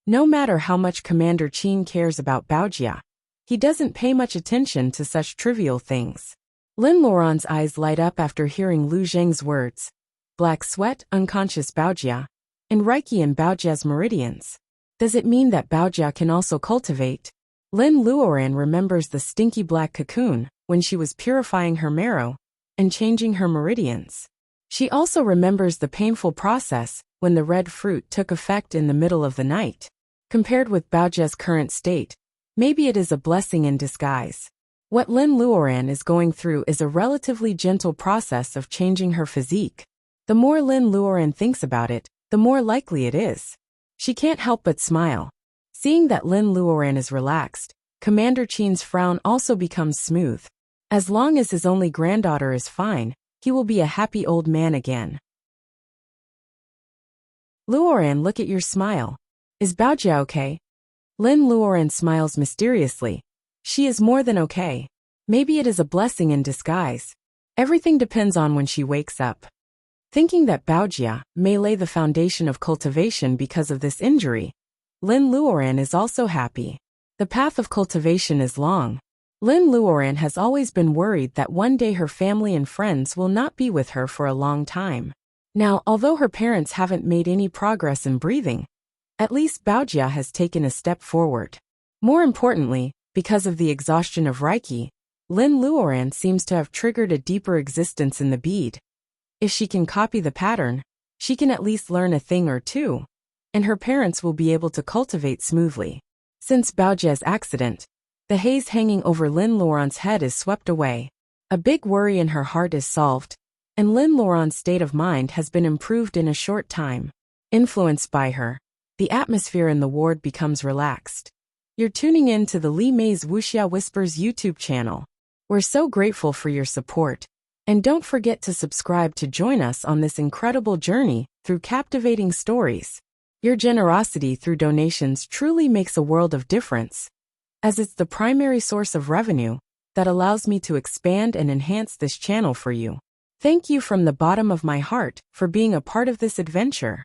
No matter how much Commander Qin cares about Baojia, he doesn't pay much attention to such trivial things. Lin Luoran's eyes light up after hearing Lu Zheng's words. Black sweat, unconscious Baojia, and Reiki in Baojia's meridians. Does it mean that Baojia can also cultivate? Lin Luoran remembers the stinky black cocoon when she was purifying her marrow and changing her meridians. She also remembers the painful process when the red fruit took effect in the middle of the night. Compared with Baojia's current state, maybe it is a blessing in disguise. What Lin Luoran is going through is a relatively gentle process of changing her physique. The more Lin Luoran thinks about it, the more likely it is. She can't help but smile. Seeing that Lin Luoran is relaxed, Commander Qin's frown also becomes smooth. As long as his only granddaughter is fine, he will be a happy old man again. Luoran, look at your smile. Is Baojia okay? Lin Luoran smiles mysteriously. She is more than okay. Maybe it is a blessing in disguise. Everything depends on when she wakes up. Thinking that Baojia may lay the foundation of cultivation because of this injury, Lin Luoran is also happy. The path of cultivation is long. Lin Luoran has always been worried that one day her family and friends will not be with her for a long time. Now, although her parents haven't made any progress in breathing, at least Baojia has taken a step forward. More importantly, because of the exhaustion of Reiki, Lin Luoran seems to have triggered a deeper existence in the bead. If she can copy the pattern, she can at least learn a thing or two, and her parents will be able to cultivate smoothly. Since Baojia's accident, the haze hanging over Lin Luoran's head is swept away. A big worry in her heart is solved, and Lin Luoran's state of mind has been improved in a short time. Influenced by her, the atmosphere in the ward becomes relaxed. You're tuning in to the Li Mei's Wuxia Whispers YouTube channel. We're so grateful for your support. And don't forget to subscribe to join us on this incredible journey through captivating stories. Your generosity through donations truly makes a world of difference, as it's the primary source of revenue that allows me to expand and enhance this channel for you. Thank you from the bottom of my heart for being a part of this adventure.